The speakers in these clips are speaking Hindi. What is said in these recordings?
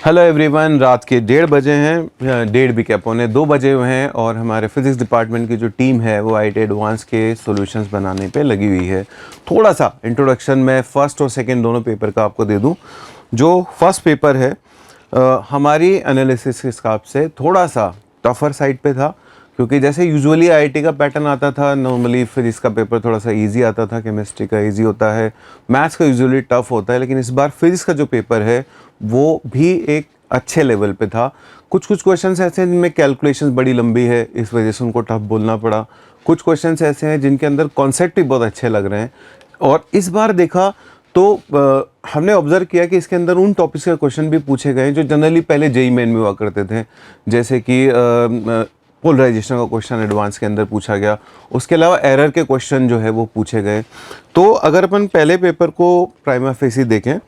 हेलो एवरीवन, रात के 1:30 बजे हैं, 1:30 भी क्या, पौने 2 बजे हुए हैं और हमारे फिज़िक्स डिपार्टमेंट की जो टीम है वो आईटी एडवांस के सॉल्यूशंस बनाने पे लगी हुई है। थोड़ा सा इंट्रोडक्शन मैं फर्स्ट और सेकंड दोनों पेपर का आपको दे दूं। जो फर्स्ट पेपर है हमारी एनालिसिस के हिसाब से थोड़ा सा टफ़र साइड पे था, क्योंकि जैसे यूजुअली आईटी का पैटर्न आता था, नॉर्मली फिजिक्स का पेपर थोड़ा सा इजी आता था, केमिस्ट्री का इजी होता है, मैथ्स का यूजुअली टफ होता है, लेकिन इस बार फिजिक्स का जो पेपर है वो भी एक अच्छे लेवल पे था। कुछ कुछ क्वेश्चंस ऐसे हैं जिनमें कैलकुलेशंस बड़ी लंबी है, इस वजह से उनको टफ बोलना पड़ा। कुछ क्वेश्चंस ऐसे हैं जिनके अंदर कॉन्सेप्ट भी बहुत अच्छे लग रहे हैं। और इस बार देखा तो हमने ऑब्जर्व किया कि इसके अंदर उन टॉपिक्स के क्वेश्चन भी पूछे गए जो जनरली पहले जेईई मेन में हुआ करते थे, जैसे कि पोलराइजेशन का क्वेश्चन एडवांस के अंदर पूछा गया। उसके अलावा एरर के क्वेश्चन जो है वो पूछे गए। तो अगर अपन पहले पेपर को प्राइमा फेसी देखें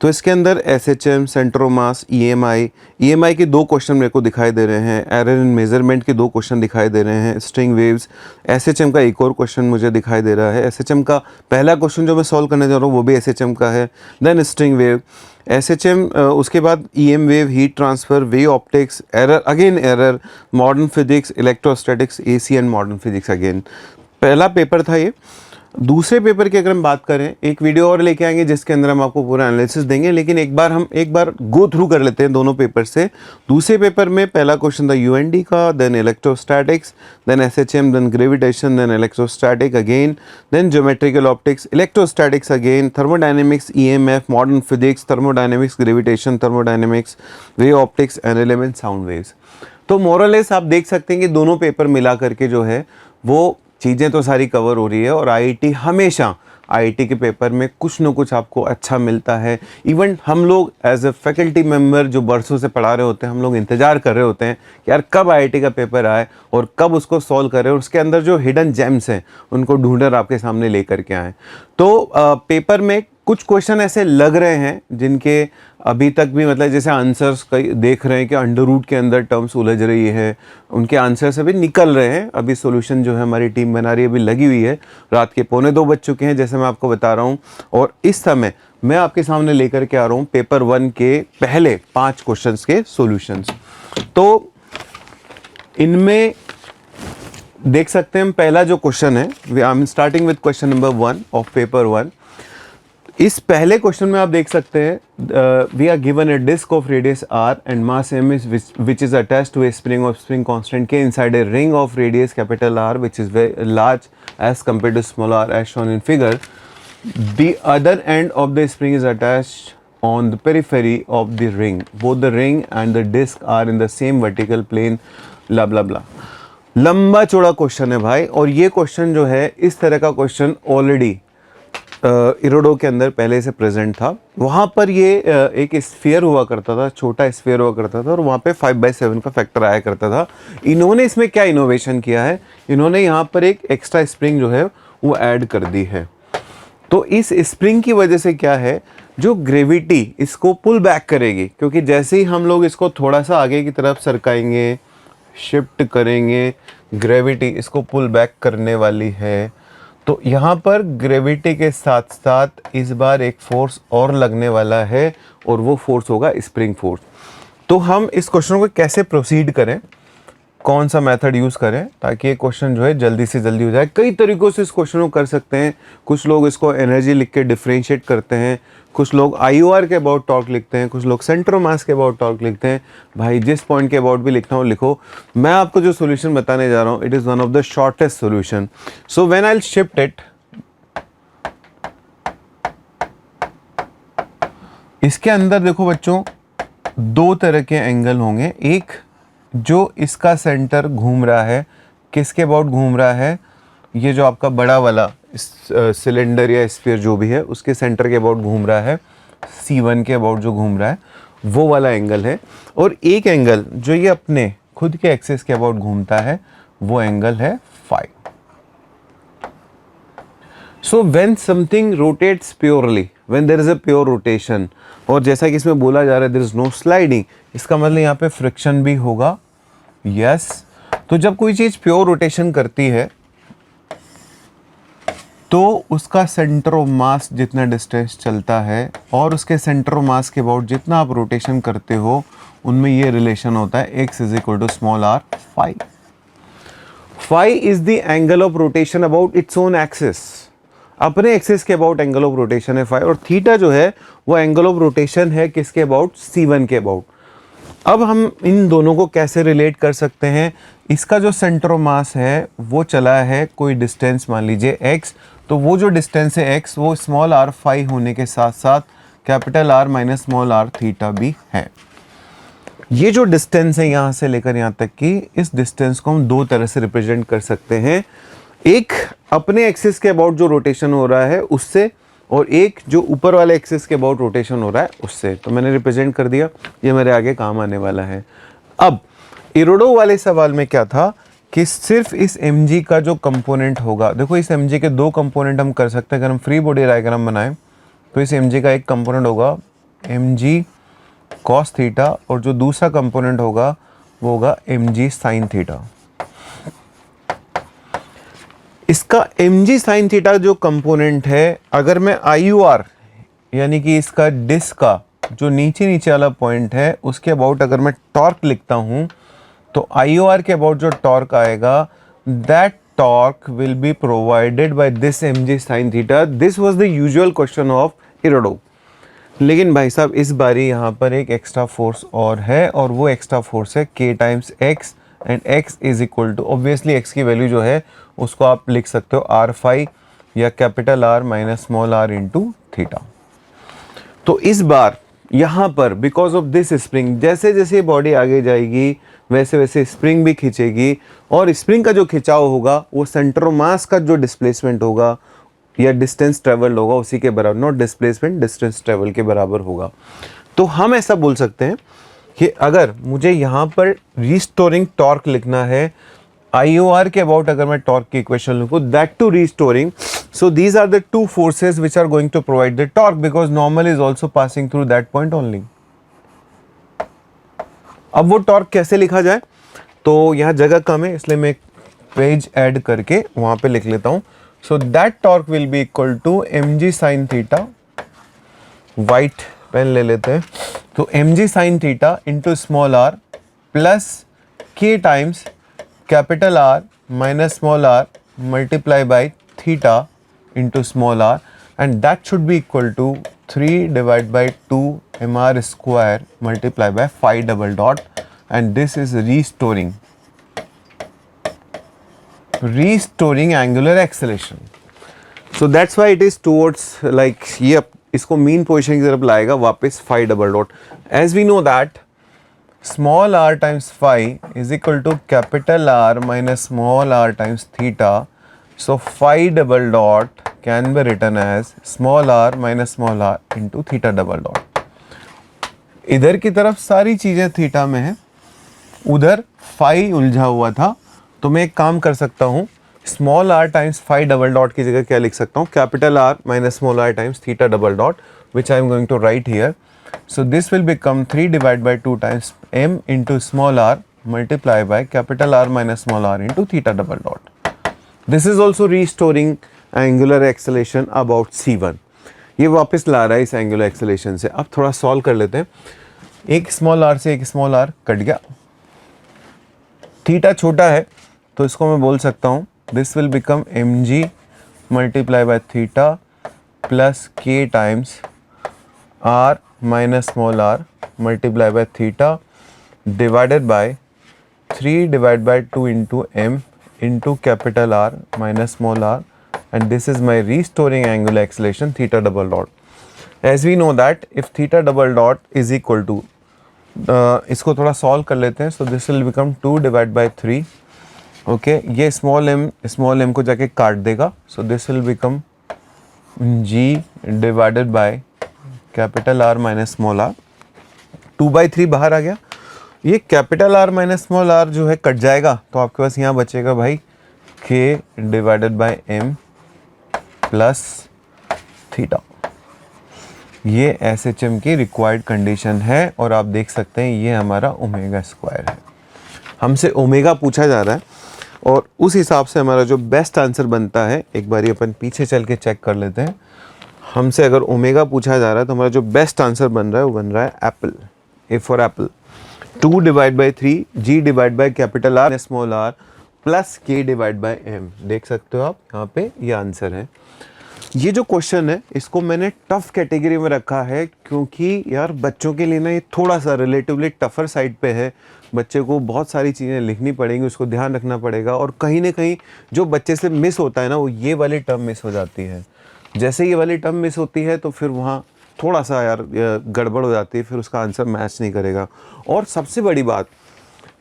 तो इसके अंदर SHM, centre of mass, EMI के 2 क्वेश्चन मेरे को दिखाई दे रहे हैं, एरर इन मेजरमेंट के 2 क्वेश्चन दिखाई दे रहे हैं, स्ट्रिंग वेव्स, एसएचएम का एक और क्वेश्चन मुझे दिखाई दे रहा है। एसएचएम का पहला क्वेश्चन जो मैं सॉल्व करने जा रहा हूँ वो भी एसएचएम का है। देन स्ट्रिंग वेव, एसएचएम, उसके बाद EM wave, heat transfer, wave optics, error again error, modern physics, electrostatics, AC and modern physics again. पहला पेपर था ये। दूसरे पेपर की अगर हम बात करें, एक वीडियो और लेके आएंगे जिसके अंदर हम आपको पूरा एनालिसिस देंगे, लेकिन एक बार गो थ्रू कर लेते हैं दोनों पेपर से। दूसरे पेपर में पहला क्वेश्चन था यूएनडी का, then electrostatics, then SHM, then gravitation, then electrostatic again, then geometrical optics, electrostatics again, thermodynamics, EMF, modern physics, thermodynamics, gravitation, thermodynamics, wave optics, and element sound waves. तो मोरलेस आप देख सकते हैं कि दोनों पेपर मिला करके जो है वो चीज़ें तो सारी कवर हो रही है। और आईटी हमेशा, आईटी के पेपर में कुछ न कुछ आपको अच्छा मिलता है। इवन हम लोग एज ए फैकल्टी मेंबर जो बरसों से पढ़ा रहे होते हैं, हम लोग इंतज़ार कर रहे होते हैं कि यार कब आईटी का पेपर आए और कब उसको सॉल्व करें और उसके अंदर जो हिडन जेम्स हैं उनको ढूंढकर आपके सामने लेकर के आएँ। तो पेपर में कुछ क्वेश्चन ऐसे लग रहे हैं जिनके अभी तक भी मतलब जैसे आंसर्स कई देख रहे हैं कि अंडर रूट के अंदर टर्म्स उलझ रही है, उनके आंसर्स अभी निकल रहे हैं। अभी सॉल्यूशन जो है हमारी टीम बना रही है, अभी लगी हुई है। रात के 1:45 बज चुके हैं जैसे मैं आपको बता रहा हूँ, और इस समय मैं आपके सामने लेकर के आ रहा हूँ पेपर 1 के पहले 5 क्वेश्चंस के सॉल्यूशंस। तो इनमें देख सकते हैं हम पहला जो क्वेश्चन है, I am starting with question number 1 of paper 1। इस पहले क्वेश्चन में आप देख सकते हैं we are given a disc of radius R and mass M is which is attached to a spring of spring constant k inside a ring of radius capital R which is very large as compare to small r as shown in figure. The other end of the spring is attached on the periphery of the ring. Both the ring and the disc are in the same vertical plane. blah blah blah. लंबा चौड़ा क्वेश्चन है भाई, और ये क्वेश्चन जो है इस तरह का क्वेश्चन ऑलरेडी इरोडो के अंदर पहले से प्रेजेंट था। वहाँ पर ये एक स्फीयर हुआ करता था, छोटा स्फीयर हुआ करता था, और वहाँ पे 5/7 का फैक्टर आया करता था। इन्होंने इसमें क्या इनोवेशन किया है, इन्होंने यहाँ पर एक एक्स्ट्रा स्प्रिंग जो है वो ऐड कर दी है। तो इस स्प्रिंग की वजह से क्या है, जो ग्रेविटी इसको पुल बैक करेगी, क्योंकि जैसे ही हम लोग इसको थोड़ा सा आगे की तरफ सरकाएंगे, शिफ्ट करेंगे, ग्रेविटी इसको पुल बैक करने वाली है। तो यहाँ पर ग्रेविटी के साथ साथ इस बार एक फोर्स और लगने वाला है, और वो फोर्स होगा स्प्रिंग फोर्स। तो हम इस क्वेश्चन को कैसे प्रोसीड करें, कौन सा मेथड यूज़ करें ताकि ये क्वेश्चन जो है जल्दी से जल्दी हो जाए। कई तरीक़ों से इस क्वेश्चन को कर सकते हैं। कुछ लोग इसको एनर्जी लिख के डिफ्रेंशिएट करते हैं, कुछ लोग IOR के अबाउट टॉर्क लिखते हैं, कुछ लोग सेंटर ऑफ मास के अबाउट टॉर्क लिखते हैं। भाई जिस पॉइंट के अबाउट भी लिखना हो लिखो। मैं आपको जो सोल्यूशन बताने जा रहा हूँ, it is one of the shortest solution. So when I will shift it, इसके अंदर देखो बच्चों 2 तरह के एंगल होंगे। एक जो इसका सेंटर घूम रहा है, किसके अबाउट घूम रहा है, ये जो आपका बड़ा वाला सिलेंडर या स्फीयर जो भी है उसके सेंटर के अबाउट घूम रहा है, C1 के अबाउट जो घूम रहा है वो वाला एंगल है। और एक एंगल जो ये अपने खुद के एक्सिस के अबाउट घूमता है वो एंगल है phi. So when something rotates purely, when there is a pure rotation, और जैसा कि इसमें बोला जा रहा है देयर इज नो स्लाइडिंग, इसका मतलब यहाँ पे फ्रिक्शन भी होगा। यस तो जब कोई चीज़ प्योर रोटेशन करती है तो उसका सेंटर ऑफ मास जितना डिस्टेंस चलता है और उसके सेंटर ऑफ मास के अबाउट जितना आप रोटेशन करते हो, उनमें ये रिलेशन होता है x is equal to small R phi. Phi is the angle of rotation about its own axis. अपने एक्सिस के अबाउट एंगल ऑफ रोटेशन है फाई, और थीटा जो है वो एंगल ऑफ रोटेशन है किसके अबाउट, c1 के अबाउट. अब हम इन दोनों को कैसे रिलेट कर सकते हैं. इसका जो सेंटर ऑफ मास है वो चला है कोई डिस्टेंस, मान लीजिए x, तो वो जो डिस्टेंस है x वो स्मॉल आर फाई होने के साथ साथ capital R minus small R theta भी है. ये जो डिस्टेंस है यहाँ से लेकर यहाँ तक की, इस डिस्टेंस को हम दो तरह से रिप्रेजेंट कर सकते हैं. एक अपने एक्सिस के अबाउट जो रोटेशन हो रहा है उससे, और एक जो ऊपर वाले एक्सिस के अबाउट रोटेशन हो रहा है उससे. तो मैंने रिप्रेजेंट कर दिया, ये मेरे आगे काम आने वाला है. अब इरोडो वाले सवाल में क्या था कि सिर्फ इस mg का जो कंपोनेंट होगा, देखो इस mg के दो कंपोनेंट हम कर सकते हैं. अगर हम फ्री बॉडी डायग्राम बनाएं तो इस mg का एक कंपोनेंट होगा mg cos थीटा, और जो दूसरा कंपोनेंट होगा वो होगा mg sin थीटा. इसका mg sin थीटा जो कंपोनेंट है, अगर मैं IUR यानी कि इसका डिस्क का जो नीचे नीचे वाला पॉइंट है उसके अबाउट अगर मैं टॉर्क लिखता हूं, तो IOR के अबाउट जो टॉर्क आएगा, that torque will be provided by this mg sin theta. This was the usual question of इरोडो. लेकिन भाई साहब इस बारी यहाँ पर एक एक्स्ट्रा फोर्स और है, और वो एक्स्ट्रा फोर्स है k times x, and x is equal to, obviously x की वैल्यू जो है उसको आप लिख सकते हो r फाई या capital R minus small r into theta. तो इस बार यहाँ पर बिकॉज ऑफ दिस स्प्रिंग, जैसे जैसे बॉडी आगे जाएगी वैसे वैसे स्प्रिंग भी खींचेगी, और स्प्रिंग का जो खिंचाव होगा वो सेंटर ऑफ मास का जो डिस्प्लेसमेंट होगा या डिस्टेंस ट्रेवल होगा उसी के बराबर, नॉट डिस्प्लेसमेंट, डिस्टेंस ट्रेवल के बराबर होगा. तो हम ऐसा बोल सकते हैं कि अगर मुझे यहाँ पर रिस्टोरिंग टॉर्क लिखना है, IOR के अबाउट अगर मैं टॉर्क की इक्वेशन लिखूँ, that to restoring, so these are the two forces which are going to provide the torque because normal is also passing through that point only. अब वो टॉर्क कैसे लिखा जाए, तो यहाँ जगह कम है इसलिए मैं एक पेज ऐड करके वहाँ पे लिख लेता हूँ. So that torque will be equal to mg sin theta, white pen ले लेते हैं, तो mg sin theta into small r plus k times capital R minus small r multiply by theta into small r, and that should be equal to 3 divided by 2 mr square multiplied by phi double dot, and this is restoring angular acceleration. So that's why it is towards like ये इसको mean position की तरफ लाएगा वापस phi double dot. As we know that small r times phi is equal to capital R minus small r times theta. So phi double dot can be written as small r minus small r into theta double dot. इधर की तरफ सारी चीजें थीटा में है, उधर फाई उलझा हुआ था, तो मैं एक काम कर सकता हूँ, small r times phi double dot की जगह क्या लिख सकता हूँ, capital R minus small r times theta double dot, which I am going to write here. So this will become 3 divide by 2 times m into small r multiply by capital R minus small r into theta double dot. This is also restoring angular acceleration about c1. ये वापस ला रहा है इस एंगुलर एक्सेलेरेशन से. अब थोड़ा सॉल्व कर लेते हैं. एक स्मॉल r से एक स्मॉल r कट गया, थीटा छोटा है तो इसको मैं बोल सकता हूँ this will become mg multiply by theta plus k times r minus small r multiply by theta divided by 3 divide by 2 into m into capital R minus small r, and this is my restoring angular acceleration theta double dot. As we know that if theta double dot is equal to इसको थोड़ा सॉल्व कर लेते हैं. सो this will become 2 divide by 3. Okay, ये स्मॉल m को जाके काट देगा. सो this will become g divided by capital R minus small r. 2/3 बाहर आ गया. ये capital R minus small r जो है कट जाएगा, तो आपके पास यहाँ बचेगा भाई k divided by m plus theta. ये SHM की रिक्वायर्ड कंडीशन है, और आप देख सकते हैं ये हमारा ओमेगा स्क्वायर है. हमसे ओमेगा पूछा जा रहा है. और उस हिसाब से हमारा जो बेस्ट आंसर बनता है, एक बारी अपन पीछे चल के चेक कर लेते हैं। हमसे अगर ओमेगा पूछा जा रहा है तो हमारा जो बेस्ट आंसर बन रहा है वो बन रहा है apple, A for apple. 2 divide by 3 G divide by capital R small r plus K divide by M. देख सकते हो आप यहाँ पे ये आंसर है। ये जो क्वेश्चन है इसको मैंने टफ कैटेगरी में रखा है क्योंकि यार बच्चों के लिए ना ये थोड़ा सा रिलेटिवली टफर साइड पे है। बच्चे को बहुत सारी चीज़ें लिखनी पड़ेंगी, उसको ध्यान रखना पड़ेगा, और कहीं ना कहीं जो बच्चे से मिस होता है ना वो ये वाली टर्म मिस हो जाती है। जैसे ये वाली टर्म मिस होती है तो फिर वहाँ थोड़ा सा यार गड़बड़ हो जाती है, फिर उसका आंसर मैच नहीं करेगा। और सबसे बड़ी बात,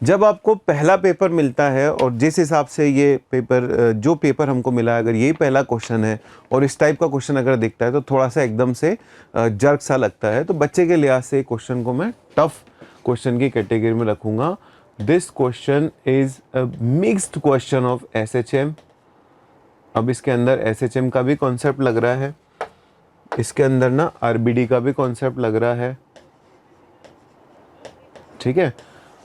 जब आपको पहला पेपर मिलता है और जिस हिसाब से ये पेपर जो पेपर हमको मिला है, अगर यही पहला क्वेश्चन है और इस टाइप का क्वेश्चन अगर दिखता है तो थोड़ा सा एकदम से जर्क सा लगता है। तो बच्चे के लिहाज से क्वेश्चन को मैं टफ क्वेश्चन की कैटेगरी में रखूँगा। This question is a mixed question of SHM। अब इसके अंदर SHM का भी कॉन्सेप्ट लग रहा है, इसके अंदर ना RBD का भी कॉन्सेप्ट लग रहा है, ठीक है।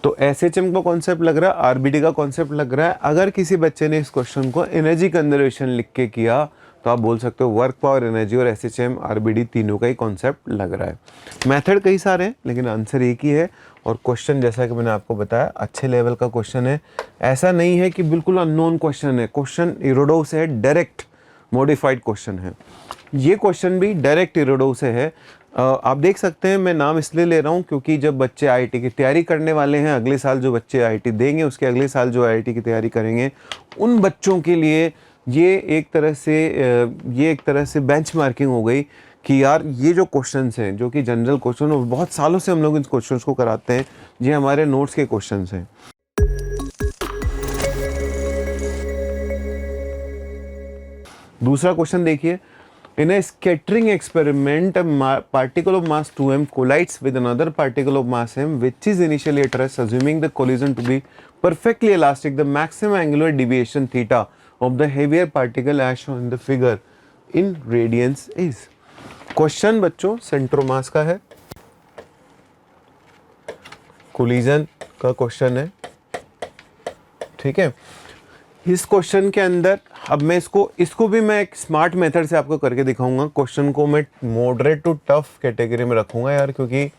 तो SHM का कॉन्सेप्ट लग रहा है, RBD का कॉन्सेप्ट लग रहा है। अगर किसी बच्चे ने इस क्वेश्चन को एनर्जी कंजर्वेशन लिख के किया तो आप बोल सकते हो वर्क पावर एनर्जी और SHM RBD तीनों का ही कॉन्सेप्ट लग रहा है। मेथड कई सारे हैं लेकिन आंसर एक ही है। और क्वेश्चन जैसा कि मैंने आपको बताया अच्छे लेवल का क्वेश्चन है, ऐसा नहीं है कि बिल्कुल अननोन क्वेश्चन है। क्वेश्चन इरोडो से है, डायरेक्ट मॉडिफाइड क्वेश्चन है। ये क्वेश्चन भी डायरेक्ट इरोडो से है। आप देख सकते हैं, मैं नाम इसलिए ले रहा हूँ क्योंकि जब बच्चे IIT की तैयारी करने वाले हैं, अगले साल जो बच्चे IIT देंगे उसके अगले साल जो IIT की तैयारी करेंगे उन बच्चों के लिए ये एक तरह से बेंचमार्किंग हो गई कि यार ये जो क्वेश्चंस हैं जो कि जनरल क्वेश्चन, और बहुत सालों से हम लोग इन क्वेश्चंस को कराते हैं, ये हमारे नोट्स के क्वेश्चंस हैं। दूसरा क्वेश्चन देखिए, in a scattering experiment a particle of mass 2m collides with another particle of mass m which is initially at rest. Assuming the collision to be perfectly elastic, the maximum angular deviation theta of the heavier particle as shown in the figure in radians is। Question बच्चों सेंटर मास का है, कोलिजन का क्वेश्चन है, ठीक है। इस क्वेश्चन के अंदर अब मैं इसको भी मैं एक स्मार्ट मेथड से आपको करके दिखाऊंगा। क्वेश्चन को मैं मॉडरेट टू टफ कैटेगरी में रखूंगा यार, क्योंकि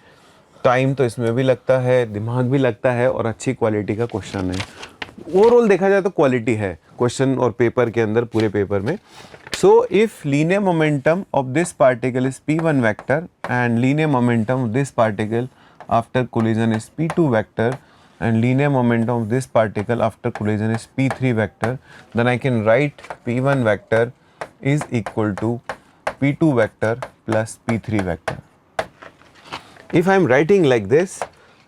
टाइम तो इसमें भी लगता है, दिमाग भी लगता है, और अच्छी क्वालिटी का क्वेश्चन है। ओवरऑल देखा जाए तो क्वालिटी है क्वेश्चन और पेपर के अंदर, पूरे पेपर में। So if linear momentum of this particle is P1 vector and linear momentum of this particle after collision is P2 vector and linear momentum of this particle after collision is P3 vector, then I can write P1 vector is equal to P2 vector plus P3 vector. If I am writing like this,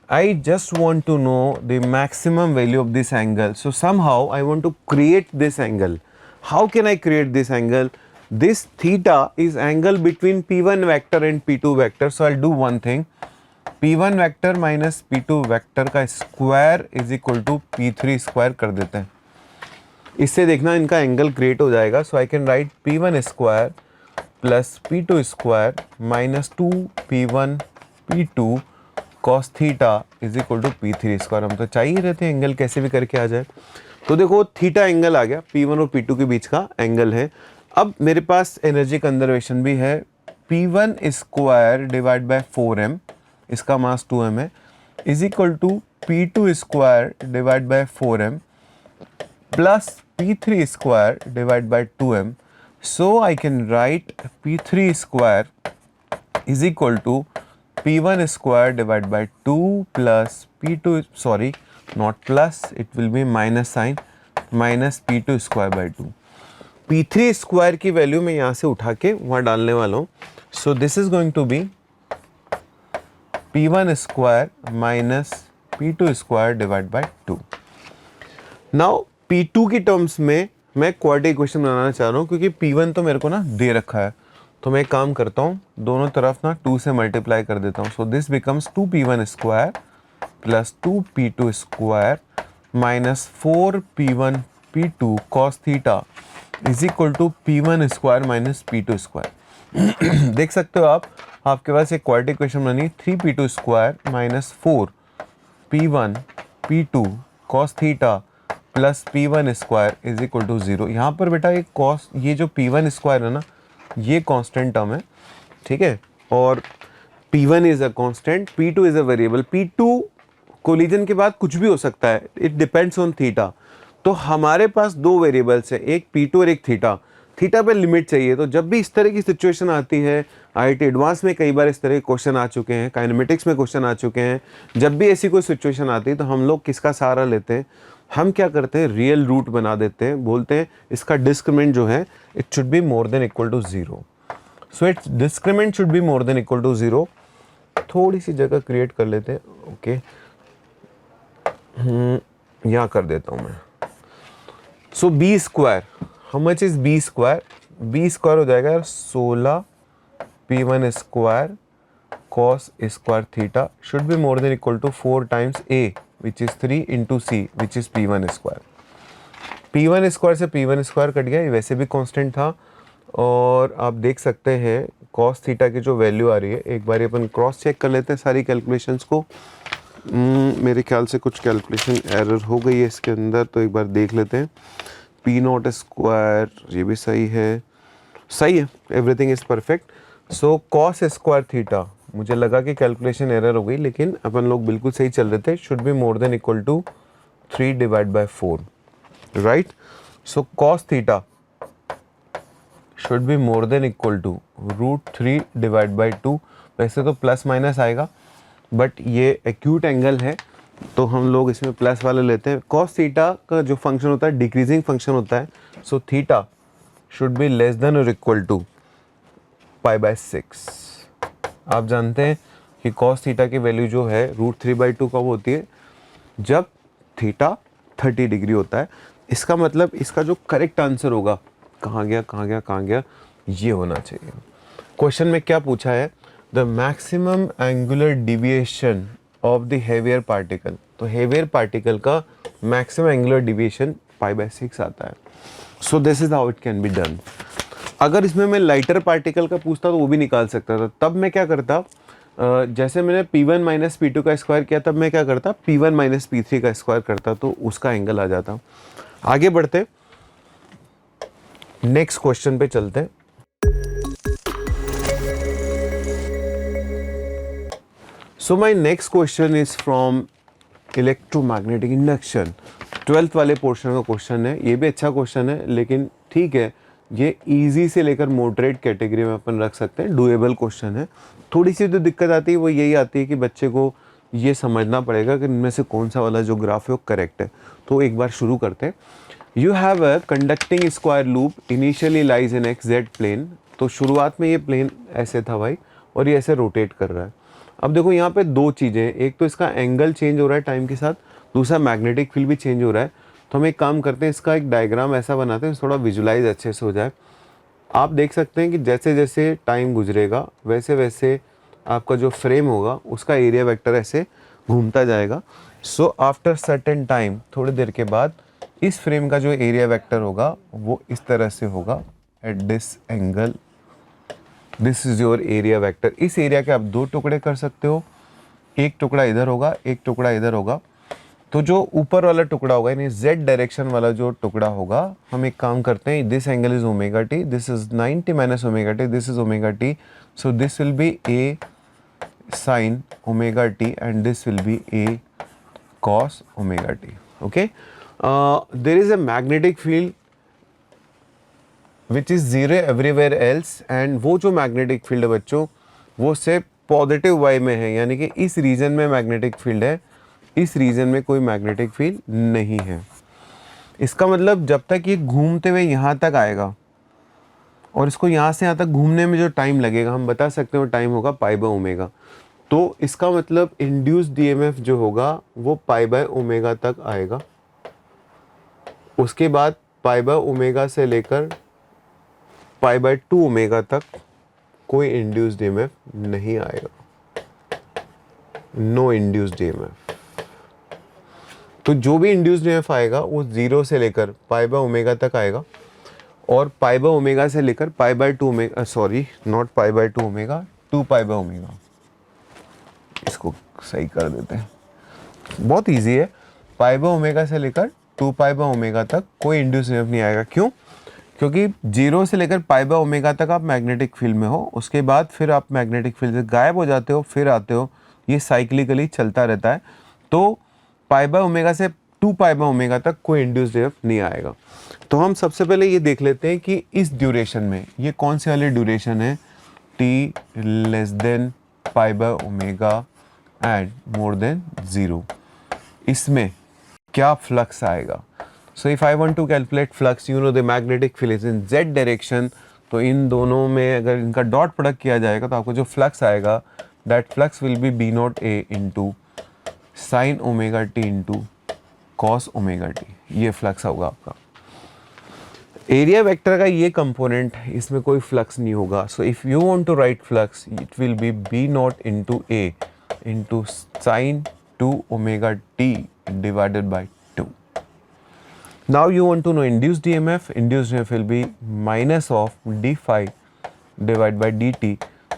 I just want to know the maximum value of this angle. So somehow I want to create this angle. How can I create this angle? This theta is angle between P1 vector and P2 vector. So I'll do one thing. P1 vector minus P2 vector का square is equal to P3 square कर देते हैं। इससे देखना इनका एंगल क्रिएट हो जाएगा। So I can write P1 square plus P2 square minus 2P1 P2 cos theta is equal to P3 square. हम तो चाहिए रहते हैं एंगल कैसे भी करके आ जाए। तो देखो थीटा एंगल आ गया, P1 और P2 के बीच का एंगल है। अब मेरे पास एनर्जी कंजर्वेशन भी है, P1 square divide by 4m, इसका मास 2m है, is equal to P2 square divide by 4m plus P3 square divide by 2m। So I can write P3 square is equal to P1 square divide by 2 plus P2, sorry not plus, it will be minus sign, minus P2 square by 2। P3 square की वैल्यू मैं यहाँ से उठा के वहाँ डालने वाला हूँ। So this is going to be P1 square minus P2 square divide by 2। Now P2 की टर्म्स में मैं क्वाड्रेटिक इक्वेशन बनाना चाह रहा हूँ, क्योंकि P1 तो मेरे को ना दे रखा है। तो मैं एक काम करता हूँ, दोनों तरफ ना 2 से मल्टीप्लाई कर देता हूँ। So this becomes 2P1 square plus 2P2 square minus 4P1 P2 cos theta is equal to P1 square minus P2 square. देख सकते हो आप, आपके पास एक क्वाड्रेटिक इक्वेशन बनी 3P2 square minus 4P1 P2 cos theta plus P1 square is equal to 0। यहाँ पर बेटा एक कॉस, ये जो P1 स्क्वायर है ना, ये कांस्टेंट टर्म है, ठीक है, और P1 is a constant, P2 is a variable. P2 collision के बाद कुछ भी हो सकता है, इट डिपेंड्स ऑन थीटा। तो हमारे पास दो वेरिएबल्स है, एक P2 और एक थीटा। थीटा पे लिमिट चाहिए, तो जब भी इस तरह की सिचुएशन आती है, आईआईटी एडवांस में कई बार इस तरह के क्वेश्चन आ चुके हैं, काइनेमेटिक्स में क्वेश्चन आ चुके हैं, जब भी ऐसी कोई सिचुएशन आती है तो हम लोग किसका सहारा लेते हैं? हम क्या करते हैं, रियल रूट बना देते हैं, बोलते हैं इसका डिस्क्रिमिनेंट जो है it should be more than equal to 0। So it's discriminant should be more than equal to 0। थोड़ी सी जगह क्रिएट कर लेते हैं, ओके, यहाँ कर देता हूँ मैं। So B square, how much is B square? B square हो जाएगा 16 P1 square cos square theta should be more than equal to 4 times a which is 3 into C which is P1 square. P1 square से P1 स्क्वायर कट गया, ये वैसे भी कांस्टेंट था, और आप देख सकते हैं cos थीटा की जो वैल्यू आ रही है, एक बार अपन क्रॉस चेक कर लेते हैं सारी कैलकुलेशंस को। मेरे ख्याल से कुछ कैलकुलेशन एरर हो गई है इसके अंदर, तो एक बार देख लेते हैं। P0 स्क्वायर, ये भी सही है, सही है, everything is perfect. So cos square theta, मुझे लगा कि कैलकुलेशन एरर हो गई, लेकिन अपन लोग बिल्कुल सही चल रहे थे, should be more than equal to 3 divide by 4, right. So cos theta should be more than equal to √3 divide by 2। वैसे तो प्लस माइनस आएगा, बट ये एक्यूट एंगल है तो हम लोग इसमें प्लस वाले लेते हैं। cos थीटा का जो फंक्शन होता है डिक्रीजिंग फंक्शन होता है, so theta should be less than और इक्वल टू π/6। आप जानते हैं कि cos थीटा की वैल्यू जो है √3/2 कब होती है? जब थीटा 30 डिग्री होता है। इसका मतलब इसका जो करेक्ट आंसर होगा, कहाँ गया कहाँ गया कहाँ गया, ये होना चाहिए। क्वेश्चन में क्या पूछा है? The maximum angular deviation of the heavier particle. तो हेवियर पार्टिकल का मैक्सिमम एंगुलर डिविएशन π/6 आता है। सो this is how it can be done. अगर इसमें मैं लाइटर पार्टिकल का पूछता तो वो भी निकाल सकता था। तब मैं क्या करता, जैसे मैंने P1 माइनस P2 का स्क्वायर किया, तब मैं क्या करता, P1 माइनस P3 का स्क्वायर करता, तो उसका एंगल आ जाता। आगे बढ़ते, नेक्स्ट क्वेश्चन पे चलते हैं। So my next question is from electromagnetic induction, 12th वाले पोर्शन का क्वेश्चन है। ये भी अच्छा क्वेश्चन है, लेकिन ठीक है, ये इजी से लेकर मॉडरेट कैटेगरी में अपन रख सकते हैं, डूएबल क्वेश्चन है। थोड़ी सी जो दिक्कत आती है वो यही आती है कि बच्चे को ये समझना पड़ेगा कि इनमें से कौन सा वाला जो ग्राफ है वो करेक्ट है। तो एक बार शुरू करते हैं। You have a conducting square loop initially lies in XZ plane. तो शुरुआत में ये प्लेन ऐसे था भाई, और ये ऐसे रोटेट कर रहा है। अब देखो यहाँ पे दो चीज़ें हैं, एक तो इसका एंगल चेंज हो रहा है टाइम के साथ, दूसरा मैग्नेटिक फील्ड भी चेंज हो रहा है। तो हम एक काम करते हैं, इसका एक डायग्राम ऐसा बनाते हैं थोड़ा विजुलाइज अच्छे से हो जाए। आप देख सकते हैं कि जैसे जैसे टाइम गुजरेगा वैसे वैसे आपका जो फ्रेम होगा उसका एरिया वेक्टर ऐसे घूमता जाएगा। सो आफ्टर सर्टेन टाइम, थोड़ी देर के बाद इस फ्रेम का जो एरिया वेक्टर होगा वो इस तरह से होगा at this angle. This is your area vector. इस एरिया के आप दो टुकड़े कर सकते हो, एक टुकड़ा इधर होगा, एक टुकड़ा इधर होगा। तो जो ऊपर वाला टुकड़ा होगा यानी Z डायरेक्शन वाला जो टुकड़ा होगा, हम एक काम करते हैं, this angle is omega T, this is 90 minus omega T, this is omega T, so this will be a sine omega T and this will be a cos omega T. Okay, there is a magnetic field which is zero everywhere else, and वो जो मैग्नेटिक फील्ड है बच्चों वो सिर्फ पॉजिटिव वाई में है, यानी कि इस रीजन में मैग्नेटिक फील्ड है, इस रीजन में कोई मैग्नेटिक फील्ड नहीं है। इसका मतलब जब तक ये घूमते हुए यहाँ तक आएगा और इसको यहाँ से यहाँ तक घूमने में जो टाइम लगेगा हम बता सकते हैं वो टाइम होगा π/ω। तो इसका मतलब इंड्यूस्ड ईएमएफ जो होगा वो π/ω तक आएगा। उसके बाद π/ω से लेकर π/2ω तक कोई इंड्यूस्ड ईएमएफ नहीं आएगा, नो इंड्यूस्ड ईएमएफ। तो जो भी इंड्यूस्ड ईएमएफ आएगा वो 0 से लेकर π/ω तक आएगा, और π/ω से लेकर π/2ω, सॉरी नॉट π/2ω, 2π/ω। इसको सही कर देते हैं, बहुत इजी है। π/ω से लेकर 2 पाई बाय ओमेगा तक कोई इंड्यूस ईएमएफ नहीं आएगा। क्यों? क्योंकि 0 से लेकर पाई बाय ओमेगा तक आप मैग्नेटिक फील्ड में हो, उसके बाद फिर आप मैग्नेटिक फील्ड से गायब हो जाते हो, फिर आते हो, ये साइक्लिकली चलता रहता है। तो पाई बाय ओमेगा से 2 पाई बाय ओमेगा तक कोई इंड्यूस्ड ईएमएफ नहीं आएगा। तो हम सबसे पहले ये देख लेते हैं कि इस ड्यूरेशन में ये कौन सी वाली ड्यूरेशन है, t less than pi by omega and more than 0, इसमें क्या फ्लक्स आएगा। So if I want to calculate flux, you know the magnetic field is in z direction, तो इन दोनों में अगर इनका डॉट प्रोडक्ट किया जाएगा तो आपको जो फ्लक्स आएगा that flux will be b not a into sine omega t into cos omega t, ये फ्लक्स होगा आपका। एरिया वेक्टर का ये कंपोनेंट, इसमें कोई फ्लक्स नहीं होगा। So if you want to write flux it will be b not into a into sine 2 omega t divided by 2. Now you want to know induced EMF. Induced EMF will be minus of d phi divided by dt.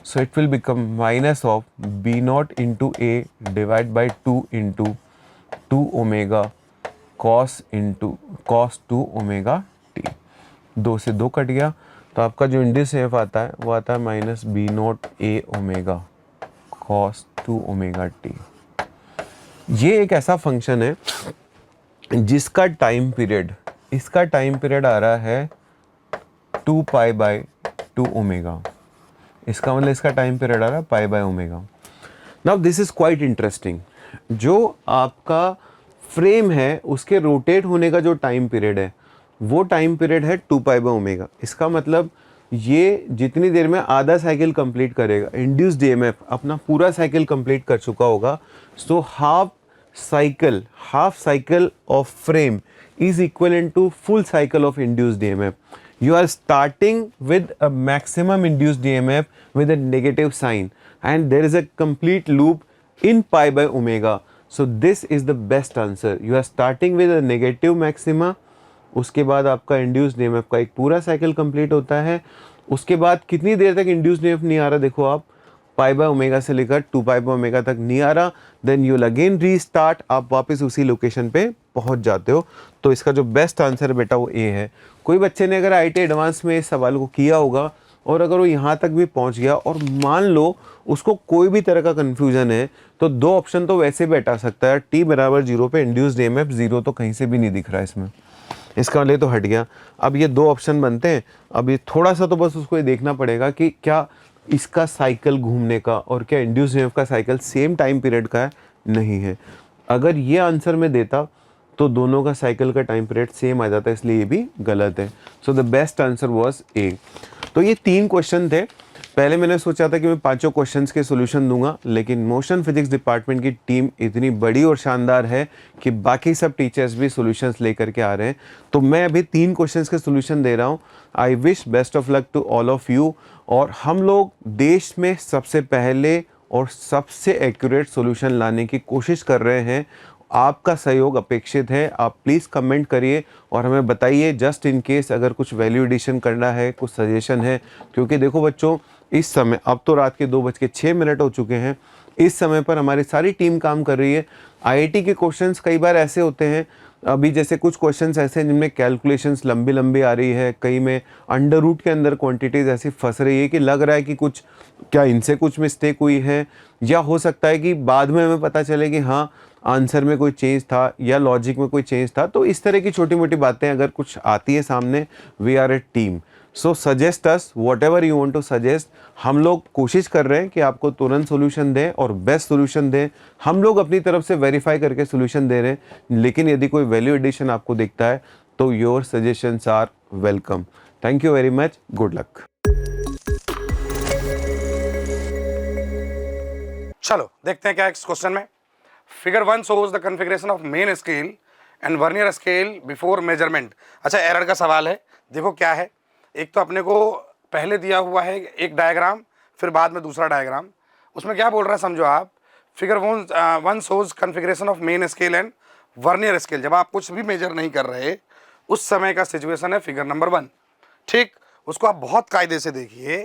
So it will become minus of b naught into a divided by 2 into 2 omega cos 2 omega t. 2 से 2 कट गया, तो आपका जो इंड्यूस EMF आता है वो आता है minus B not A omega cos 2 omega T. ये एक ऐसा फंक्शन है जिसका टाइम पीरियड, इसका टाइम पीरियड आ रहा है 2 पाई बाय 2 ओमेगा, इसका मतलब इसका टाइम पीरियड आ रहा है पाई by omega. Now this is quite interesting. जो आपका फ्रेम है उसके रोटेट होने का जो टाइम पीरियड है वो टाइम पीरियड है 2 पाई बाय ओमेगा। इसका मतलब ये जितनी देर में आधा साइकिल कंप्लीट करेगा, इंड्यूस्ड ईएमएफ अपना पूरा साइकिल कंप्लीट कर चुका होगा। So half cycle of frame is equivalent to full cycle of induced EMF. You are starting with a maximum induced EMF with a negative sign and there is a complete loop in pi by omega. So this is the best answer. You are starting with a negative maxima, उसके बाद आपका induced EMF का एक पूरा साइकिल कंप्लीट होता है। उसके बाद कितनी देर तक induced EMF नहीं आ रहा, देखो आप पाई बाय ओमेगा से लेकर 2 पाई बाय ओमेगा तक नहीं आ रहा, then you will again restart, आप वापस उसी लोकेशन पे पहुंच जाते हो। तो इसका जो बेस्ट आंसर बेटा वो ए है। कोई बच्चे ने अगर आईटी एडवांस में इस सवाल को किया होगा और अगर वो यहाँ तक भी पहुँच गया और मान लो उसको कोई भी तरह का कन्फ्यूजन है तो 2 ऑप्शन तो वैसे भी हटा सकता है। t बराबर 0 पे इंड्यूस्ड ईएमएफ 0 तो कहीं से भी नहीं दिख रहा है इसमें, इसका मतलब तो हट गया। अब ये 2 ऑप्शन बनते हैं, अब ये थोड़ा सा तो बस उसको ये देखना पड़ेगा कि क्या इसका साइकिल घूमने का और क्या इंड्यूस्ड ईएमएफ का साइकिल सेम टाइम पीरियड का है, नहीं है। अगर ये आंसर में देता तो दोनों का साइकिल का टाइम पीरियड सेम आ जाता है, इसलिए ये भी गलत है। So the best answer was a. तो ये 3 क्वेश्चन थे। पहले मैंने सोचा था कि मैं 5 क्वेश्चंस के सॉल्यूशन दूंगा, लेकिन मोशन फिजिक्स डिपार्टमेंट की टीम इतनी बड़ी और शानदार है कि बाकी सब टीचर्स भी सॉल्यूशंस लेकर के आ रहे हैं। तो मैं अभी 3 क्वेश्चंस के सॉल्यूशन दे रहा हूँ। I wish best of luck to all of you. और हम लोग देश में सबसे पहले और सबसे एक्यूरेट सॉल्यूशन लाने की कोशिश कर रहे हैं। आपका सहयोग अपेक्षित है। आप प्लीज़ कमेंट करिए और हमें बताइए, जस्ट इन केस अगर कुछ वैल्यू एडिशन करना है, कुछ सजेशन है। क्योंकि देखो बच्चों, इस समय अब तो रात के 2:06 हो चुके हैं, इस समय पर हमारी सारी टीम काम कर रही है। आईआईटी के क्वेश्चंस कई बार ऐसे होते हैं, अभी जैसे कुछ क्वेश्चंस ऐसे हैं जिनमें कैलकुलेशंस लंबी लंबी आ रही है, कई में अंडर रूट के अंदर क्वांटिटीज़ ऐसी फंस रही है कि लग रहा है कि कुछ क्या इनसे कुछ मिस्टेक हुई है, या हो सकता है कि बाद में हमें पता चले कि हाँ आंसर में कोई चेंज था या लॉजिक में कोई चेंज था। तो इस तरह की छोटी मोटी बातें अगर कुछ आती है सामने, we are a team, so suggest us whatever you want to suggest. हम लोग कोशिश कर रहे हैं कि आपको तुरंत सोल्यूशन दें और बेस्ट सोल्यूशन दें। हम लोग अपनी तरफ से वेरीफाई करके सोल्यूशन दे रहे हैं, लेकिन यदि कोई वैल्यू एडिशन आपको दिखता है तो your suggestions are welcome. Thank you very much, good luck. चलो देखते हैं क्या इस क्वेश्चन में। Figure 1 shows the configuration of main scale and vernier scale before measurement। अच्छा, एरर का सवाल है। देखो क्या है, एक तो अपने को पहले दिया हुआ है एक डायग्राम, फिर बाद में दूसरा डायग्राम। उसमें क्या बोल रहा है समझो आप, figure 1 shows configuration of main scale and vernier scale। जब आप कुछ भी मेजर नहीं कर रहे उस समय का सिचुएशन है फिगर नंबर 1। ठीक, उसको आप बहुत कायदे से देखिए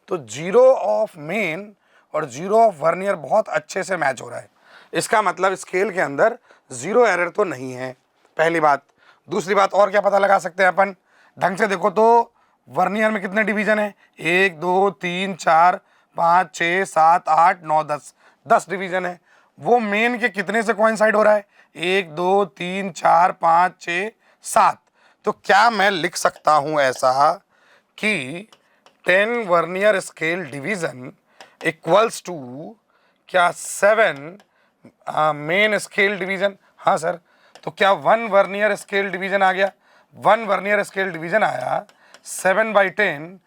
तो 0 ऑफ मेन और 0 ऑफ वर्नियर बहुत अच्छे से मैच हो रहा है। इसका मतलब स्केल के अंदर 0 एरर तो नहीं है, पहली बात। दूसरी बात और क्या पता लगा सकते हैं अपन, ढंग से देखो तो वर्नियर में कितने डिवीजन है, 1 2 3 4 5 6 7 8 9 10, 10 डिवीजन है। वो मेन के कितने से कोइंसाइड हो रहा है, 1 2 3 4 5 6 7। तो क्या मैं लिख सकता हूं ऐसा कि 10 vernier scale division equals to क्या 7 मेन स्केल डिवीजन। हाँ सर, तो क्या 1 वर्नियर स्केल डिवीजन आ गया, 1 वर्नियर स्केल डिवीजन आया 7/10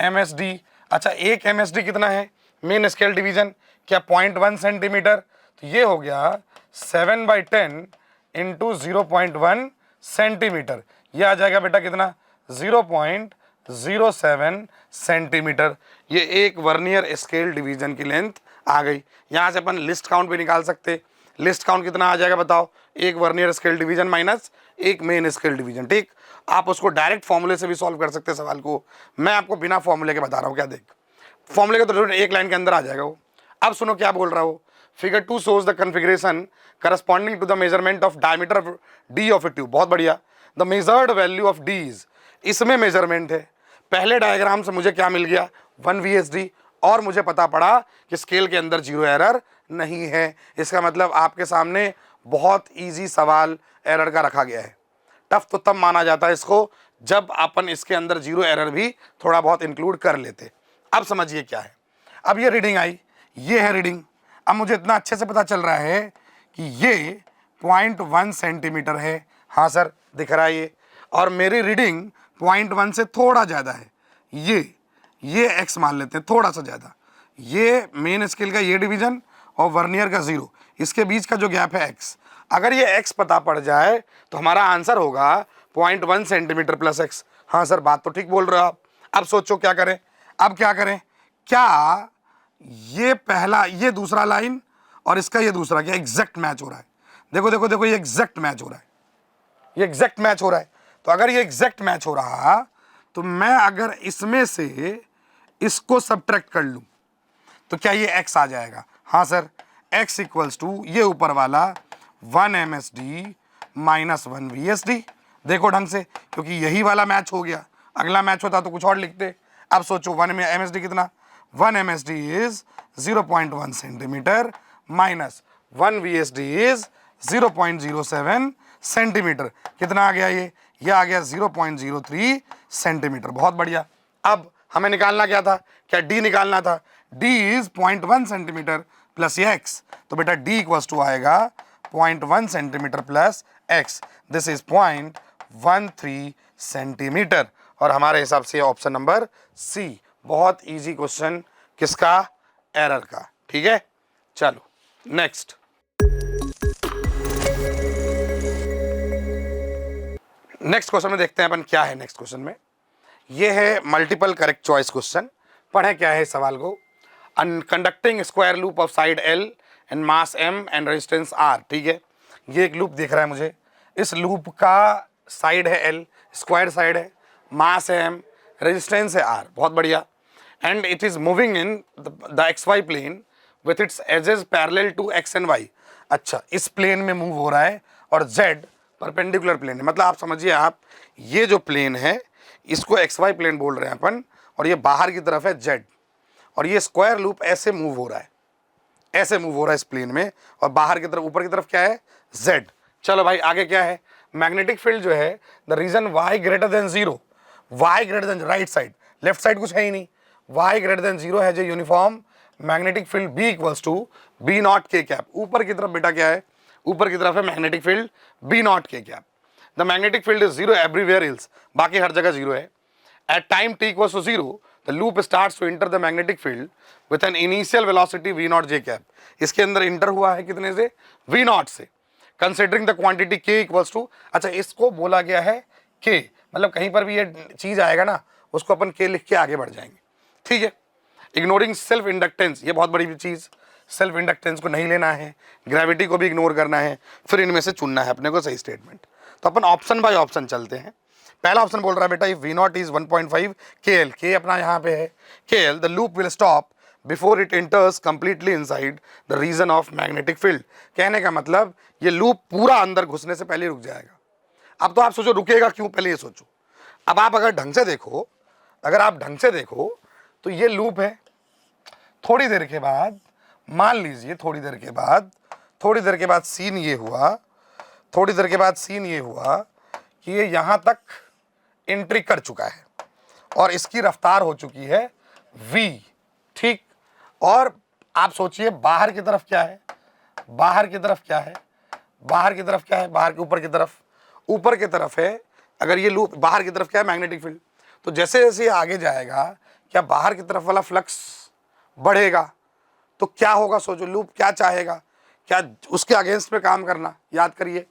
MSD। अच्छा, एक MSD कितना है मेन स्केल डिवीजन, क्या 0.1 सेंटीमीटर, तो ये हो गया 7/10 इंटू 0.1 सेंटीमीटर, ये आ जाएगा बेटा कितना 0.07 सेंटीमीटर। ये एक वर्नियर स्केल डिवीजन की लेंथ आ गई। यहाँ से अपन लिस्ट काउंट भी निकाल सकते, लिस्ट काउंट कितना आ जाएगा बताओ, एक वर्नियर स्केल डिवीजन माइनस एक मेन स्केल डिवीजन। ठीक, आप उसको डायरेक्ट फॉर्मूले से भी सॉल्व कर सकते हैं सवाल को, मैं आपको बिना फॉर्मूले के बता रहा हूँ। क्या देख, फॉर्मूले का तो एक लाइन के अंदर आ जाएगा वो। अब सुनो क्या बोल रहा हो, figure 2 shows the configuration corresponding to the measurement of diameter of D of a tube. बहुत बढ़िया, the measured value of D is, इसमें मेजरमेंट है। पहले डायग्राम से मुझे क्या मिल गया 1 VSD, और मुझे पता पड़ा कि स्केल के अंदर जीरो एरर नहीं है। इसका मतलब आपके सामने बहुत इजी सवाल एरर का रखा गया है। टफ तो तब माना जाता है इसको जब अपन इसके अंदर जीरो एरर भी थोड़ा बहुत इंक्लूड कर लेते। अब समझिए क्या है, अब ये रीडिंग आई, ये है रीडिंग। अब मुझे इतना अच्छे से पता चल रहा है कि ये 0.1 सेंटीमीटर है। हाँ सर, दिख रहा है ये, और मेरी रीडिंग 0.1 से थोड़ा ज़्यादा है। ये x मान लेते हैं, थोड़ा सा ज़्यादा। ये मेन स्केल का ये डिवीजन और वर्नियर का 0, इसके बीच का जो गैप है x। अगर ये x पता पड़ जाए तो हमारा आंसर होगा 0.1 सेंटीमीटर प्लस x। हाँ सर, बात तो ठीक बोल रहे हो आप। अब सोचो क्या करें, अब क्या करें, क्या ये पहला, ये दूसरा लाइन और इसका ये दूसरा क्या एग्जैक्ट मैच हो रहा है। देखो देखो देखो, ये एग्जैक्ट मैच हो रहा है, ये एग्जैक्ट मैच हो रहा है। तो अगर ये एग्जैक्ट मैच हो रहा तो मैं अगर इसमें से इसको सब्ट्रैक्ट कर लूं तो क्या ये x आ जाएगा। हाँ सर, x इक्वल्स टू ये ऊपर वाला 1 MSD माइनस 1 VSD। देखो ढंग से, क्योंकि यही वाला मैच हो गया, अगला मैच होता तो कुछ और लिखते। अब सोचो 1 में MSD कितना, 1 MSD is 0.1 centimetre minus 1 VSD is 0.07 centimetre. कितना आ गया ये आ गया 0.03 सेंटीमीटर। बहुत बढ़िया। अब हमें निकालना क्या था, क्या d निकालना था, d इज 0.1 सेंटीमीटर प्लस ये x। तो बेटा d इक्वल्स टू आएगा 0.1 centimetre plus x, this is 0.13 centimetre. और हमारे हिसाब से ऑप्शन नंबर सी बहुत इजी क्वेश्चन, किसका, एरर का। ठीक है, चलो नेक्स्ट। नेक्स्ट क्वेश्चन में देखते हैं अपन क्या है। नेक्स्ट क्वेश्चन में ये है मल्टीपल करेक्ट चॉइस क्वेश्चन। पढ़े क्या है सवाल को, conducting square loop of side L and mass M and resistance R। ठीक है, ये एक लूप दिख रहा है मुझे, इस लूप का साइड है L, स्क्वायर साइड है, मास है M, रेजिस्टेंस है R। बहुत बढ़िया। And it is moving in the XY plane with its axes parallel to X and Y। अच्छा, इस प्लेन में मूव हो रहा है और Z परपेंडिकुलर प्लेन है। मतलब आप समझिए, आप ये जो प्लेन है इसको XY प्लेन बोल रहे हैं अपन, और ये बाहर की तरफ है Z, और ये स्क्वायर लूप ऐसे मूव हो रहा है, ऐसे मूव हो रहा है इस प्लेन में, और बाहर की तरफ, ऊपर की तरफ क्या है Z। चलो भाई, आगे क्या है, मैग्नेटिक फील्ड जो है the region y greater than 0, y greater than right side, left side कुछ है ही नहीं, y ग्रेटर देन 0 है जो uniform magnetic field B equals to B not K cap. ऊपर की तरफ बेटा क्या है, ऊपर की तरफ है magnetic field B not K cap. The magnetic field is 0 everywhere else, बाकी हर जगह 0 है। At time t equals to 0 the loop starts to enter the magnetic field with an initial velocity v not j cap. इसके अंदर इंटर हुआ है कितने से, v नॉट से, considering the quantity k equals to, अच्छा इसको बोला गया है k, मतलब कहीं पर भी ये चीज आएगा ना उसको अपन k लिख के आगे बढ़ जाएंगे। ठीक है, इग्नोरिंग सेल्फ इंडक्टेंस, ये बहुत बड़ी चीज, सेल्फ इंडक्टेंस को नहीं लेना है, ग्रेविटी को भी इग्नोर करना है, फिर इनमें से चुनना है अपने को सही स्टेटमेंट। तो अपन ऑप्शन बाय ऑप्शन चलते हैं। पहला ऑप्शन बोल रहा है बेटा if v not is 1.5 KL, k अपना यहाँ पे है KL, the loop will stop before it enters completely inside the region of magnetic field. कहने का मतलब ये लूप पूरा अंदर घुसने से पहले रुक जाएगा। अब तो आप सोचो रुकेगा क्यों, पहले ये सोचो। अब आप अगर ढंग से देखो, अगर आप ढंग से देखो तो ये लूप है। थोड़ी देर के बाद मान लीजिए, थोड़ी देर के बाद सीन ये हुआ, थोड़ी देर के बाद सीन ये हुआ कि ये यहां तक एंट्री कर चुका है और इसकी रफ्तार हो चुकी है v, ठीक। और आप सोचिए बाहर की तरफ क्या है, बाहर की तरफ क्या है, बाहर की तरफ क्या है, बाहर के ऊपर की तरफ है। अगर ये लूप बाहर की तरफ क्या है, मैग्नेटिक फील्ड। तो जैसे जैसे ये आगे जाएगा, क्या बाहर की तरफ वाला फ्लक्स बढ़ेगा? तो क्या होगा, सोचो लूप क्या चाहेगा, क्या उसके अगेंस्ट में काम करना, याद करिए,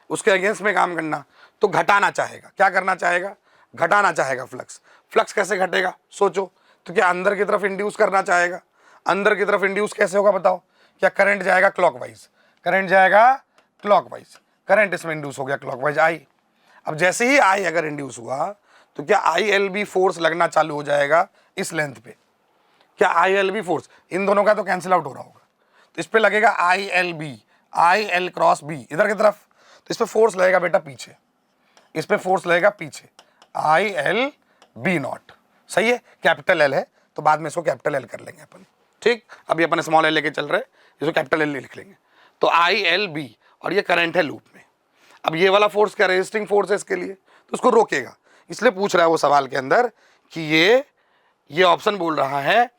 उसके अगेंस्ट में काम करना, तो घटाना चाहेगा। क्या करना चाहेगा? घटाना चाहेगा फ्लक्स। फ्लक्स कैसे घटेगा सोचो, तो क्या अंदर की तरफ इंड्यूस करना चाहेगा। अंदर की तरफ इंड्यूस कैसे होगा बताओ? क्या करंट जाएगा क्लॉकवाइज, करंट जाएगा क्लॉकवाइज, करंट इसमें इंड्यूस हो गया क्लॉकवाइज आई। अब जैसे ही आई अगर इंड्यूस हुआ तो क्या ILB फोर्स लगना चालू हो जाएगा इस लेंथ पे। क्या ILB फोर्स, इन दोनों का तो कैंसिल आउट हो रहा होगा, तो इस पे लगेगा ILB, IL क्रॉस B इधर की तरफ, तो इस पे फोर्स लगेगा बेटा पीछे, इस पे फोर्स लगेगा पीछे, ILB नॉट। सही है, कैपिटल L है तो बाद में इसको कैपिटल L कर लेंगे अपन, ठीक। अभी अपन स्मॉल l लेके चल रहे हैं, इसको कैपिटल L लिख लेंगे। तो ILB और ये करंट है लूप में। अब ये वाला फोर्स क्या रेजिस्टिंग फोर्स है इसके लिए, तो उसको रोकेगा। इसलिए पूछ रहा है वो सवाल के अंदर कि ये ऑप्शन बोल रहा है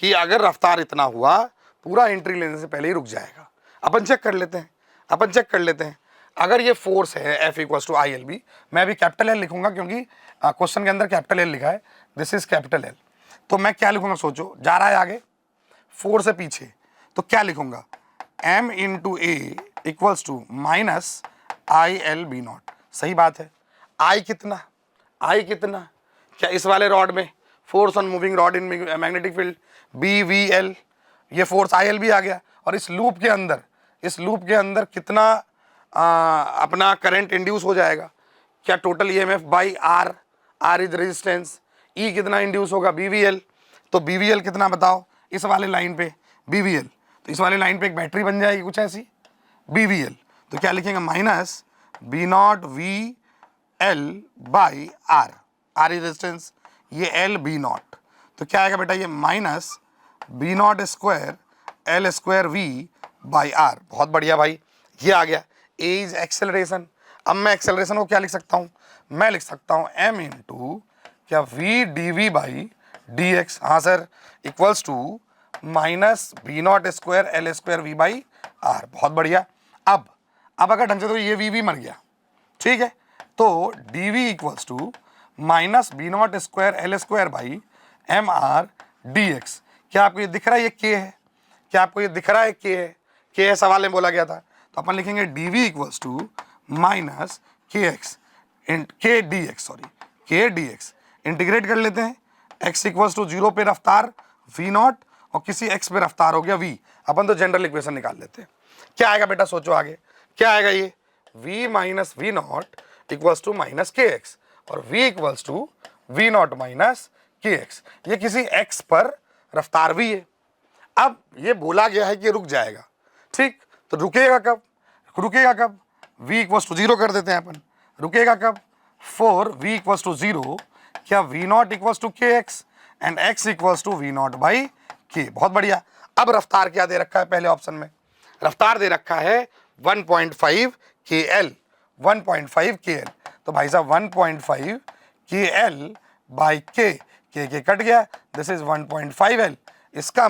कि अगर रफ्तार इतना हुआ, पूरा एंट्री लेने से पहले ही रुक जाएगा। अपन चेक कर लेते हैं, अगर ये फोर्स है F इक्वल्स टू ILB, मैं अभी कैपिटल L लिखूंगा क्योंकि क्वेश्चन के अंदर कैपिटल L लिखा है, दिस इज कैपिटल L। तो मैं क्या लिखूंगा सोचो, जा रहा है आगे, फोर्स है पीछे, तो क्या लिखूंगा, M into A equals to minus ILB not. सही बात है। I कितना, क्या इस वाले रॉड में force on moving rod in magnetic field BVL, ये फोर्स ILB आ गया। और इस लूप के अंदर कितना अपना करंट इंड्यूस हो जाएगा, क्या total EMF by R is resistance, E कितना इंड्यूस होगा BVL, तो BVL कितना बताओ इस वाले लाइन पे BVL, तो इस वाले लाइन पे एक बैटरी बन जाएगी कुछ ऐसी BVL, तो क्या लिखेंगे minus B not VL by R is resistance, ये L B नॉट, तो क्या आएगा बेटा ये minus B not square L square V by R। बहुत बढ़िया भाई, ये आ गया। A is acceleration. अब मैं एक्सेलरेशन को क्या लिख सकता हूँ, मैं लिख सकता हूँ M इंटू क्या V dV बाई dx, हाँ sir, equals to minus B not square L square V by R। बहुत बढ़िया। अब अगर ढंग से तो ये V मर गया, ठीक है, तो dV equals to minus B not square L square by MR dx। क्या आपको ये दिख रहा है ये K है, क्या आपको ये दिख रहा है K है, K है सवाल में बोला गया था, तो अपन लिखेंगे dV equals to minus KX K dx, integrate कर लेते हैं, x इक्वल्स टू 0 पे रफ्तार V नॉट और किसी x पे रफ्तार हो गया V। अपन तो जनरल इक्वेशन निकाल लेते हैं। क्या आएगा बेटा सोचो आगे क्या आएगा, ये V minus V not equals to minus KX और V equals to V not minus KX, ये किसी x पर रफ्तार V है। अब ये बोला गया है कि रुक जाएगा, ठीक, तो रुकेगा कब, V इक्वल्स टू 0 कर देते हैं अपन, रुकेगा कब, फॉर V इक्वल्स टू 0 क्या V not equals to KX and x equals to V not by K। बहुत बढ़िया। अब रफ्तार क्या दे रखा है, पहले ऑप्शन में रफ्तार दे रखा है 1.5 KL, 1.5 KL, तो भाई साहब 1.5 KL बाई K कट गया, दिस इज 1.5 L। इसका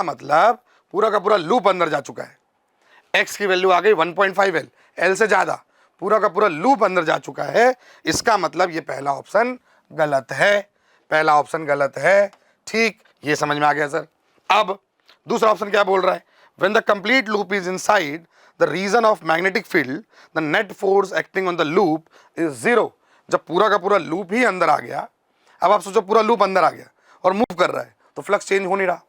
मतलब पूरा का पूरा लूप अंदर जा चुका है, x की वैल्यू आ गई 1.5 L, L से ज्यादा, पूरा का पूरा लूप अंदर जा चुका है। इसका मतलब ये पहला ऑप्शन गलत है, ठीक, ये समझ में आ गया सर। अब दूसरा ऑप्शन क्या बोल रहा है, when the complete loop is inside the region of magnetic field the net force acting on the loop is 0। जब पूरा का पूरा लूप ही अंदर आ गया, अब आप सोचो पूरा लूप अंदर आ गया और मूव कर रहा है, तो फ्लक्स चेंज हो नहीं रहा।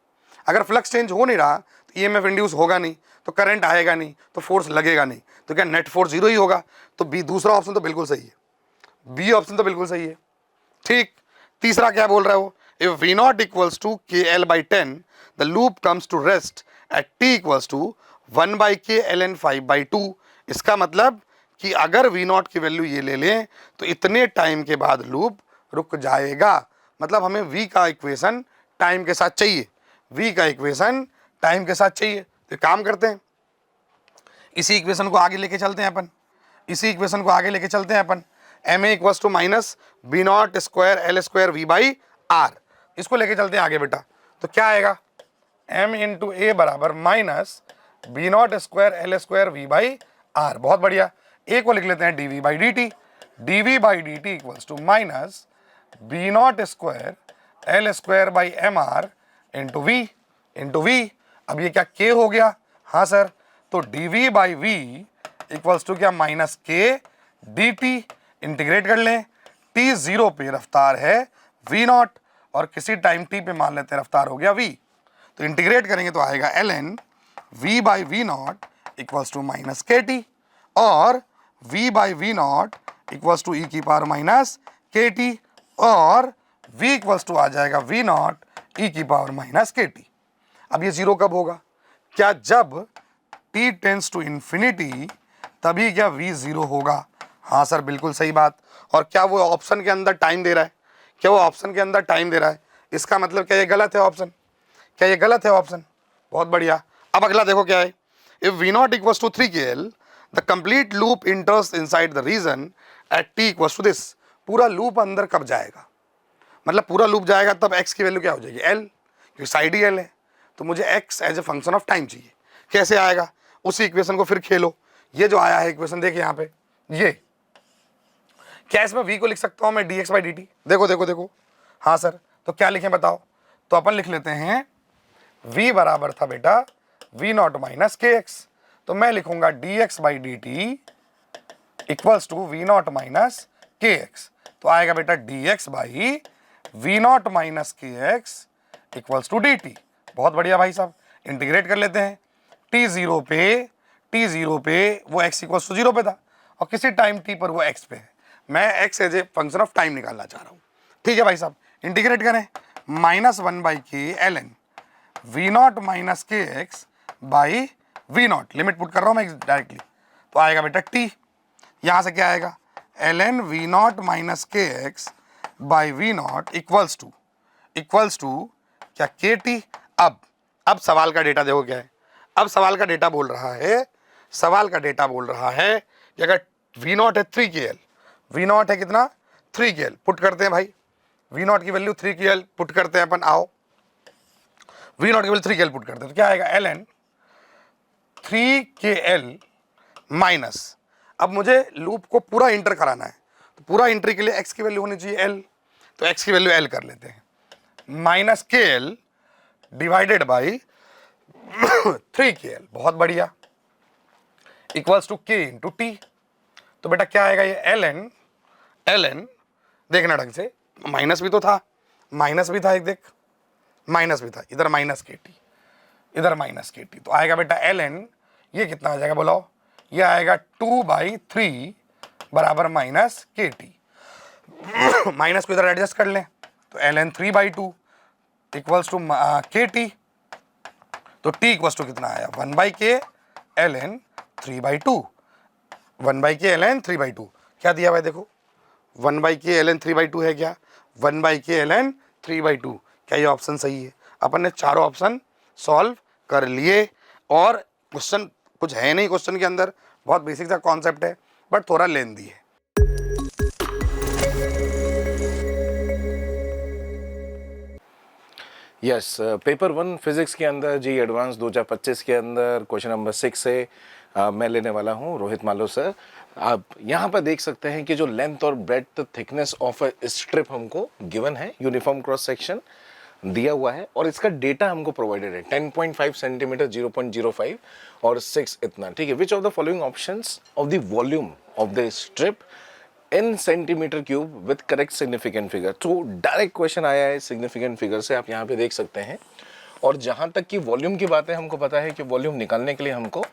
अगर फ्लक्स चेंज हो नहीं रहा तो EMF इंड्यूस होगा नहीं, तो करंट आएगा नहीं, तो फोर्स लगेगा नहीं, तो क्या नेट फोर्स 0 ही होगा। तो बी, दूसरा ऑप्शन तो बिल्कुल सही है, बी ऑप्शन तो बिल्कुल सही है, ठीक। तीसरा क्या बोल रहा है वो, if V not equals to KL by 10 the loop comes to rest at T equals to 1 by K ln 5 by 2। इसका मतलब कि अगर वी नॉट की वैल्यू ये ले लें तो इतने टाइम के बाद लूप रुक जाएगा। मतलब हमें वी का इक्वेशन टाइम के साथ चाहिए, वी का इक्वेशन टाइम के साथ चाहिए। तो काम करते हैं, इसी इक्वेशन को आगे लेके चलते हैं अपन, इसी इक्वेशन को आगे लेके चलते हैं अपन। M A equals to minus B not square L square V by R, इसको लेके चलते हैं आगे बेटा। तो क्या आएगा, एम इंटू ए बराबर minus B not square L square V by R. बहुत बढ़िया, ए को लिख लेते हैं D V by D T, D V by D T equals to minus B not square L square by M R into V. अब ये क्या के हो गया, हाँ सर, तो D V by V equals to क्या, minus K D T. Integrate कर लें, टी जीरो पे रफ्तार है वी नॉट और किसी टाइम टी पे मान लेते हैं रफ्तार हो गया वी। तो इंटीग्रेट करेंगे तो आएगा L N V by V not equals to minus K T और v by V not equals to E की पावर माइनस के टी और v इक्वल्स टू आ जाएगा v नॉट ई की पावर माइनस के टी। अब ये जीरो कब होगा, क्या जब t टेंस टू इंफिनिटी तभी क्या v जीरो होगा। हाँ सर बिल्कुल सही बात। और क्या वो ऑप्शन के अंदर टाइम दे रहा है, क्या वो ऑप्शन के अंदर टाइम दे रहा है, इसका मतलब क्या ये गलत है ऑप्शन, क्या ये गलत है ऑप्शन। बहुत बढ़िया। अब अगला देखो क्या है, if V not equals to 3kl the complete loop enters inside the region at t equals to this. पूरा लूप अंदर कब जाएगा, मतलब पूरा लूप जाएगा तब x की वैल्यू क्या हो जाएगी l, क्योंकि साइड ही l है, तो मुझे x as a function of time चाहिए। कैसे आएगा, उसी इक्वेशन को फिर खेलो। ये जो आया है इक्वेशन देखिए यहाँ पे, ये क्या इसमें v को लिख सकता हूँ मैं dx बाई dt। देखो देखो देखो, हाँ सर, तो क्या लिखें बताओ। तो अपन लिख लेते हैं v बराबर था बेटा v नॉट माइनस के एक्स, तो मैं लिखूंगा dx by D T equals to V naught minus के एक्स। तो आएगा बेटा dx by V naught minus के X equals to D T. बहुत बढ़िया भाई साहब, इंटीग्रेट कर लेते हैं। t जीरो पे वो x इक्वल्स टू जीरो पे था और किसी टाइम t पर वो x पे है। मैं x as a function of time निकालना चाह रहा हूँ। ठीक है भाई साहब, इंटीग्रेट करें, minus one by K L N V naught minus के X by V naught, limit put कर रहा हूँ मैं डायरेक्टली। तो आएगा बेटा t, यहाँ से क्या आएगा, L N V naught minus के X by V not equals to क्या के टी। अब सवाल का डेटा देखो क्या है। अब सवाल का डेटा बोल रहा है कि अगर वी नॉट है 3kl, वी नॉट है कितना 3kl, पुट करते हैं भाई, वी नॉट की वैल्यू 3kl पुट करते हैं अपन। आओ, वी नॉट की वैल्यू 3kl पुट करते हैं तो क्या आएगा, एल एन 3kl माइनस, अब मुझे लूप को पूरा इंटर कराना है तो पूरा इंटर के लिए x की वैल्यू होनी चाहिए l, तो x की वैल्यू l कर लेते हैं, माइनस के एल डिवाइडेड बाई 3kl। बहुत बढ़िया, equals to k into T. तो बेटा क्या आएगा, ये एल एन देखना ढंग से, माइनस भी तो था, माइनस भी था एक देख, माइनस भी था, इधर माइनस के टी, इधर माइनस के टी। तो आएगा बेटा एल एन, ये कितना आ जाएगा बोलाओ, ये आएगा 2/3 बराबर माइनस के टी। माइनस को इधर एडजस्ट कर लें तो एल एन 3/2 इक्वल्स टू के टी। तो टी इक्वल्स टू कितना आया, 1/k L N 3/2, 1/k L N 3/2। क्या दिया भाई देखो, 1/k एल एन 3/2 है क्या, 1/k एल एन 3/2। क्या ये ऑप्शन सही है। अपन ने चारों ऑप्शन सॉल्व कर लिए और क्वेश्चन कुछ है नहीं, क्वेश्चन के अंदर बहुत बेसिक सा कॉन्सेप्ट है बट थोड़ा लेंदी है। यस, पेपर 1 फिजिक्स के अंदर जी एडवांस 2025 के अंदर क्वेश्चन नंबर 6 से मैं लेने वाला हूं रोहित मालो सर। आप यहां पर देख सकते हैं कि जो लेंथ और breadth thickness of a strip हमको गिवन है, यूनिफॉर्म क्रॉस सेक्शन दिया हुआ है और इसका डेटा हमको प्रोवाइडेड है 10.5 सेंटीमीटर, 0.05 और 6 इतना। ठीक है, which of the following options of the volume of the strip in centimetre cube with correct significant figure. तो डायरेक्ट क्वेश्चन आया है सिग्निफिकेंट फिगर से, आप यहाँ पे देख सकते हैं। और जहाँ तक कि वॉल्यूम की बात है, हमको पता है कि वॉल्यूम निकालने के लिए हमको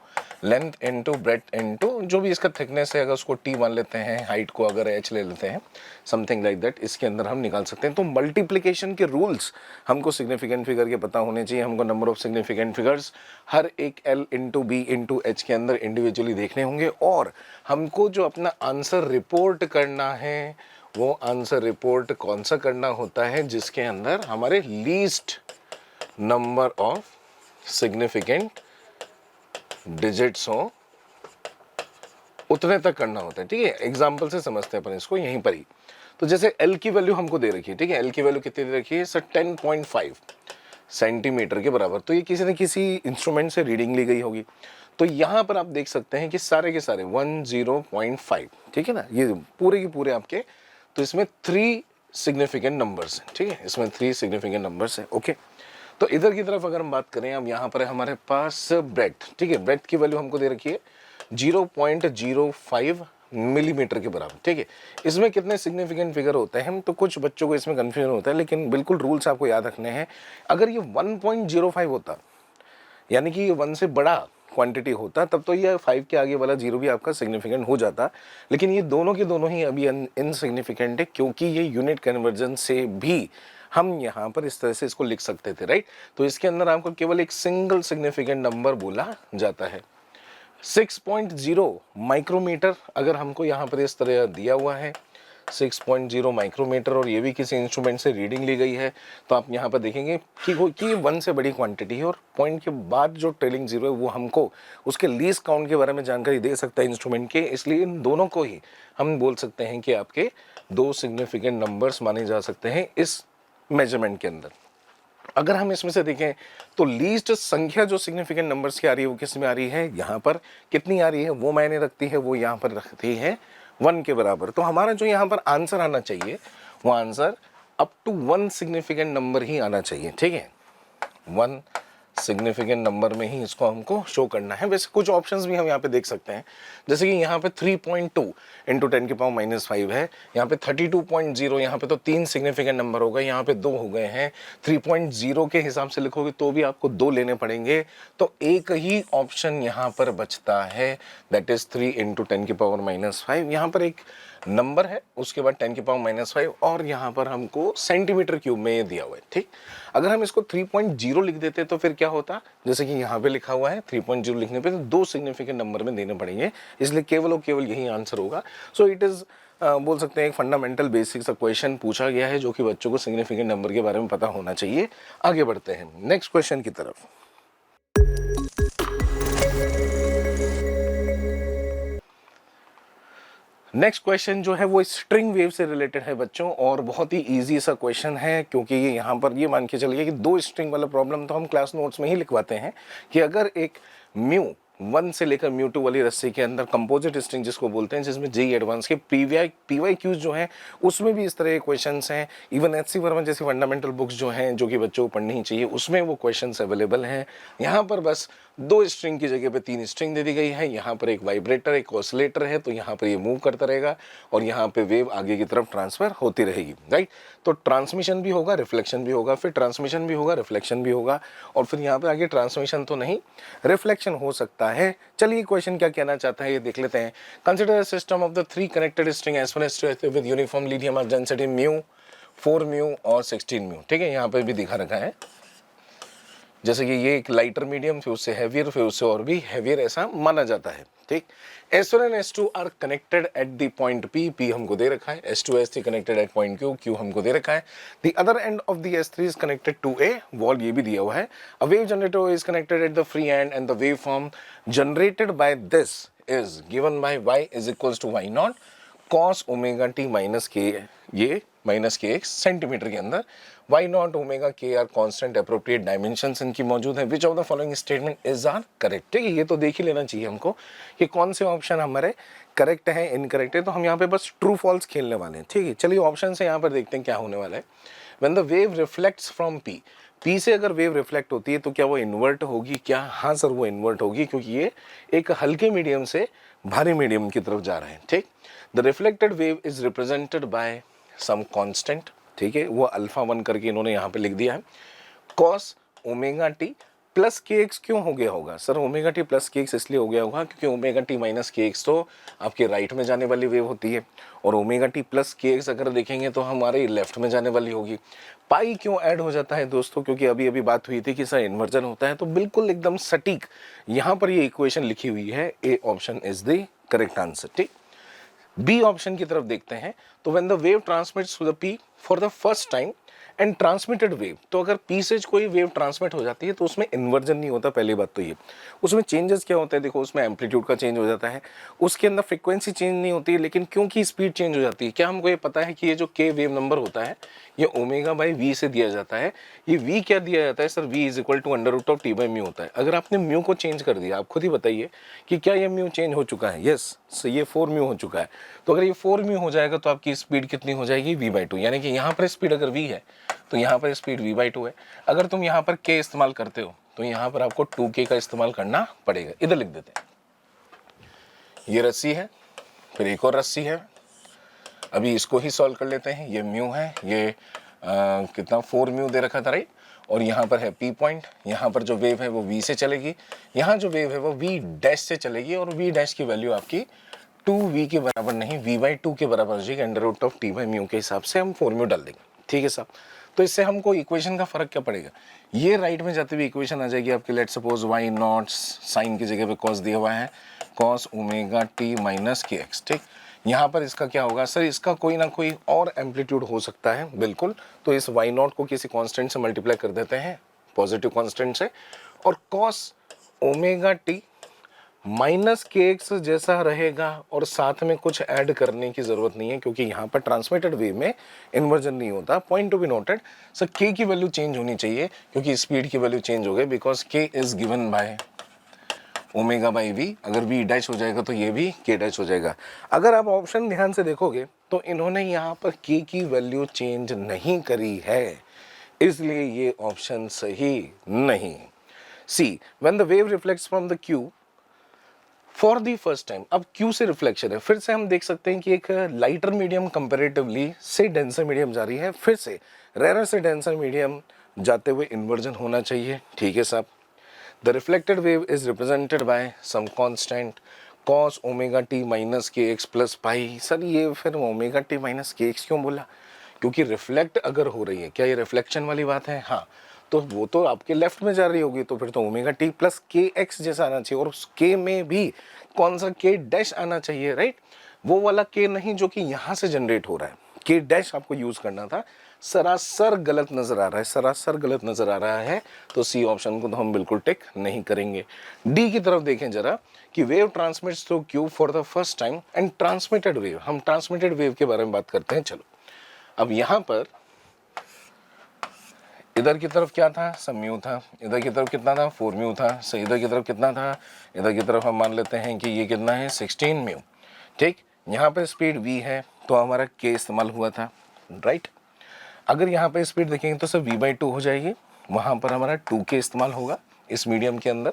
लेंथ इनटू ब्रेथ इनटू जो भी इसका थिकनेस है, अगर उसको टी मान लेते हैं, हाइट को अगर एच ले लेते हैं, समथिंग लाइक दैट, इसके अंदर हम निकाल सकते हैं। तो मल्टीप्लिकेशन के रूल्स हमको सिग्निफिकेंट फिगर के पता होने चाहिए। हमको नंबर ऑफ सिग्निफिकेंट फिगर्स हर एक L into B into H के अंदर इंडिविजुअली देखने होंगे, और हमको जो अपना आंसर रिपोर्ट करना है वो आंसर रिपोर्ट कौन सा करना होता है, जिसके अंदर हमारे least number of significant digits हो उतने तक करना होता है। ठीक है, एग्जाम्पल से समझते हैं अपन इसको यहीं पर ही। तो जैसे L की वैल्यू हमको दे रखी है, ठीक है, L की वैल्यू कितनी दे रखी है सर, 10.5 सेंटीमीटर के बराबर। तो ये किसी न किसी इंस्ट्रूमेंट से रीडिंग ली गई होगी। तो यहाँ पर आप देख सकते हैं कि सारे के सारे 10.5, ठीक है ना, ये पूरे के पूरे आपके, तो इसमें 3 सिग्निफिकेंट नंबर्स हैं। ठीक है, इसमें 3 सिग्निफिकेंट नंबर्स हैं। ओके, तो इधर की तरफ अगर हम बात करें, अब यहाँ पर है हमारे पास ब्रेथ। ठीक है, ब्रेथ की वैल्यू हमको दे रखी है 0.05 मिलीमीटर के बराबर। ठीक है, इसमें कितने सिग्निफिकेंट फिगर होते हैं, तो कुछ बच्चों को इसमें कंफ्यूजन होता है, लेकिन बिल्कुल रूल्स आपको याद रखने हैं। अगर ये 1.05 होता, यानी कि ये 1 से बड़ा क्वांटिटी होता, तब तो ये 5 के आगे वाला 0 भी आपका सिग्निफिकेंट हो जाता। लेकिन ये दोनों के दोनों ही अभी इनसिग्निफिकेंट है, क्योंकि ये यूनिट कन्वर्जन से भी हम यहाँ पर इस तरह से इसको लिख सकते थे, राइट। तो इसके अंदर आपको केवल एक सिंगल सिग्निफिकेंट नंबर बोला जाता है। 6.0 माइक्रोमीटर अगर हमको यहाँ पर इस तरह दिया हुआ है, 6.0 माइक्रोमीटर, और ये भी किसी इंस्ट्रूमेंट से रीडिंग ली गई है, तो आप यहाँ पर देखेंगे कि 1 से बड़ी क्वांटिटी है, और पॉइंट के बाद जो ट्रेलिंग जीरो है वो हमको उसके लीस्ट काउंट के बारे में जानकारी दे सकता है इंस्ट्रूमेंट के। इसलिए इन दोनों को ही हम बोल सकते हैं कि आपके 2 सिग्निफिकेंट नंबर्स माने जा सकते हैं इस मेजरमेंट के अंदर। अगर हम इसमें से देखें तो लीस्ट संख्या जो सिग्निफिकेंट नंबर्स की आ रही है वो किस में आ रही है, यहाँ पर कितनी आ रही है वो मायने रखती है, वो यहाँ पर रखती है 1 के बराबर। तो हमारा जो यहाँ पर आंसर आना चाहिए वो answer up to 1 significant number ही आना चाहिए। ठीक है, 1 सिग्निफिकेंट नंबर में ही इसको हमको शो करना है। वैसे कुछ ऑप्शंस भी हम यहाँ पे देख सकते हैं, जैसे कि यहाँ पे 3.2 इंटू 10 की पावर -5 है, यहाँ पे 32.0, यहाँ पे तो 3 सिग्निफिकेंट नंबर हो गए, यहाँ पे 2 हो गए हैं। 3.0 के हिसाब से लिखोगे तो भी आपको 2 लेने पड़ेंगे, तो एक ही ऑप्शन यहाँ पर बचता है, दैट इज 3 इंटू 10 की पावर -5। यहाँ पर एक नंबर है, उसके बाद 10 की पावर -5, और यहाँ पर हमको सेंटीमीटर क्यूब में ये दिया हुआ है। ठीक, अगर हम इसको 3.0 लिख देते तो फिर क्या होता, जैसे कि यहाँ पे लिखा हुआ है 3.0 लिखने पे तो 2 सिग्निफिकेंट नंबर में देने पड़ेंगे, इसलिए केवल और केवल यही आंसर होगा। सो इट इज़ बोल सकते हैं एक फंडामेंटल बेसिक सा क्वेश्चन पूछा गया है, जो कि बच्चों को सिग्निफिकेंट नंबर के बारे में पता होना चाहिए। आगे बढ़ते हैं नेक्स्ट क्वेश्चन की तरफ। नेक्स्ट क्वेश्चन जो है वो स्ट्रिंग वेव से रिलेटेड है बच्चों, और बहुत ही इजी सा क्वेश्चन है, क्योंकि ये यहाँ पर ये मान के चलिए कि 2 स्ट्रिंग वाला प्रॉब्लम तो हम क्लास नोट्स में ही लिखवाते हैं कि अगर एक म्यू 1 से लेकर म्यू 2 वाली रस्सी के अंदर कंपोजिट स्ट्रिंग जिसको बोलते हैं, जिसमें जेईई एडवांस के पीवाईक्यूज जो हैं उसमें भी इस तरह के क्वेश्चंस हैं। इवन एचसी वर्मा जैसी फंडामेंटल बुक्स जो हैं जो कि बच्चों को पढ़नी ही चाहिए, उसमें वो क्वेश्चंस अवेलेबल हैं। यहाँ पर बस 2 स्ट्रिंग की जगह पे 3 स्ट्रिंग दे दी गई है। यहाँ पर एक वाइब्रेटर, एक ऑसिलेटर है, तो यहाँ पर ये मूव करता रहेगा और यहाँ पे वेव आगे की तरफ ट्रांसफर होती रहेगी, राइट। तो ट्रांसमिशन भी होगा, रिफ्लेक्शन भी होगा, फिर ट्रांसमिशन भी होगा, रिफ्लेक्शन भी होगा, और फिर यहाँ पे आगे ट्रांसमिशन तो नहीं, रिफ्लेक्शन हो सकता है। चलिए क्वेश्चन क्या कहना चाहता है ये देख लेते हैं। Consider system of the 3 connected string as far with uniform linear of density mu, 4 mu और 16 म्यू। ठीक है, यहाँ पे भी दिखा रखा है, जैसे कि ये एक लाइटर मीडियम, फिर उससे हैवियर, फिर उससे और भी हैवियर, ऐसा माना जाता है। ठीक, S1 and S2 are connected at the point P, P हमको दे रखा है, S2 S3 connected at point Q, Q हमको दे रखा है। The other end of the S3 is connected to a wall, ये भी दिया हुआ है। A wave generator is connected at the free end and the wave form generated by this is given by y is equals to y not cos omega t minus K, ये माइनस के x सेंटीमीटर के अंदर, y not omega K are constant appropriate dimensions इनकी मौजूद है। Which of the following statement is are correct. ठीक है, ये तो देख ही लेना चाहिए हमको कि कौन से ऑप्शन हमारे करेक्ट है, इनकरेक्ट है, तो हम यहाँ पे बस ट्रू फॉल्स खेलने वाले हैं। ठीक है, चलिए ऑप्शन से यहाँ पर देखते हैं क्या होने वाला है। When the wave reflects from P, P से अगर वेव रिफ्लेक्ट होती है तो क्या वो इन्वर्ट होगी क्या? हाँ सर, वो इन्वर्ट होगी, क्योंकि ये एक हल्के मीडियम से भारी मीडियम की तरफ जा रहे हैं। ठीक, the reflected wave is represented by some constant. ठीक है, वो अल्फा 1 करके इन्होंने यहाँ पे लिख दिया है, cos ओमेगा टी प्लस के एक्स क्यों हो गया होगा सर? ओमेगा टी प्लस के एक्स इसलिए हो गया होगा क्योंकि ओमेगा टी माइनस के एक्स तो आपके राइट में जाने वाली वेव होती है, और ओमेगा टी प्लस के एक्स अगर देखेंगे तो हमारे लेफ्ट में जाने वाली होगी। पाई क्यों ऐड हो जाता है दोस्तों? क्योंकि अभी अभी बात हुई थी कि सर इन्वर्जन होता है, तो बिल्कुल एकदम सटीक यहाँ पर ये इक्वेशन लिखी हुई है। A option is the correct answer. ठीक, बी ऑप्शन की तरफ देखते हैं। तो when the wave transmits to the P for the first time and transmitted wave, तो अगर पी से कोई वेव ट्रांसमिट हो जाती है तो उसमें इन्वर्जन नहीं होता। पहली बात तो ये, उसमें चेंजेस क्या होता है? देखो, उसमें एम्पलीट्यूड का चेंज हो जाता है, उसके अंदर फ्रीक्वेंसी चेंज नहीं होती है, लेकिन क्योंकि स्पीड चेंज हो जाती है। क्या हमको ये पता है कि ये जो के वेव नंबर होता है ये ओमेगा बाई वी से दिया जाता है। ये वी क्या दिया जाता है sir? V is equal to under root of T by mu होता है। अगर आपने म्यू को चेंज कर दिया, आप खुद ही बताइए कि क्या ये म्यू चेंज हो चुका है? यस, ये 4 म्यू हो चुका है। तो अगर ये 4 म्यू हो जाएगा तो आपकी स्पीड कितनी हो जाएगी? V by two. यानी कि यहाँ पर स्पीड अगर वी है तो यहाँ पर स्पीड v बाई टू है। अगर तुम यहाँ पर k इस्तेमाल करते हो तो यहाँ पर आपको 2k का इस्तेमाल करना पड़ेगा। इधर लिख देते हैं, ये रस्सी है, फिर एक और रस्सी है। अभी इसको ही सॉल्व कर लेते हैं। ये म्यू है, ये कितना 4 म्यू दे रखा था राइट, और यहाँ पर है p पॉइंट। यहाँ पर जो वेव है वो v से चलेगी, यहाँ जो वेव है वो v डैश से चलेगी, और v डैश की वैल्यू आपकी 2v के बराबर नहीं v बाई टू के बराबर हो जाएगी। Under root of T by mu के हिसाब से हम 4 म्यू डाल देंगे। ठीक है साहब, तो इससे हमको इक्वेशन का फर्क क्या पड़ेगा? ये राइट में जाते हुए इक्वेशन आ जाएगी आपकी, let suppose Y not, sine की जगह पे कॉस दिया हुआ है, कॉस ओमेगा टी माइनस के एक्स। ठीक, यहाँ पर इसका क्या होगा सर? इसका कोई ना कोई और एम्पलीट्यूड हो सकता है, बिल्कुल। तो इस वाई नॉट को किसी कांस्टेंट से मल्टीप्लाई कर देते हैं, पॉजिटिव कांस्टेंट से, और कॉस ओमेगा टी माइनस के एक्स जैसा रहेगा, और साथ में कुछ ऐड करने की जरूरत नहीं है क्योंकि यहाँ पर ट्रांसमिटेड वेव में इन्वर्जन नहीं होता। Point to be noted sir, के की वैल्यू चेंज होनी चाहिए क्योंकि स्पीड की वैल्यू चेंज हो गई, because K is given by omega by V. अगर वी डैश हो जाएगा तो ये भी के डैश हो जाएगा। अगर आप ऑप्शन ध्यान से देखोगे तो इन्होंने यहाँ पर के की वैल्यू चेंज नहीं करी है, इसलिए ये ऑप्शन सही नहीं। C, when the wave reflects from the Q for the first time, अब क्यू से रिफ्लेक्शन है, फिर से हम देख सकते हैं कि एक लाइटर मीडियम कंपेरेटिवली से डेंसर मीडियम जा रही है, फिर से रेयर से डेंसर मीडियम जाते हुए इन्वर्जन होना चाहिए। ठीक है साहब, the reflected wave is represented by some constant cos omega T minus के एक्स प्लस पाई। सर ये फिर ओमेगा टी माइनस के एक्स क्यों बोला? क्योंकि रिफ्लेक्ट अगर हो रही है, क्या ये रिफ्लेक्शन वाली बात है? हाँ, तो वो तो आपके लेफ्ट में जा रही होगी, तो फिर तो ओमेगा टी प्लस के एक्स जैसा आना चाहिए, और उस के में भी कौन सा के डैश आना चाहिए राइट? वो वाला के नहीं जो कि यहाँ से जनरेट हो रहा है। के डैश आपको यूज करना था। सरासर गलत नजर आ रहा है, सरासर गलत नजर आ रहा है, तो सी ऑप्शन को तो हम बिल्कुल टिक नहीं करेंगे। डी की तरफ देखें जरा कि wave transmits through Q for the first time and transmitted wave. हम ट्रांसमिटेड वेव के बारे में बात करते हैं। चलो, अब यहाँ पर इधर की तरफ क्या था? सब म्यू था। इधर की तरफ कितना था? 4 म्यू था। सो इधर की तरफ कितना था? इधर की तरफ हम मान लेते हैं कि ये कितना है? 16 म्यू। ठीक, यहाँ पे स्पीड v है तो हमारा k इस्तेमाल हुआ था राइट। अगर यहाँ पे स्पीड देखेंगे तो सब v बाई टू हो जाएगी, वहाँ पर हमारा 2k इस्तेमाल होगा इस मीडियम के अंदर,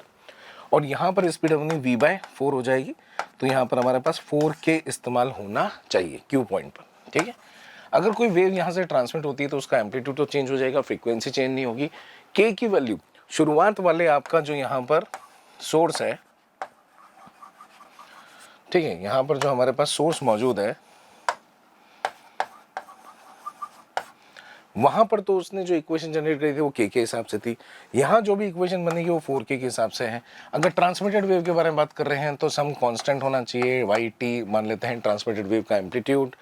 और यहाँ पर स्पीड अपनी v बाई 4 हो जाएगी, तो यहाँ पर हमारे पास 4k इस्तेमाल होना चाहिए क्यू पॉइंट पर। ठीक है, अगर कोई वेव यहाँ से ट्रांसमिट होती है तो उसका एम्पलीट्यूड तो चेंज हो जाएगा, फ्रीक्वेंसी चेंज नहीं होगी। k की वैल्यू शुरुआत वाले आपका जो यहाँ पर सोर्स है, ठीक है, यहाँ पर जो हमारे पास सोर्स मौजूद है वहां पर तो उसने जो इक्वेशन जनरेट करी थी वो k के हिसाब से थी। यहाँ जो भी इक्वेशन बनेगी वो 4k के हिसाब से है। अगर ट्रांसमिटेड वेव के बारे में बात कर रहे हैं तो सम कांस्टेंट होना चाहिए, वाई टी मान लेते हैं ट्रांसमिटेड वेव का एम्पलीट्यूड।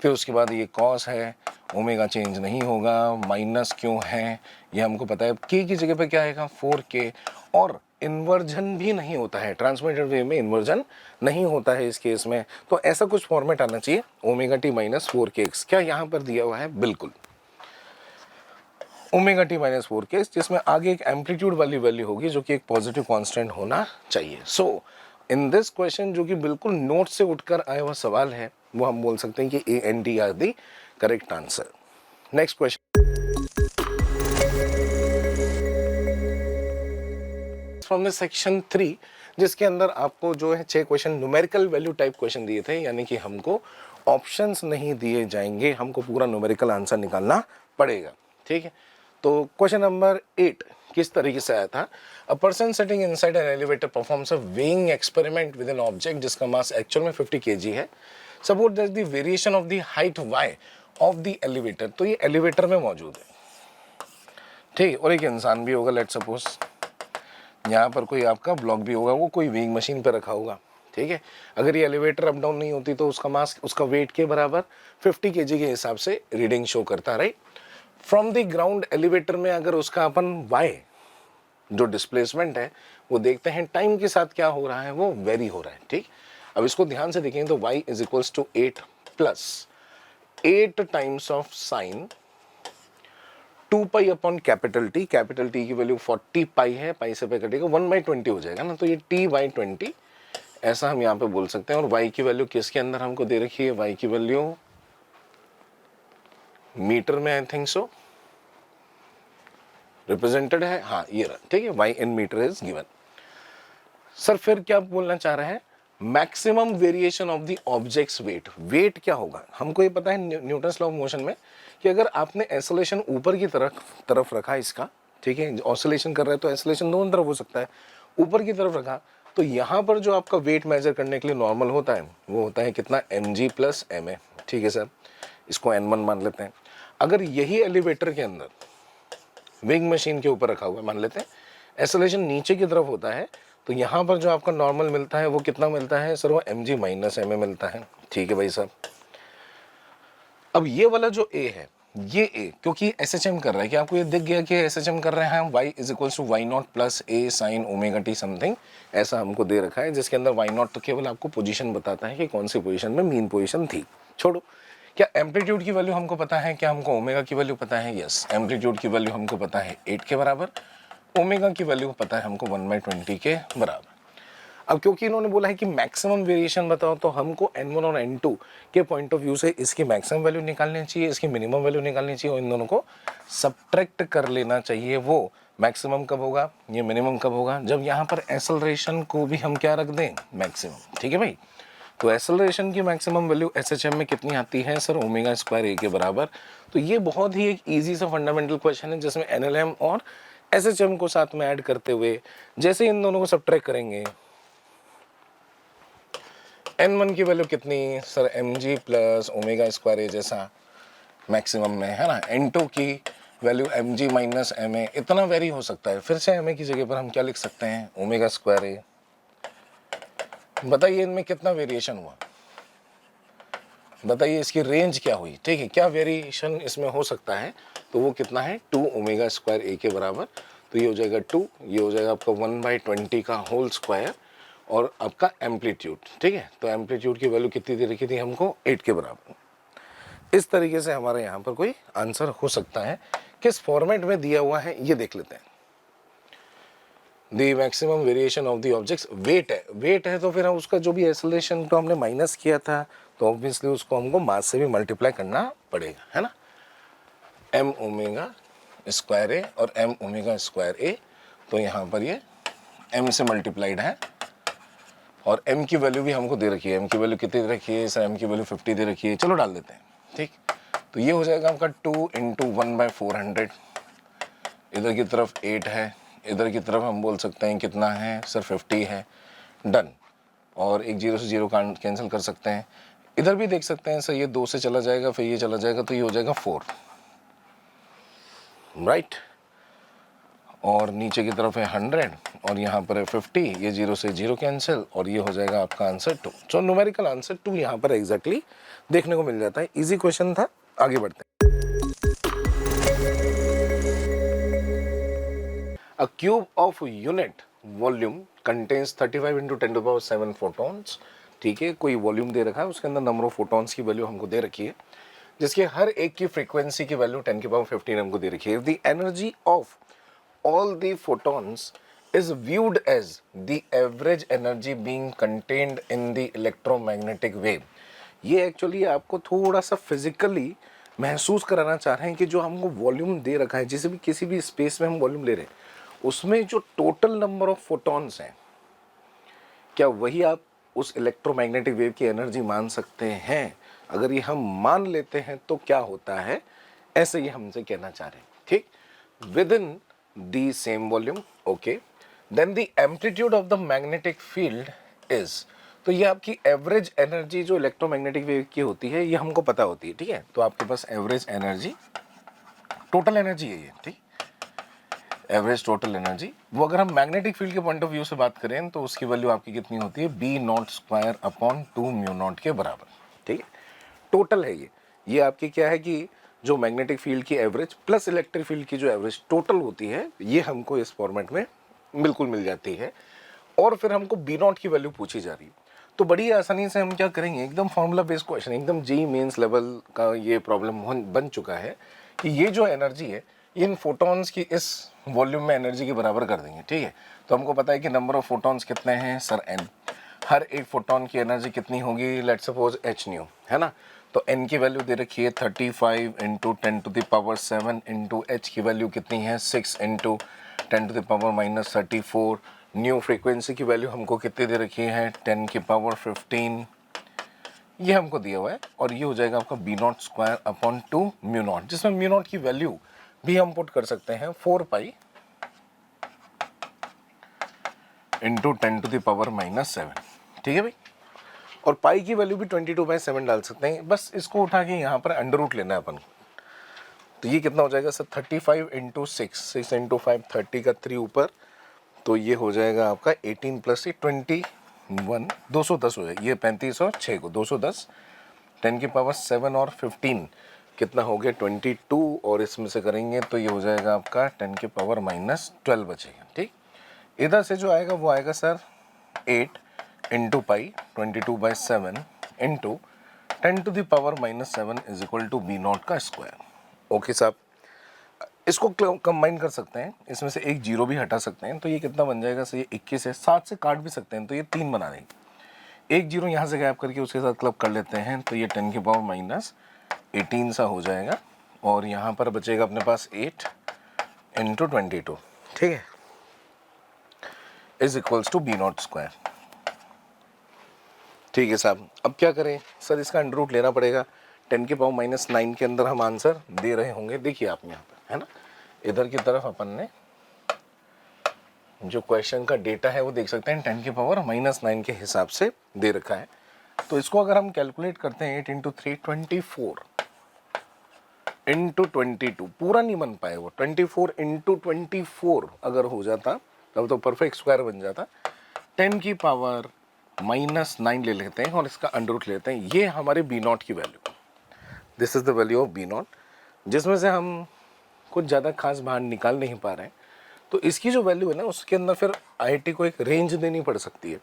फिर उसके बाद ये कॉस है, ओमेगा चेंज नहीं होगा, माइनस क्यों है ये हमको पता है। k की जगह पे क्या आएगा? 4k, और इन्वर्जन भी नहीं होता है ट्रांसमिटेड वेव में, इन्वर्जन नहीं होता है इस केस में। तो ऐसा कुछ फॉर्मेट आना चाहिए, ओमेगा टी माइनस 4kx। क्या यहाँ पर दिया हुआ है? बिल्कुल ओमेगा टी माइनस 4k, जिसमें आगे एक एम्पलीट्यूड वाली वैल्यू होगी जो कि एक पॉजिटिव कांस्टेंट होना चाहिए। सो इन दिस क्वेश्चन, जो कि बिल्कुल नोट से उठकर आया हुआ सवाल है, वो हम बोल सकते हैं कि A and D are the correct answer. Next question from the section 3, जिसके अंदर आपको जो है 6 question numerical value type question दिए थे, यानी कि हमको ऑप्शंस नहीं दिए जाएंगे, हमको पूरा न्यूमेरिकल आंसर निकालना पड़ेगा। ठीक है, तो क्वेश्चन नंबर 8 किस तरीके से आया था? A person sitting inside an elevator performs a weighing experiment with an object जिसका मास एक्चुअल में 50 kg है। Suppose that the variation of the height y of the elevator, तो ये एलिवेटर में मौजूद है, ठीक है, और एक इंसान भी होगा, लेट सपोज यहाँ पर कोई आपका ब्लॉक भी होगा, वो कोई वेइंग मशीन पर रखा होगा, ठीक है। अगर ये एलिवेटर अप डाउन नहीं होती तो उसका मास उसका वेट के बराबर 50 kg के हिसाब से रीडिंग शो करता, right. From the ground elevator में अगर उसका अपन y जो डिस्प्लेसमेंट है वो देखते हैं, टाइम के साथ क्या हो रहा है, वो वेरी हो रहा है, ठीक। अब इसको ध्यान से देखेंगे तो y is equals to 8 plus 8 times of sine 2 pi upon capital T की वैल्यू 40 पाई है, पाई से पे कटेगा 1/20 हो जाएगा ना, तो ये t/20 ऐसा हम यहाँ पे बोल सकते हैं। और y की वैल्यू किसके अंदर हमको दे रखी है, y की वैल्यू मीटर में आई थिंक सो रिप्रेजेंटेड है, हाँ ये रहा, ठीक है, y in metre is given. Sir फिर क्या बोलना चाह रहे हैं, maximum variation of the objects weight, weight क्या होगा, हमको ये पता है न्यूटन्स लॉ ऑफ मोशन में कि अगर आपने एक्सेलरेशन ऊपर की तरफ रखा इसका, ठीक है, ऑसिलेशन कर रहा है तो एक्सेलरेशन दोनों तरफ हो सकता है, ऊपर की तरफ रखा तो यहाँ पर जो आपका वेट मेजर करने के लिए नॉर्मल होता है वो होता है कितना, mg प्लस ma, ठीक है सर, इसको n1 मान लेते हैं। अगर यही एलिवेटर के अंदर विंग मशीन के ऊपर रखा हुआ है, मान लेते हैं एक्सेलरेशन नीचे की तरफ होता है, तो यहाँ पर जो आपका नॉर्मल मिलता है वो कितना मिलता है सर, वो mg माइनस ma मिलता है, ठीक है भाई साहब। अब ये वाला जो a है, ये a क्योंकि SHM कर रहा है, कि आपको ये दिख गया कि SHM कर रहे हैं, y is equals to y not plus a sine omega t something, ऐसा हमको दे रखा है, जिसके अंदर वाई नॉट तो केवल आपको पोजीशन बताता है कि कौन सी पोजीशन में मीन पोजीशन थी। छोड़ो, क्या एम्पलीट्यूड की वैल्यू हमको पता है, क्या हमको ओमेगा की वैल्यू पता है, यस, एम्पलीट्यूड की वैल्यू हमको पता है 8 के बराबर, ओमेगा की वैल्यू पता है हमको 1/20 के बराबर। अब क्योंकि इन्होंने बोला है कि मैक्सिमम वेरिएशन बताओ, तो हमको n1 और n2 के पॉइंट ऑफ व्यू से इसकी मैक्सिमम वैल्यू निकालनी चाहिए, इसकी मिनिमम वैल्यू निकालनी चाहिए, और इन दोनों को सब्ट्रैक्ट कर लेना चाहिए। वो मैक्सिमम कब होगा, ये मिनिमम कब होगा, जब यहाँ पर एक्सेलरेशन को भी हम क्या रख दें, मैक्सिमम, ठीक है भाई। तो एक्सेलरेशन की मैक्सिमम वैल्यू SHM में कितनी आती है सर, ओमेगा स्क्वायर a के बराबर। तो ये बहुत ही एक ईजी सा फंडामेंटल क्वेश्चन है, जिसमें NLM और SHM को साथ में ऐड करते हुए जैसे इन दोनों को सब्ट्रैक्ट करेंगे, n1 की वैल्यू कितनी sir, mg plus omega square a जैसा मैक्सिमम में है ना, n2 की वैल्यू mg माइनस ma, इतना वेरी हो सकता है। फिर से ma की जगह पर हम क्या लिख सकते हैं, ओमेगा स्क्वायर a। बताइए इनमें कितना वेरिएशन हुआ, बताइए इसकी रेंज क्या हुई, ठीक है, क्या वेरिएशन इसमें हो सकता है, तो वो कितना है 2 ओमेगा स्क्वायर a के बराबर। तो ये हो जाएगा 2, ये हो जाएगा आपका 1/20 का होल स्क्वायर, और आपका एम्पलीट्यूड, ठीक है। तो एम्पलीट्यूड की वैल्यू कितनी दे रखी थी हमको, 8 के बराबर। इस तरीके से हमारे यहाँ पर कोई आंसर हो सकता है। किस फॉर्मेट में दिया हुआ है ये देख लेते हैं। The maximum variation of the objects, weight है, वेट है तो फिर हम उसका जो भी एक्सेलरेशन को हमने माइनस किया था, तो ऑब्वियसली उसको हमको मास से भी मल्टीप्लाई करना पड़ेगा, है ना, m ओमेगा स्क्वायर a और m ओमेगा स्क्वायर a, तो यहाँ पर ये m से मल्टीप्लाइड है, और m की वैल्यू भी हमको दे रखी है, m की वैल्यू कितनी दे रखी है सर, m की वैल्यू 50 दे रखी है, चलो डाल देते हैं, ठीक। तो ये हो जाएगा आपका 2 × 1/400, इधर की तरफ 8 है, इधर की तरफ हम बोल सकते हैं कितना है सर, 50 है, डन। और एक 0 से 0 कैंसिल कर सकते हैं, इधर भी देख सकते हैं सर, ये 2 से चला जाएगा, फिर ये चला जाएगा, तो ये हो जाएगा 4, राइट। और नीचे की तरफ है 100 और यहाँ पर है 50, ये 0 से 0 कैंसिल, और ये हो जाएगा आपका आंसर 2। सो न्यूमेरिकल आंसर 2 यहाँ पर एग्जैक्टली देखने को मिल जाता है। इजी क्वेश्चन था, आगे बढ़ते हैं। A cube of unit volume contains 35 × 10⁷ photons, ठीक है, कोई वॉल्यूम दे रखा है, उसके अंदर नंबर ऑफ फोटॉन्स की वैल्यू हमको दे रखी है, जिसके हर एक की फ्रीक्वेंसी की वैल्यू 10⁻15 हमको दे रखी है। The energy of all the photons is viewed as the average energy being contained in the electromagnetic wave। ये एक्चुअली आपको थोड़ा सा फिजिकली महसूस कराना चाह रहे हैं कि जो हमको वॉल्यूम दे रखा है, जैसे भी किसी भी स्पेस में हम वॉल्यूम ले रहे हैं, उसमें जो टोटल नंबर ऑफ फोटॉन्स हैं, क्या वही आप उस इलेक्ट्रोमैग्नेटिक वेव की एनर्जी मान सकते हैं। अगर ये हम मान लेते हैं तो क्या होता है, ऐसे ही हमसे कहना चाह रहे हैं, ठीक। With in the same volume, okay. Then the amplitude of the magnetic field is, तो ये आपकी एवरेज एनर्जी जो इलेक्ट्रोमैग्नेटिक वेव की होती है ये हमको पता होती है, ठीक है। तो आपके पास एवरेज एनर्जी, टोटल एनर्जी है ये, ठीक, एवरेज टोटल एनर्जी। वो अगर हम मैग्नेटिक फील्ड के पॉइंट ऑफ व्यू से बात करें तो उसकी वैल्यू आपकी कितनी होती है, B not square upon 2 mu not के बराबर, ठीक है। टोटल है ये आपकी क्या है कि जो मैग्नेटिक फील्ड की एवरेज प्लस इलेक्ट्रिक फील्ड की जो एवरेज टोटल होती है ये हमको इस फॉर्मेट में बिल्कुल मिल जाती है। और फिर हमको बी नॉट की वैल्यू पूछी जा रही है, तो बड़ी आसानी से हम क्या करेंगे, एकदम फॉर्मूला बेस्ड क्वेश्चन, एकदम जी मेंस लेवल का ये प्रॉब्लम बन चुका है कि ये जो एनर्जी है इन फोटॉन्स की इस वॉल्यूम में एनर्जी के बराबर कर देंगे, ठीक है। तो हमको पता है कि नंबर ऑफ फोटॉन्स कितने हैं सर, एन। हर एक फोटॉन की एनर्जी कितनी होगी, लेट्स सपोज एच न्यू, है ना। तो एन की वैल्यू दे रखी है 35 इंटू 10⁻⁷ इंटू एच की वैल्यू कितनी है 6 इंटू 10⁻⁻34। न्यू फ्रीक्वेंसी की वैल्यू हमको कितनी दे रखी है 10⁻15, ये हमको दिया हुआ है। और ये हो जाएगा आपका B not square upon 2 mu not, जिसमें म्यू नॉट की वैल्यू भी हम पुट कर सकते हैं 4 पाई इंटू 10⁻⁻7, ठीक है भाई। और पाई की वैल्यू भी 22/7 डाल सकते हैं, बस इसको उठा के यहाँ पर अंडर रूट लेना है अपन को। तो ये कितना हो जाएगा सर 35 इंटू 6 इंटू 5 30 का 3 ऊपर, तो ये हो जाएगा आपका 18 प्लस 21 210 हो जाएगा, ये 35 और 6 को 210, 10⁻7 और 15 कितना हो गया 22, और इसमें से करेंगे तो ये हो जाएगा आपका 10⁻⁻12 बचेगा, ठीक। इधर से जो आएगा वो आएगा sir 8 into pi 22/7 into 10⁻⁻7 is equal to B not का स्क्वायर। ओके साहब, इसको कंबाइन कर सकते हैं, इसमें से एक जीरो भी हटा सकते हैं, तो ये कितना बन जाएगा सर, ये 21 है, 7 से काट भी सकते हैं तो ये 3 बना देंगे। एक जीरो यहाँ से गैप करके उसके साथ क्लब कर लेते हैं तो ये 10⁻⁻18 सा हो जाएगा, और यहाँ पर बचेगा अपने पास 8 इंटू 22, ठीक है, is equals to B not square. ठीक है साहब, अब क्या करें सर, इसका अंडर रूट लेना पड़ेगा। 10⁻⁻9 के अंदर हम आंसर दे रहे होंगे, देखिए आप यहाँ पर, है ना, इधर की तरफ अपन ने जो क्वेश्चन का डेटा है वो देख सकते हैं 10⁻⁻9 के हिसाब से दे रखा है। तो इसको अगर हम कैलकुलेट करते हैं 8 इंटू 3 24 इंटू 22, पूरा नहीं बन पाए वो, 24 इंटू 24 अगर हो जाता तब तो परफेक्ट स्क्वायर बन जाता। 10⁻⁻9 ले लेते हैं और इसका अंडर रूट लेते हैं, ये हमारे बी नॉट की value, this is the value of B not, जिसमें से हम कुछ ज़्यादा खास बाहर निकाल नहीं पा रहे हैं। तो इसकी जो वैल्यू है ना उसके अंदर फिर आईआईटी को एक रेंज देनी पड़ सकती है।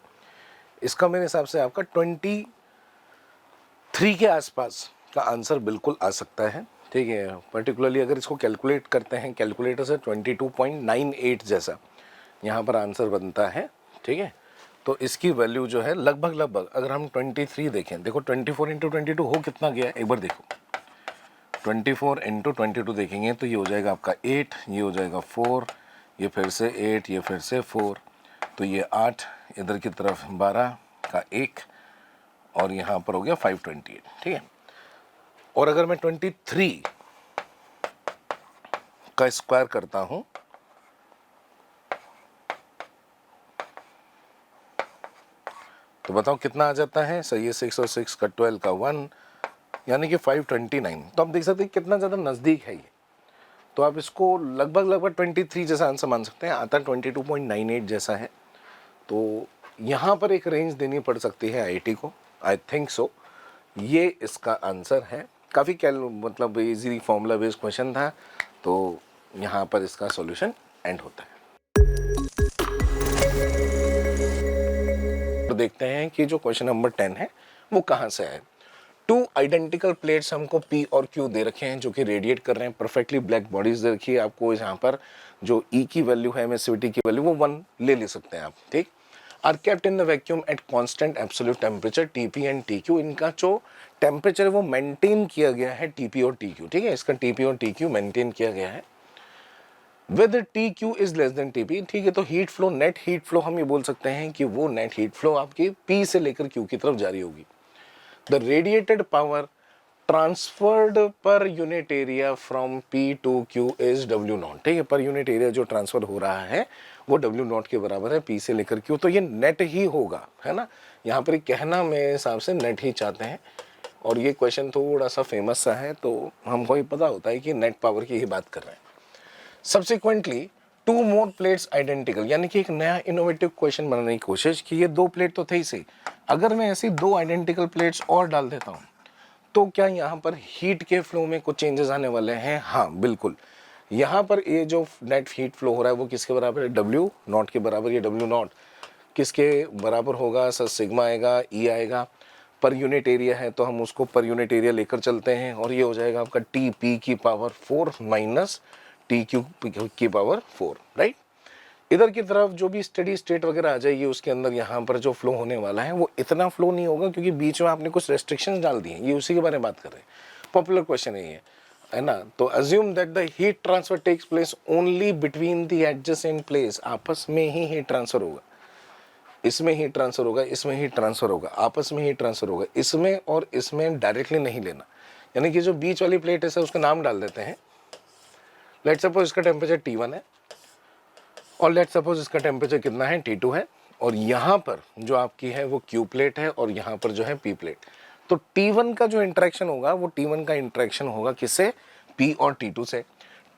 इसका मेरे हिसाब से आपका 23 के आसपास का आंसर बिल्कुल आ सकता है, ठीक है। पर्टिकुलरली अगर इसको कैलकुलेट करते हैं कैलकुलेटर से 22.98 जैसा यहाँ पर आंसर बनता है, ठीक है। तो इसकी वैल्यू जो है लगभग अगर हम 23 देखें, देखो 24 इंटू 22 हो कितना गया एक बार देखो, 24 इंटू 22 देखेंगे तो ये हो जाएगा आपका 8, ये हो जाएगा 4, ये फिर से 8, ये फिर से 4, तो ये 8, इधर की तरफ 12 का 1, और यहाँ पर हो गया 528, ठीक है। और अगर मैं 23 का स्क्वायर करता हूँ तो बताओ कितना आ जाता है सर, ये 6 और 6 का 12 का 1, यानी कि 529। तो आप देख सकते हैं कितना ज़्यादा नज़दीक है ये। तो आप इसको लगभग 23 जैसा आंसर मान सकते हैं, आता 22.98 जैसा है। तो यहाँ पर एक रेंज देनी पड़ सकती है आईआईटी को, आई थिंक सो। ये इसका आंसर है, काफ़ी मतलब इजी फॉर्मूला बेस्ड क्वेश्चन था, तो यहाँ पर इसका सॉल्यूशन एंड होता है। तो देखते हैं कि जो क्वेश्चन नंबर 10 है वो कहाँ से है। 2 आइडेंटिकल प्लेट्स हमको P और Q दे रखे हैं जो कि रेडिएट कर रहे हैं, परफेक्टली ब्लैक बॉडीज दे रखी है आपको। यहाँ पर जो E की वैल्यू है, एमिसिविटी की वैल्यू वो 1 ले सकते हैं आप, ठीक। Are kept in the vacuum at constant absolute temperature TP and TQ, इनका जो टेम्परेचर है वो मेंटेन किया गया है TP और TQ, ठीक है। इसका TP और TQ मेंटेन किया गया है with TQ is less than TP, ठीक है। तो heat flow, net heat flow हम ये बोल सकते हैं कि वो नेट हीट फ्लो आपकी P से लेकर Q की तरफ जारी होगी। The radiated power transferred per unit area from P to Q is W0, ठीक है। पर यूनिट एरिया जो ट्रांसफर हो रहा है वो W0 के बराबर है P से लेकर Q, तो ये नेट ही होगा, है ना। यहाँ पर कहना मेरे हिसाब से नेट ही चाहते हैं, और ये क्वेश्चन थोड़ा सा फेमस सा है, तो हमको ये पता होता है कि नेट पावर की ही बात कर रहे हैं। सब्सिक्वेंटली 2 मोर प्लेट्स आइडेंटिकल, यानी कि एक नया इनोवेटिव क्वेश्चन बनाने की कोशिश कि ये 2 प्लेट तो थे ही सही, अगर मैं ऐसी 2 आइडेंटिकल प्लेट्स और डाल देता हूँ तो क्या यहाँ पर हीट के फ्लो में कुछ चेंजेस आने वाले हैं? हाँ बिल्कुल। यहाँ पर ये जो नेट हीट फ्लो हो रहा है वो किसके बराबर है? W0 के बराबर। ये W0 किसके बराबर होगा सर? सिग्मा आएगा, E आएगा, पर यूनिट एरिया है तो हम उसको पर यूनिट एरिया लेकर चलते हैं, और ये हो जाएगा आपका TP की पावर 4 माइनस TQ की पावर 4, राइट। इधर की तरफ जो भी स्टेडी स्टेट वगैरह आ जाएगी उसके अंदर यहाँ पर जो फ्लो होने वाला है वो इतना फ्लो नहीं होगा, क्योंकि बीच में आपने कुछ रेस्ट्रिक्शंस डाल दी हैं, ये उसी के बारे में बात कर रहे हैं। पॉपुलर क्वेश्चन है ना। तो assume that the heat transfer takes place only between the adjacent place, आपस में ही हीट ट्रांसफर होगा, इसमें हीट ट्रांसफर होगा, इसमें हीट ट्रांसफर होगा, आपस में हीट ट्रांसफर होगा, इसमें और इसमें डायरेक्टली नहीं लेना। यानी कि जो बीच वाली प्लेट है सर उसका नाम डाल देते हैं, लेट सपोज इसका टेम्परेचर T1 है, और लेट सपोज इसका टेम्परेचर कितना है? T2 है, और यहाँ पर जो आपकी है वो Q प्लेट है, और यहाँ पर जो है P प्लेट। तो T1 का जो इंटरेक्शन होगा वो T1 का इंटरेक्शन होगा किससे? P और T2 से।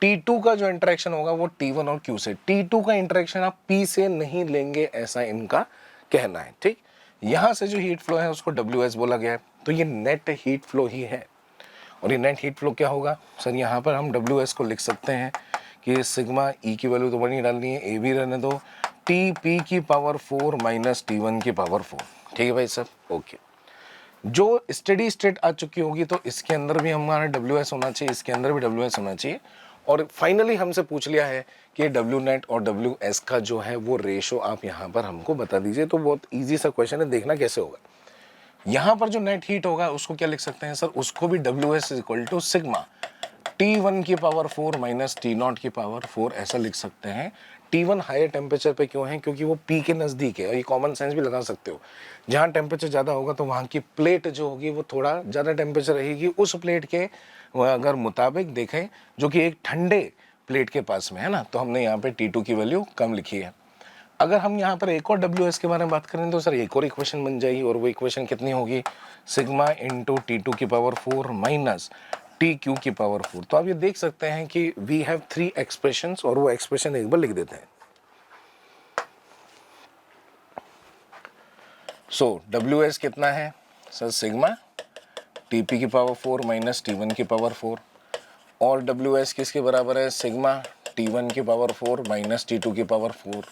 T2 का जो इंटरेक्शन होगा वो T1 और Q से। T2 का इंटरेक्शन आप P से नहीं लेंगे, ऐसा इनका कहना है, ठीक। यहाँ से जो हीट फ्लो है उसको WS बोला गया है, तो ये नेट हीट फ्लो ही है। और ये नेट हीट फ्लो क्या होगा सर? यहाँ पर हम WS को लिख सकते हैं कि सिग्मा E की वैल्यू तो बनी डालनी है, ए भी रहने दो, TP की पावर 4 माइनस T1 की पावर 4, ठीक है भाई साहब, ओके। जो स्टेडी स्टेट आ चुकी होगी तो इसके अंदर भी हमारा WS होना चाहिए, इसके अंदर भी WS होना चाहिए, और फाइनली हमसे पूछ लिया है कि W नेट और WS का जो है वो रेशो आप यहाँ पर हमको बता दीजिए। तो बहुत ईजी सा क्वेश्चन है, देखना कैसे होगा। यहाँ पर जो नेट हीट होगा उसको क्या लिख सकते हैं सर? उसको भी WS is equal to sigma T1 की पावर 4 माइनस T0 की पावर 4, ऐसा लिख सकते हैं। T1 हायर टेम्परेचर पे क्यों है? क्योंकि वो P के नज़दीक है, और ये कॉमन सेंस भी लगा सकते हो। जहाँ टेम्परेचर ज़्यादा होगा तो वहाँ की प्लेट जो होगी वो थोड़ा ज़्यादा टेम्परेचर रहेगी उस प्लेट के अगर मुताबिक देखें, जो कि एक ठंडे प्लेट के पास में है ना, तो हमने यहाँ पे T2 की वैल्यू कम लिखी है। अगर हम यहाँ पर एक और WS के बारे में बात करें तो सर एक और इक्वेशन बन जाएगी, और वो इक्वेशन कितनी होगी? सिग्मा इंटू T2 की पावर 4 माइनस TQ की पावर 4। तो आप ये देख सकते हैं कि वी हैव 3 एक्सप्रेशंस, और वो एक्सप्रेशन एक बार लिख देते हैं। सो WS कितना है सर? सिग्मा TP की पावर 4 माइनस T1 की पावर 4, और WS किसके बराबर है? सिग्मा T1 की पावर 4 माइनस T2 की पावर 4,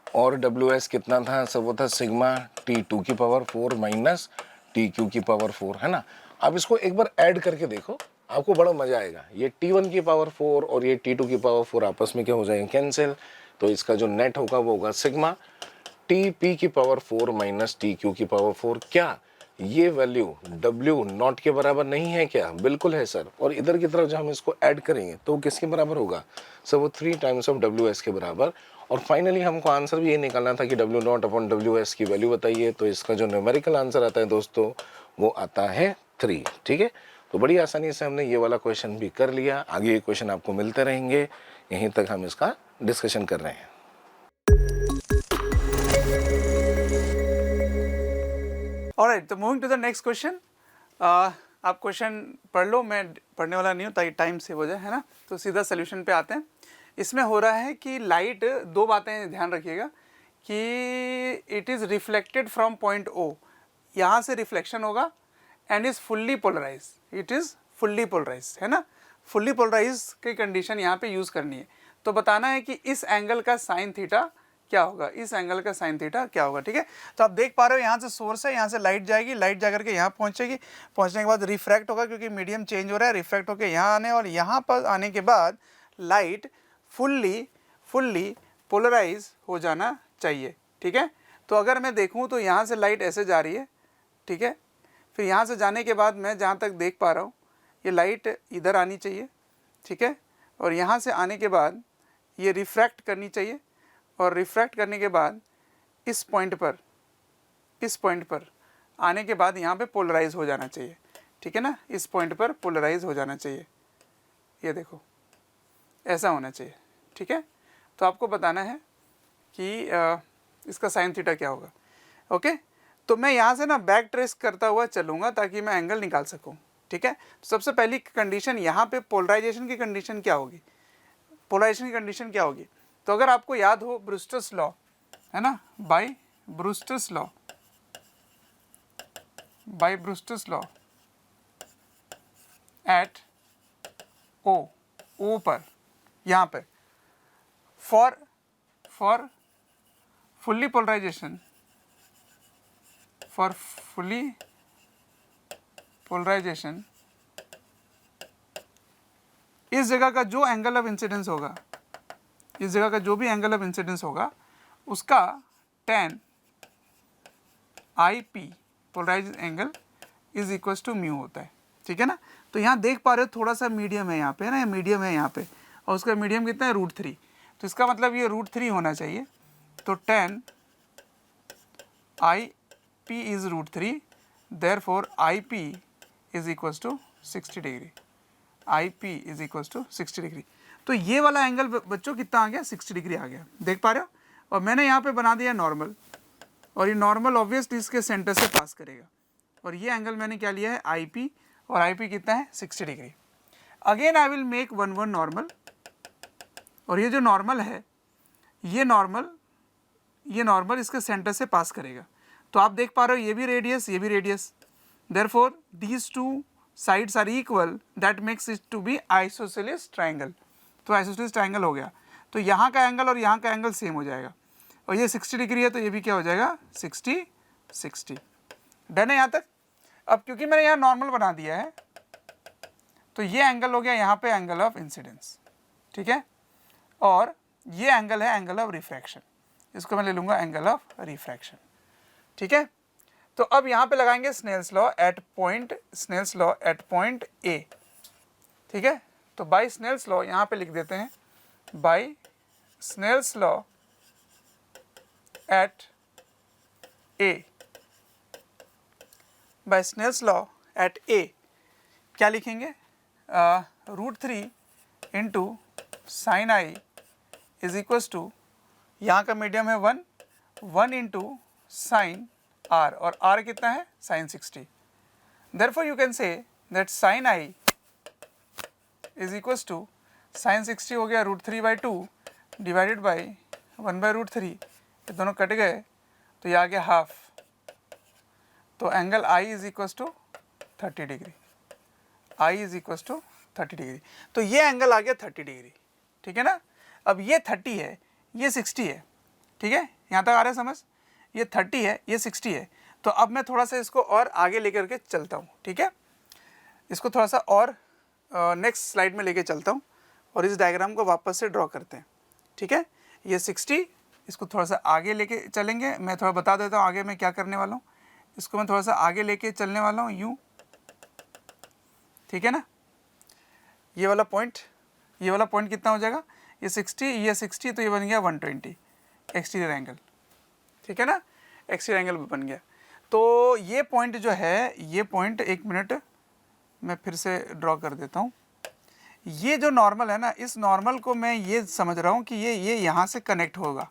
और WS कितना था सर? वो था सिग्मा T2 की पावर 4 माइनस TQ की पावर 4, है ना। आप इसको एक बार ऐड करके देखो, आपको बड़ा मजा आएगा। ये T1 की पावर 4 और ये T2 की पावर 4 आपस में क्या हो जाएंगे? कैंसिल। तो इसका जो नेट होगा वो होगा सिग्मा TP की पावर 4 माइनस TQ की पावर 4। क्या ये वैल्यू W0 के बराबर नहीं है क्या? बिल्कुल है सर। और इधर की तरफ जब हम इसको ऐड करेंगे तो किसके बराबर होगा सर? वो 3 टाइम्स ऑफ WS के बराबर। और फाइनली हमको आंसर भी ये निकालना था कि W0 अपॉन WS की वैल्यू बताइए। तो इसका जो न्यूमेरिकल आंसर आता है दोस्तों वो आता है 3, ठीक है। तो बड़ी आसानी से हमने ये वाला क्वेश्चन भी कर लिया। आगे ये क्वेश्चन आपको मिलते रहेंगे, यहीं तक हम इसका डिस्कशन कर रहे हैं। ऑलराइट, तो moving to the next question. आप क्वेश्चन पढ़ लो, मैं पढ़ने वाला नहीं हूँ ताकि टाइम सेव हो जाए, है ना। तो सीधा सोल्यूशन पे आते हैं। इसमें हो रहा है कि लाइट, 2 बातें ध्यान रखिएगा कि it is reflected from point O, यहाँ से रिफ्लेक्शन होगा, and is fully polarise. It is fully polarise, है ना। फुल्ली पोलराइज की कंडीशन यहाँ पे यूज़ करनी है। तो बताना है कि इस एंगल का साइन थीटा क्या होगा, इस एंगल का साइन थीटा क्या होगा, ठीक है। तो आप देख पा रहे हो यहाँ से सोर्स है, यहाँ से लाइट जाएगी, लाइट जाकर के यहाँ पहुँचेगी, पहुँचने के बाद रिफ्रैक्ट होगा क्योंकि मीडियम चेंज हो रहा है, रिफ्रैक्ट होकर यहाँ आने, और यहाँ पर आने के बाद लाइट फुल्ली पोलराइज हो जाना चाहिए, ठीक है। तो अगर मैं देखूँ तो यहाँ से लाइट ऐसे जा रही है, ठीक है। फिर यहाँ से जाने के बाद मैं जहाँ तक देख पा रहा हूँ ये लाइट इधर आनी चाहिए, ठीक है। और यहाँ से आने के बाद ये रिफ्रैक्ट करनी चाहिए, और रिफ्रैक्ट करने के बाद इस पॉइंट पर आने के बाद यहाँ पे पोलराइज हो जाना चाहिए, ठीक है ना, इस पॉइंट पर पोलराइज हो जाना चाहिए, ये देखो ऐसा होना चाहिए, ठीक है। तो आपको बताना है कि इसका साइन थीटा क्या होगा। ओके, तो मैं यहाँ से ना बैक ट्रेस करता हुआ चलूँगा ताकि मैं एंगल निकाल सकूँ, ठीक है। तो सबसे पहली कंडीशन यहाँ पे पोलराइजेशन की कंडीशन क्या होगी, पोलराइजेशन की कंडीशन क्या होगी। तो अगर आपको याद हो ब्रूस्टर्स लॉ, है ना, by Brewster's law, by Brewster's law at O पर, यहाँ पे for fully polarization, for fully polarization, इस जगह का जो एंगल ऑफ इंसिडेंस होगा, इस जगह का जो भी एंगल ऑफ इंसिडेंस होगा उसका tan IP polarise angle is equal to mu होता है, ठीक है ना। तो यहाँ देख पा रहे हो थोड़ा सा मीडियम है यहाँ पे ना, मीडियम है यहाँ पे, और उसका मीडियम कितना है √3, तो इसका मतलब ये √3 होना चाहिए। तो tan IP is √3, therefore IP is equal to 60 degree, IP is equal to 60 degree. तो ये वाला एंगल बच्चों कितना आ गया, 60 डिग्री आ गया, देख पा रहे हो। और मैंने यहाँ पे बना दिया नॉर्मल, और ये नॉर्मल ऑब्वियसली इसके सेंटर से पास करेगा, और ये एंगल मैंने क्या लिया है IP, और IP कितना है 60 degree. Again I will make one normal, और ये जो नॉर्मल है ये नॉर्मल इसके सेंटर से पास करेगा। तो आप देख पा रहे हो ये भी रेडियस, ये भी radius, therefore these two sides are equal, that makes it to be isosceles triangle. तो आइसोसेलेस ट्राइंगल हो गया, तो यहाँ का एंगल और यहाँ का एंगल सेम हो जाएगा, और ये 60 डिग्री है तो ये भी क्या हो जाएगा 60। डन है यहाँ तक। अब क्योंकि मैंने यहाँ नॉर्मल बना दिया है तो ये एंगल हो गया यहाँ पे एंगल ऑफ इंसिडेंस, ठीक है, और ये एंगल है एंगल ऑफ रिफ्रैक्शन, इसको मैं ले लूँगा एंगल ऑफ रिफ्रैक्शन, ठीक है। तो अब यहाँ पे लगाएंगे Snell's law at point A, ठीक है। तो बाय स्नेल्स लॉ यहाँ पे लिख देते हैं, by Snell's law at A, by Snell's law at A क्या लिखेंगे, √3 into sine I is equals to, यहाँ का मीडियम है 1 इंटू साइन r, और r कितना है sine 60। Therefore you can say that sine i is equals to, sine 60 हो गया √3/2 डिवाइडेड बाई 1/√3, ये दोनों कट गए तो ये आ गया हाफ, तो angle I is equals to 30 degree, I is equals to 30 degree. तो ये एंगल आ गया 30 डिग्री, ठीक है ना। अब ये 30 है, ये 60 है, ठीक है, यहाँ तक आ रहा है समझ, ये 30 है, ये 60 है। तो अब मैं थोड़ा सा इसको और आगे लेकर के चलता हूँ, ठीक है, इसको थोड़ा सा और नेक्स्ट स्लाइड में लेके चलता हूँ, और इस डायग्राम को वापस से ड्रॉ करते हैं, ठीक है। ये 60, इसको थोड़ा सा आगे लेके चलेंगे, मैं थोड़ा बता देता हूँ आगे मैं क्या करने वाला हूँ, इसको मैं थोड़ा सा आगे लेके चलने वाला हूँ यूँ, ठीक है ना। ये वाला पॉइंट कितना हो जाएगा, ये 60, ये 60, तो ये बन गया 120 एक्सटीरियर एंगल, ठीक है ना, एक्सटीरियर एंगल बन गया। तो ये पॉइंट जो है, ये पॉइंट, एक मिनट मैं फिर से ड्रॉ कर देता हूँ। ये जो नॉर्मल है ना, इस नॉर्मल को मैं ये समझ रहा हूँ कि ये यहाँ से कनेक्ट होगा,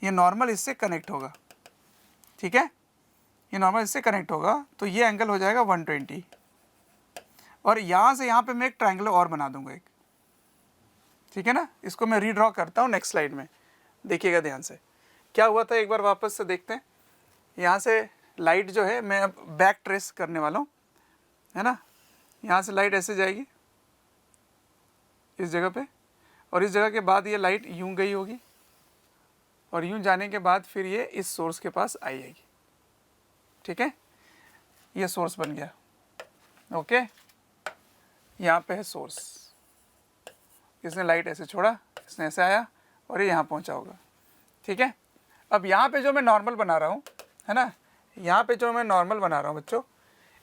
ये नॉर्मल इससे कनेक्ट होगा, ठीक है, ये नॉर्मल इससे कनेक्ट होगा, तो ये एंगल हो जाएगा 120, और यहाँ से यहाँ पे मैं एक ट्रायंगल और बना दूंगा एक, ठीक है ना। इसको मैं रीड्रॉ करता हूँ नेक्स्ट स्लाइड में, देखिएगा ध्यान से क्या हुआ था, एक बार वापस से देखते हैं। यहाँ से लाइट जो है मैं अब बैक ट्रेस करने वाला हूँ, है ना, यहाँ से लाइट ऐसे जाएगी इस जगह पे, और इस जगह के बाद ये लाइट यूं गई होगी, और यूं जाने के बाद फिर ये इस सोर्स के पास आएगी, ठीक है, ये सोर्स बन गया, ओके, यहाँ पे है सोर्स, इसने लाइट ऐसे छोड़ा, इसने ऐसे आया और ये यहाँ पहुँचा होगा, ठीक है। अब यहाँ पे जो मैं नॉर्मल बना रहा हूँ, है ना, यहाँ पे जो मैं नॉर्मल बना रहा हूँ बच्चों,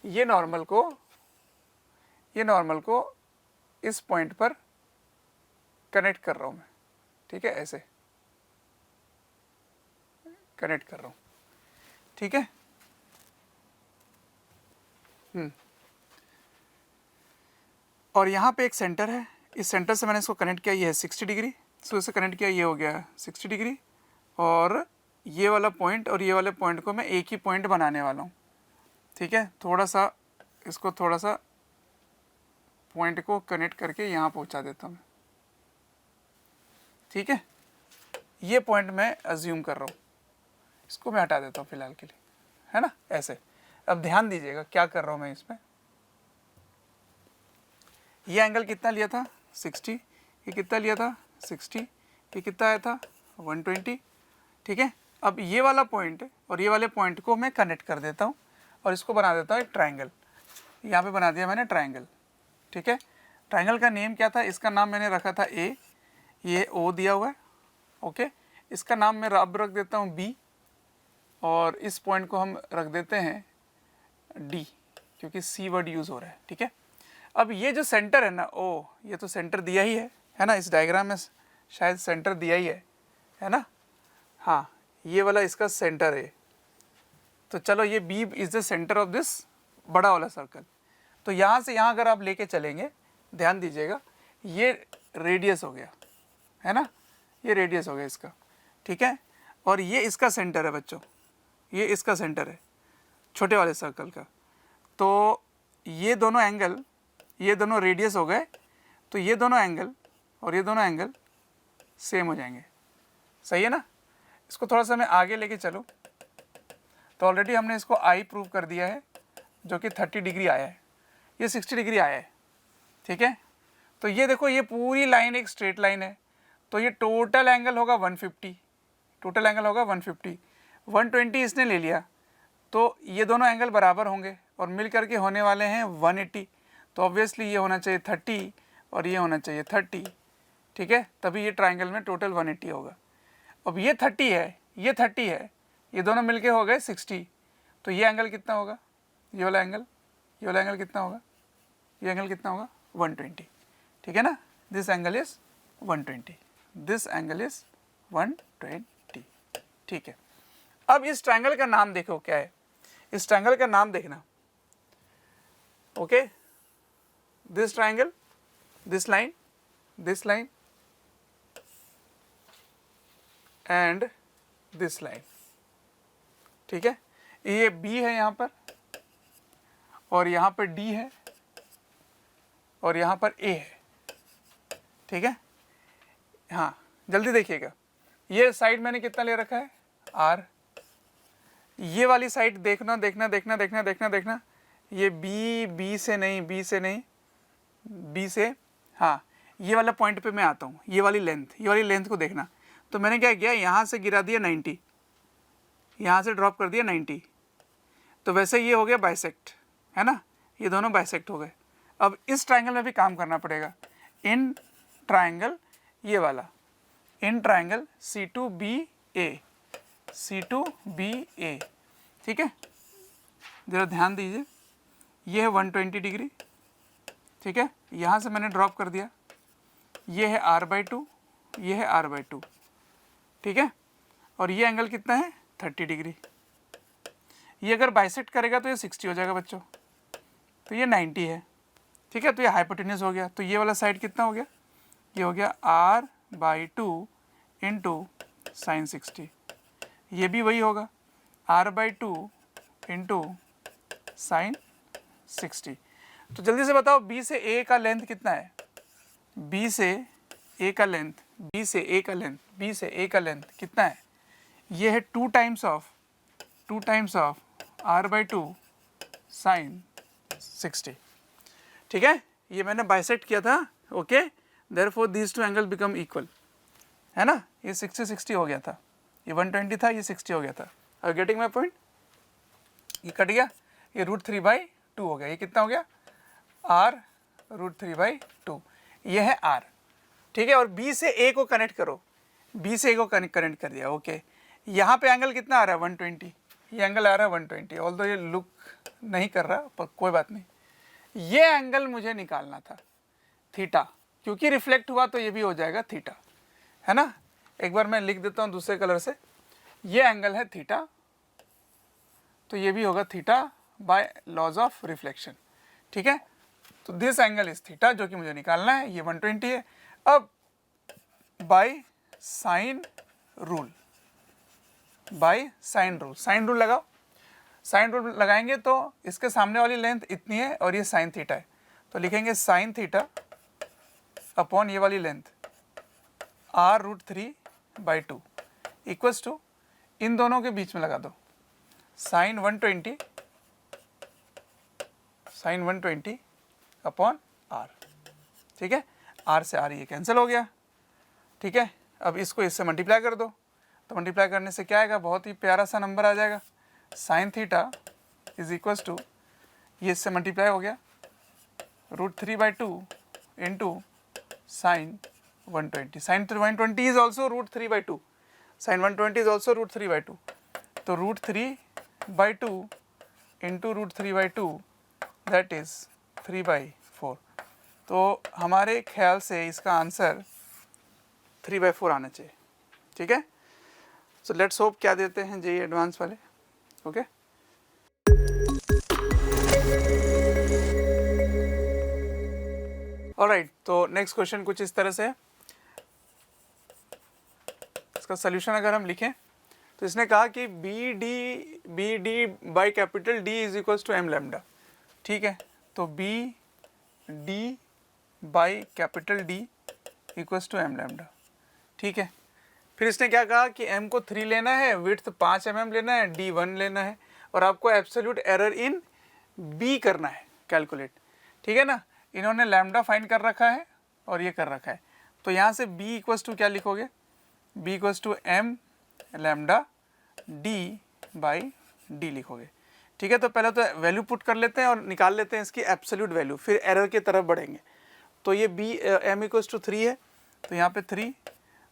ये नॉर्मल को इस पॉइंट पर कनेक्ट कर रहा हूँ मैं, ठीक है, ऐसे कनेक्ट कर रहा हूँ, ठीक है। और यहाँ पे एक सेंटर है, इस सेंटर से मैंने इसको कनेक्ट किया, ये है 60 डिग्री, इसको इससे कनेक्ट किया, ये हो गया 60 डिग्री, और ये वाला पॉइंट और ये वाले पॉइंट को मैं एक ही पॉइंट बनाने वाला हूँ, ठीक है। थोड़ा सा इसको थोड़ा सा पॉइंट को कनेक्ट करके यहाँ पहुँचा देता हूँ मैं, ठीक है। ये पॉइंट मैं अज्यूम कर रहा हूँ, इसको मैं हटा देता हूँ फिलहाल के लिए, है ना, ऐसे। अब ध्यान दीजिएगा क्या कर रहा हूँ मैं इसमें। ये एंगल कितना लिया था 60, ये कितना लिया था 60, ये कितना आया था 120, ठीक है। अब ये वाला पॉइंट और ये वाले पॉइंट को मैं कनेक्ट कर देता हूँ और इसको बना देता हूँ एक ट्रायंगल। यहाँ पे बना दिया मैंने ट्रायंगल, ठीक है। ट्रायंगल का नेम क्या था, इसका नाम मैंने रखा था ए, ये ओ दिया हुआ है, ओके। इसका नाम मैं अब रख देता हूँ बी, और इस पॉइंट को हम रख देते हैं डी, क्योंकि सी वर्ड यूज़ हो रहा है, ठीक है। अब ये जो सेंटर है ना ओ, ये तो सेंटर दिया ही है ना, इस डायग्राम में शायद सेंटर दिया ही है ना, हाँ ये वाला इसका सेंटर है। तो चलो ये B is the centre of this बड़ा वाला सर्कल। तो यहाँ से यहाँ अगर आप लेके चलेंगे, ध्यान दीजिएगा, ये रेडियस हो गया, है ना, ये रेडियस हो गया इसका, ठीक है। और ये इसका सेंटर है बच्चों, ये इसका सेंटर है छोटे वाले सर्कल का। तो ये दोनों एंगल, ये दोनों रेडियस हो गए, तो ये दोनों एंगल और ये दोनों एंगल सेम हो जाएंगे, सही है ना। इसको थोड़ा सा मैं आगे लेके चलूँ तो ऑलरेडी हमने इसको आई प्रूव कर दिया है, जो कि 30 डिग्री आया है, ये 60 डिग्री आया है, ठीक है। तो ये देखो, ये पूरी लाइन एक स्ट्रेट लाइन है, तो ये टोटल एंगल होगा 150, टोटल एंगल होगा 150, 120 इसने ले लिया, तो ये दोनों एंगल बराबर होंगे और मिल करके होने वाले हैं 180। तो ऑब्वियसली ये होना चाहिए 30 और ये होना चाहिए 30, ठीक है, तभी ये ट्रायंगल में टोटल 180 होगा। अब ये 30 है, ये 30 है, ये दोनों मिलके हो गए 60, तो ये एंगल कितना होगा, ये वाला एंगल, ये वाला एंगल कितना होगा, ये एंगल कितना होगा 120, ठीक है ना। This angle is 120, this angle is 120, ठीक है। अब इस ट्रायंगल का नाम देखो क्या है, इस ट्रायंगल का नाम देखना, okay. This triangle, this line and this line, ठीक है। ये बी है यहाँ पर, और यहाँ पर डी है, और यहाँ पर ए है, ठीक है। हाँ जल्दी देखिएगा, ये साइड मैंने कितना ले रखा है आर, ये वाली साइड देखना देखना देखना देखना देखना देखना, ये बी से नहीं, बी से, हाँ ये वाला पॉइंट पे मैं आता हूँ, ये वाली लेंथ को देखना। तो मैंने क्या किया, यहाँ से गिरा दिया 90, यहाँ से ड्रॉप कर दिया 90, तो वैसे ये हो गया बाइसेक्ट, है ना, ये दोनों बाइसेक्ट हो गए। अब इस ट्रायंगल में भी काम करना पड़ेगा, इन ट्रायंगल ये वाला, इन ट्रायंगल C2BA, ठीक है। ज़रा ध्यान दीजिए, ये है 120 डिग्री, ठीक है, यहाँ से मैंने ड्रॉप कर दिया, ये है R/2, ये है R/2, ठीक है। और ये एंगल कितना है 30 डिग्री। ये अगर बाइसेक्ट करेगा तो ये 60 हो जाएगा बच्चों, तो ये 90 है, ठीक है। तो ये हाइपोटेन्यूस हो गया, तो ये वाला साइड कितना हो गया, ये हो गया R/2 इंटू साइन 60, ये भी वही होगा R/2 इंटू साइन 60। तो जल्दी से बताओ B से A का लेंथ कितना है, B से A का लेंथ कितना है, ये है 2 टाइम्स ऑफ R/2 साइन 60, ठीक है। ये मैंने बाइसेक्ट किया था, okay, therefore these to angle become equal, है ना। ये 60 हो गया था, ये 120 था, ये 60 हो गया था। आर गेटिंग माई पॉइंट, ये कट गया, ये √3/2 हो गया, ये कितना हो गया R√3/2, ये है R, ठीक है। और B से A को कनेक्ट करो, B से A को कनेक्ट कर दिया, ओके। यहाँ पे एंगल कितना आ रहा है 120, ये एंगल आ रहा है 120, ऑल्दो ये लुक नहीं कर रहा पर कोई बात नहीं। ये एंगल मुझे निकालना था थीटा, क्योंकि रिफ्लेक्ट हुआ तो ये भी हो जाएगा थीटा, है ना। एक बार मैं लिख देता हूँ दूसरे कलर से, ये एंगल है थीटा, तो ये भी होगा theta by laws of reflection, ठीक है। तो दिस एंगल इज थीटा, जो कि मुझे निकालना है, ये 120 है। अब by sine rule, by sine rule, sine rule लगाओ। साइन रूल लगाएंगे तो इसके सामने वाली लेंथ इतनी है और ये साइन थीटा है, तो लिखेंगे साइन थीटा अपॉन ये वाली लेंथ r√3/2 इक्वल्स टू, इन दोनों के बीच में लगा दो, साइन 120 अपॉन r। ठीक है, r से r ये कैंसिल हो गया। ठीक है, अब इसको इससे मल्टीप्लाई कर दो, तो मल्टीप्लाई करने से क्या आएगा, बहुत ही प्यारा सा नंबर आ जाएगा, sine theta is equals to, ये इससे मल्टीप्लाई हो गया, √3/2 into sine 120। Sine 120 is also √3/2, sine 120 is also √3/2, तो √3/2 इंटू √3/2 दैट इज 3/4। तो हमारे ख्याल से इसका आंसर 3/4 आना चाहिए। ठीक है, सो लेट्स होप क्या देते हैं जेईई एडवांस वाले। ओके, ऑलराइट, तो नेक्स्ट क्वेश्चन कुछ इस तरह से है। इसका सोल्यूशन अगर हम लिखें तो इसने कहा कि B D by capital D is equals to M lambda. ठीक है, तो B D by capital D equals to M lambda. ठीक है, फिर इसने क्या कहा कि m को 3 लेना है, विड्थ 5 mm लेना है, d 1 लेना है, और आपको एब्सोल्यूट एरर इन b करना है कैलकुलेट। ठीक है ना, इन्होंने लैम्डा फाइंड कर रखा है और ये कर रखा है, तो यहाँ से b इक्वल्स टू क्या लिखोगे, b equals to m lambda d by d लिखोगे। ठीक है, तो पहले तो वैल्यू पुट कर लेते हैं और निकाल लेते हैं इसकी एब्सोल्यूट वैल्यू, फिर एरर की तरफ बढ़ेंगे। तो ये m इक्वल्स टू 3 है, तो यहाँ पे 3,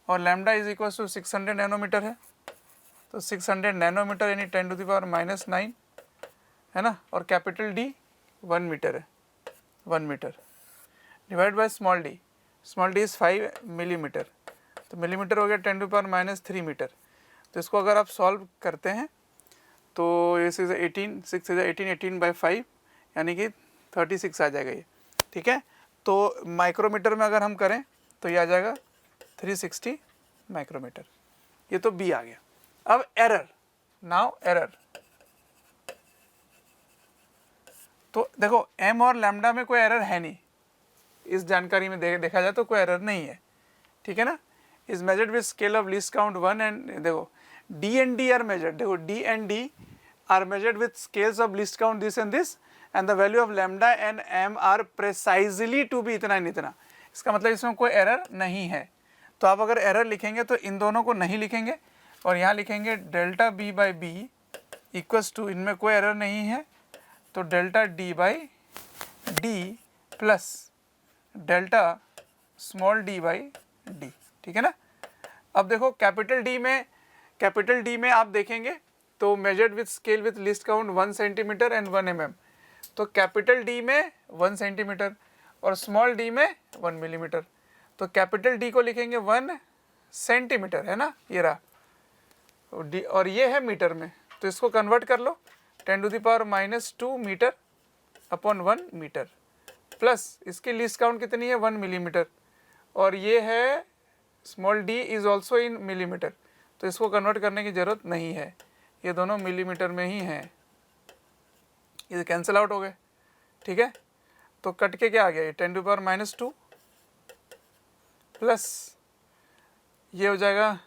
और lambda is equals to 600 nanometre है, तो 600 नैनोमीटर यानी 10⁻⁹ है ना, और कैपिटल D 1 मीटर है, 1 metre divide by small d is 5 millimetre, तो मिलीमीटर हो गया 10⁻³ मीटर। तो इसको अगर आप सॉल्व करते हैं तो ये 6 is 18/5 यानी कि 36 आ जाएगा ये। ठीक है, तो माइक्रोमीटर में अगर हम करें तो ये आ जाएगा 360 माइक्रोमीटर। ये तो B आ गया। अब एरर, नाउ एरर, तो देखो m और लैम्डा में कोई एरर है नहीं, इस जानकारी में देखा जाए तो कोई एरर नहीं है। ठीक है ना, is measured with scale of least count 1 and देखो d and d are measured, देखो d and d are measured with scales of least count this and this, and the value of lambda and m are precisely to be इतना एंड इतना। इसका मतलब इसमें कोई एरर नहीं है। तो आप अगर एरर लिखेंगे तो इन दोनों को नहीं लिखेंगे और यहाँ लिखेंगे delta b by B equals to, इनमें कोई एरर नहीं है, तो delta d by D plus delta small d by D. ठीक है ना, अब देखो कैपिटल D में आप देखेंगे तो measured with scale with list count 1 centimetre and 1 mm, तो कैपिटल D में 1 सेंटीमीटर और स्मॉल d में 1 मिलीमीटर, तो कैपिटल D को लिखेंगे 1 सेंटीमीटर, है ना, ये रहा, और ये है मीटर में, तो इसको कन्वर्ट कर लो 10⁻⁻² मीटर अपॉन 1 मीटर, प्लस इसकी लिस्ट काउंट कितनी है 1 मिलीमीटर, और ये है small d is also in millimetre, तो इसको कन्वर्ट करने की ज़रूरत नहीं है, ये दोनों मिलीमीटर में ही हैं, ये कैंसिल आउट हो गए। ठीक है, तो कट के क्या आ गया, ये 10⁻² प्लस ये हो जाएगा,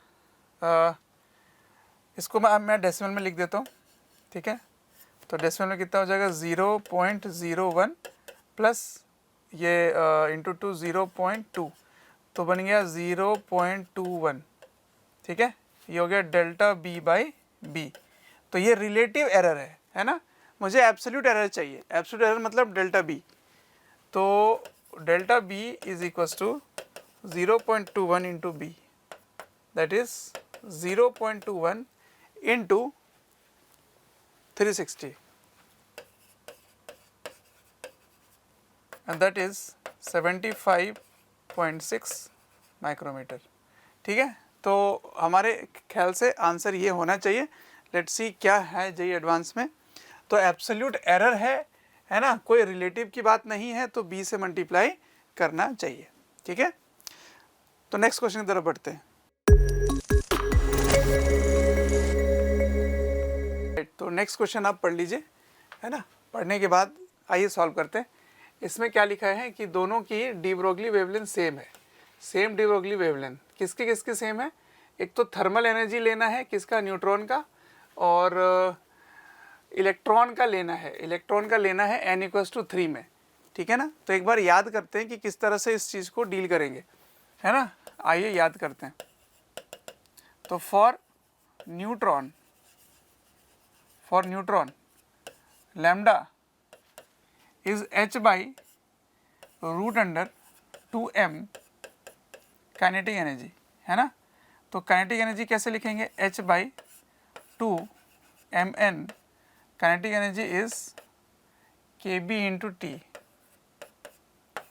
इसको मैं डेसिमल में लिख देता हूँ। ठीक है, तो डेसिमल में कितना हो जाएगा 0.01 प्लस ये इंटू 2 0.2, तो बन गया 0.21। ठीक है, ये हो गया डेल्टा b बाई बी। तो ये रिलेटिव एरर है ना, मुझे एब्सोल्यूट एरर चाहिए, एब्सोल्यूट एरर मतलब डेल्टा b, तो delta b is equals to 0.21 into B, that is 0.21 into 360, and that is 75.6 micrometre. ठीक है, तो हमारे ख्याल से आंसर ये होना चाहिए। लेट्स सी क्या है जेईई एडवांस में। तो एब्सोल्यूट एरर है है ना, कोई रिलेटिव की बात नहीं है तो b से मल्टीप्लाई करना चाहिए, ठीक है। तो नेक्स्ट क्वेश्चन की तरफ बढ़ते हैं। तो नेक्स्ट क्वेश्चन आप पढ़ लीजिए, है ना। पढ़ने के बाद आइए सॉल्व करते हैं। इसमें क्या लिखा है कि दोनों की डी ब्रोगली वेवलेंथ सेम है, सेम डी ब्रोगली वेवलेंथ। किसकी किसकी सेम है? एक तो थर्मल एनर्जी लेना है, किसका, न्यूट्रॉन का, और इलेक्ट्रॉन का लेना है, इलेक्ट्रॉन का लेना है n=3 में, ठीक है ना। तो एक बार याद करते हैं कि किस तरह से इस चीज़ को डील करेंगे, है ना। आइए याद करते हैं। तो for neutron lambda is h/√2m kinetic energy, है ना। तो काइनेटिक एनर्जी कैसे लिखेंगे? h/2mn kinetic energy is kb/t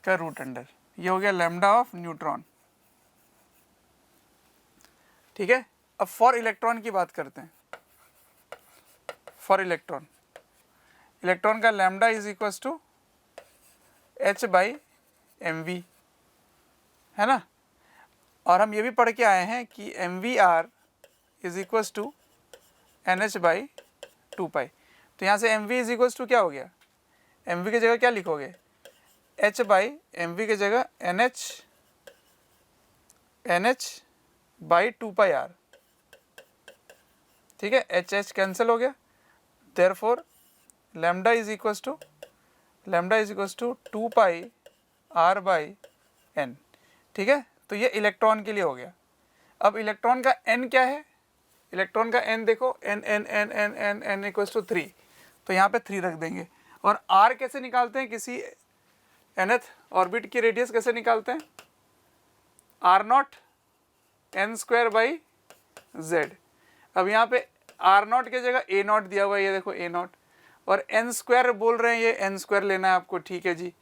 का √अंडर। ये हो गया लैम्डा ऑफ न्यूट्रॉन, ठीक है। अब फॉर इलेक्ट्रॉन की बात करते हैं। फॉर इलेक्ट्रॉन का lambda is equals to h/mv, है ना। और हम ये भी पढ़ के आए हैं कि mvr is equals to nh/2π। तो यहाँ से mv इज इक्वल्स टू क्या हो गया? mv की जगह क्या लिखोगे? h/mv की जगह nh/2πr, ठीक है। h कैंसिल हो गया, therefore lambda is equals to 2πr/n, ठीक है। तो ये इलेक्ट्रॉन के लिए हो गया। अब इलेक्ट्रॉन का n क्या है? इलेक्ट्रॉन का n देखो, n इक्वल्स टू 3, तो यहाँ पे 3 रख देंगे। और r कैसे निकालते हैं? किसी nth ऑर्बिट की रेडियस कैसे निकालते हैं? r0 n²/z। अब यहाँ पे r0 की जगह a0 दिया हुआ है, ये देखो a0, और n² बोल रहे हैं, ये n² लेना है आपको, ठीक है जी,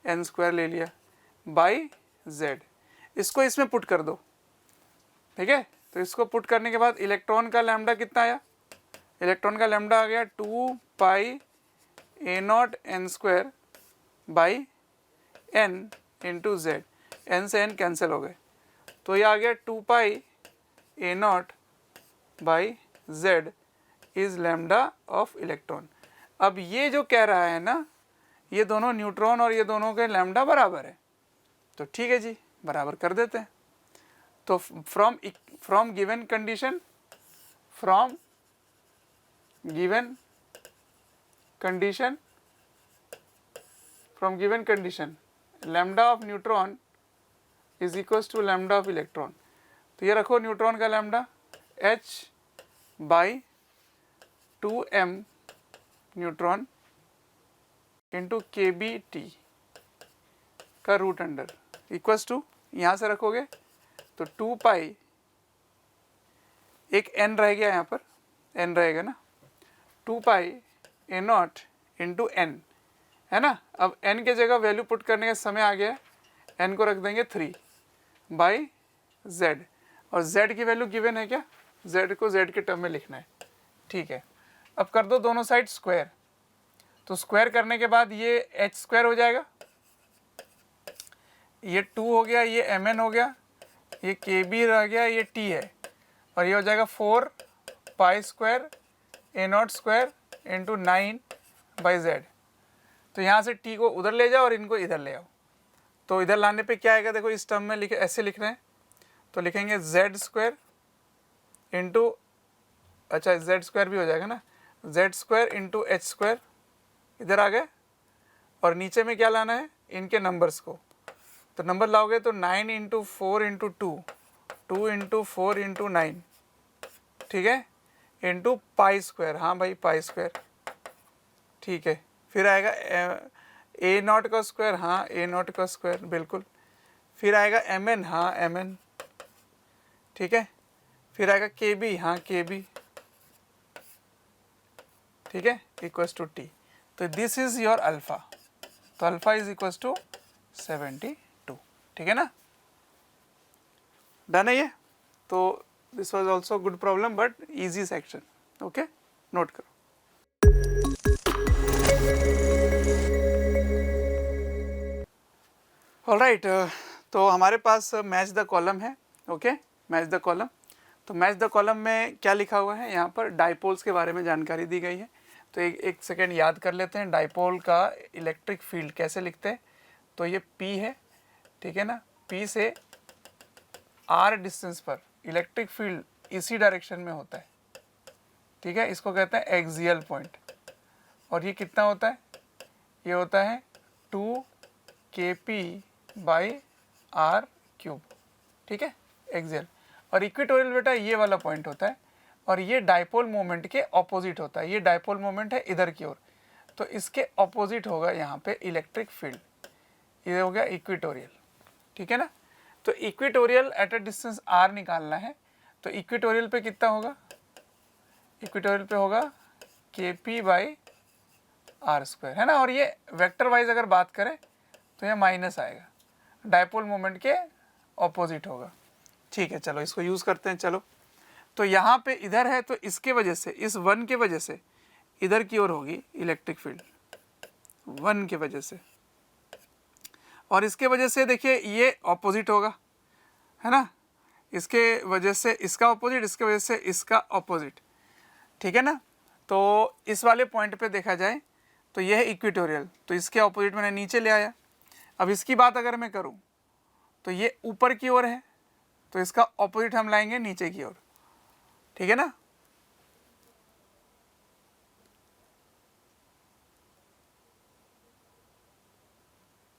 n² ले लिया बाई z। इसको इसमें पुट कर दो, ठीक है। तो इसको पुट करने के बाद इलेक्ट्रॉन का लैम्डा कितना आया? इलेक्ट्रॉन का लैम्डा आ गया 2πa0 n² by n into z। n से n कैंसिल हो गए, तो ये आ गया 2πa0 by z is lambda of electron. अब ये जो कह रहा है ना, ये दोनों न्यूट्रॉन और ये दोनों के लैम्डा बराबर है, तो ठीक है जी, बराबर कर देते हैं। तो from given condition lambda of neutron is equals to lambda of electron. तो ये रखो न्यूट्रॉन का lambda h/2m neutron into kb/t का √अंडर इक्वल्स टू, यहाँ से रखोगे तो 2π, एक n रह गया यहाँ पर, n रहेगा ना, 2πa0 इंटू n, है ना। अब n के जगह वैल्यू पुट करने का समय आ गया, n को रख देंगे 3 बाई z, और z की वैल्यू गिवन है क्या? z को z के टर्म में लिखना है, ठीक है। अब कर दो दोनों साइड स्क्वायर, तो स्क्वायर करने के बाद ये h² हो जाएगा, ये 2 हो गया, ये mn हो गया, ये kb रह गया, ये t है, और ये हो जाएगा 4π² a0² इंटू 9/z। तो यहाँ से t को उधर ले जाओ और इनको इधर ले आओ, तो इधर लाने पे क्या आएगा? देखो इस टर्म में लिखे, ऐसे लिख रहे हैं, तो लिखेंगे z² इंटू, अच्छा z² भी हो जाएगा ना, z² इंटू h², इधर आ गए, और नीचे में क्या लाना है? इनके नंबर्स को। तो नंबर लाओगे तो 9 इंटू 4 इंटू 2 इंटू 4 इंटू 9, ठीक है, इंटू π², हाँ भाई π², ठीक है। फिर आएगा a0 का स्क्वायर, हाँ a0 का स्क्वायर, बिल्कुल। फिर आएगा mn, हाँ mn, ठीक है। फिर आएगा kb, हाँ kb, ठीक है, इक्वल्स टू t। तो दिस इज योर अल्फा, तो अल्फा इज इक्वल्स टू 72, ठीक है ना। डन है ये। तो this was also good problem but easy section, okay, note करो। ऑलराइट, तो हमारे पास मैच द कॉलम है. Okay, match the column. तो मैच द कॉलम में क्या लिखा हुआ है, यहाँ पर डाइपोल्स के बारे में जानकारी दी गई है. तो एक सेकेंड याद कर लेते हैं, डाइपोल का इलेक्ट्रिक फील्ड कैसे लिखते हैं. तो ये P है, ठीक है ना. P से R डिस्टेंस पर इलेक्ट्रिक फील्ड इसी डायरेक्शन में होता है, ठीक है. इसको कहते हैं एक्सियल पॉइंट. और ये कितना होता है, ये होता है 2kp/r³, ठीक है, एक्सियल. और इक्वेटोरियल बेटा ये वाला पॉइंट होता है, और ये डाइपोल मोमेंट के ऑपोजिट होता है. ये डाइपोल मोमेंट है इधर की ओर, तो इसके ऑपोजिट होगा यहाँ पे इलेक्ट्रिक फील्ड. ये हो गया इक्वेटोरियल, ठीक है ना. तो equatorial at a distance r निकालना है. तो इक्वेटोरियल पे कितना होगा, इक्वेटोरियल पे होगा kp/r², है ना. और ये वेक्टर वाइज अगर बात करें तो ये माइनस आएगा, डाइपोल मोमेंट के ऑपोजिट होगा, ठीक है. चलो इसको यूज़ करते हैं. चलो, तो यहाँ पे इधर है, तो इसके वजह से, इस 1 के वजह से इधर की ओर होगी इलेक्ट्रिक फील्ड, 1 के वजह से. और इसके वजह से देखिए ये ऑपोजिट होगा, है ना. इसके वजह से इसका ऑपोजिट, इसके वजह से इसका ऑपोजिट, ठीक है ना. तो इस वाले पॉइंट पे देखा जाए तो यह है इक्वेटोरियल, तो इसके ऑपोजिट मैंने नीचे ले आया. अब इसकी बात अगर मैं करूं तो ये ऊपर की ओर है, तो इसका ऑपोजिट हम लाएंगे नीचे की ओर, ठीक है ना.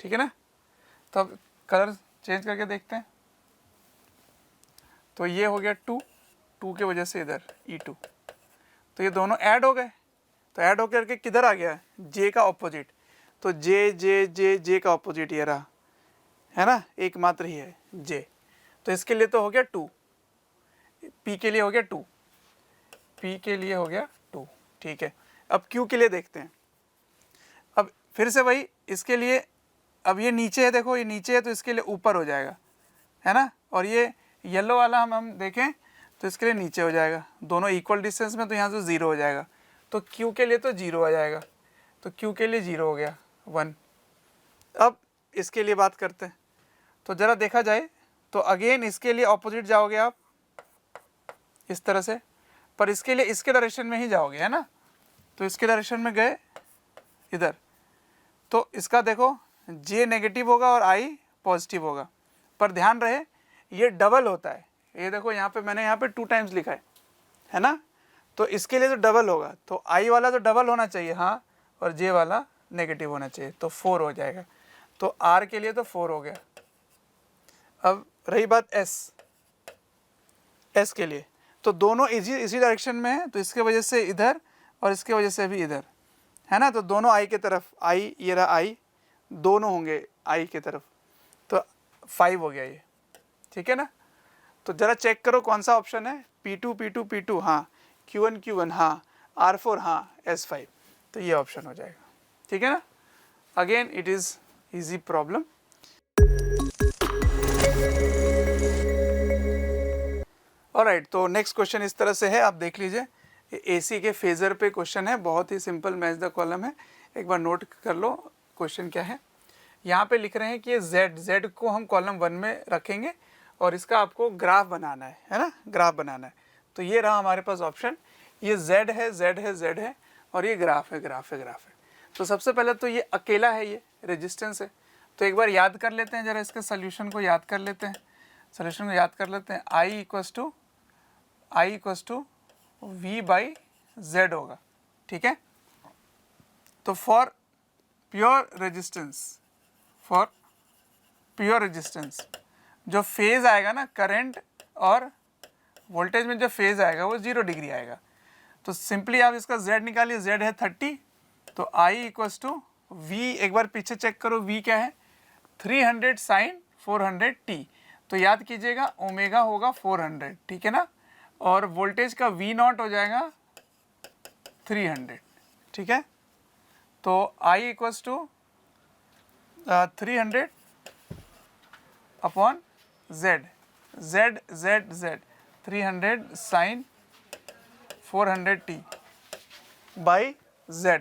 ठीक है ना. तो अब कलर चेंज करके देखते हैं. तो ये हो गया 2 के वजह से इधर E2, तो ये दोनों ऐड हो गए. तो ऐड होकर के किधर आ गया, J का ऑपोजिट. तो J का ऑपोजिट ये रहा, है ना, एकमात्र ही है J. तो इसके लिए तो हो गया 2, P के लिए हो गया 2, P के लिए हो गया 2, ठीक है. अब Q के लिए देखते हैं. अब फिर से वही, इसके लिए अब ये नीचे है, देखो ये नीचे है, तो इसके लिए ऊपर हो जाएगा, है ना. और ये येलो वाला हम देखें तो इसके लिए नीचे हो जाएगा. दोनों इक्वल डिस्टेंस में, तो यहाँ से 0 हो जाएगा. तो Q के लिए तो 0 आ जाएगा. तो Q के लिए 0 हो गया, 1. अब इसके लिए बात करते हैं. तो ज़रा देखा जाए तो अगेन इसके लिए ऑपोजिट जाओगे आप इस तरह से, पर इसके लिए इसके डायरेक्शन में ही जाओगे, है ना. तो इसके डायरेक्शन में गए इधर, तो इसका देखो J नेगेटिव होगा और I पॉजिटिव होगा. पर ध्यान रहे ये डबल होता है. ये देखो यहाँ पे मैंने यहाँ पे 2 टाइम्स लिखा है ना. तो इसके लिए तो डबल होगा, तो I वाला तो डबल होना चाहिए, हाँ, और J वाला नेगेटिव होना चाहिए, तो 4 हो जाएगा. तो R के लिए तो 4 हो गया. अब रही बात S के लिए, तो दोनों इसी डायरेक्शन में है, तो इसके वजह से इधर और इसके वजह से भी इधर, है ना. तो दोनों I के तरफ, I ये रहा I, दोनों होंगे I के तरफ, तो 5 हो गया ये, ठीक है ना. तो ज़रा चेक करो कौन सा ऑप्शन है, P2 हाँ, Q1 हाँ, R4 हाँ, S5, तो ये ऑप्शन हो जाएगा, ठीक है ना. Again it is easy problem. Alright, तो नेक्स्ट क्वेश्चन इस तरह से है, आप देख लीजिए. AC के फेज़र पे क्वेश्चन है, बहुत ही सिंपल मैच द कॉलम है. एक बार नोट कर लो क्वेश्चन क्या है. यहाँ पे लिख रहे हैं कि ये Z को हम कॉलम 1 में रखेंगे और इसका आपको ग्राफ बनाना है ना, ग्राफ बनाना है. तो ये रहा हमारे पास ऑप्शन, ये Z है और ये ग्राफ है. तो सबसे पहले तो ये अकेला है, ये रेजिस्टेंस है. तो एक बार याद कर लेते हैं, ज़रा इसके सोल्यूशन को याद कर लेते हैं. I इक्वस टू V/Z होगा, ठीक है. तो फॉर प्योर रेजिस्टेंस जो फेज़ आएगा ना, करंट और वोल्टेज में जो फेज़ आएगा वो 0 डिग्री आएगा. तो सिंपली आप इसका Z निकालिए, Z है 30. तो I इक्वस टू V, एक बार पीछे चेक करो V क्या है, 300 sin 400t. तो याद कीजिएगा ओमेगा होगा 400, ठीक है ना. और वोल्टेज का V0 हो जाएगा 300, ठीक है. तो I equals to 300 upon Z 300 sin 400t by Z,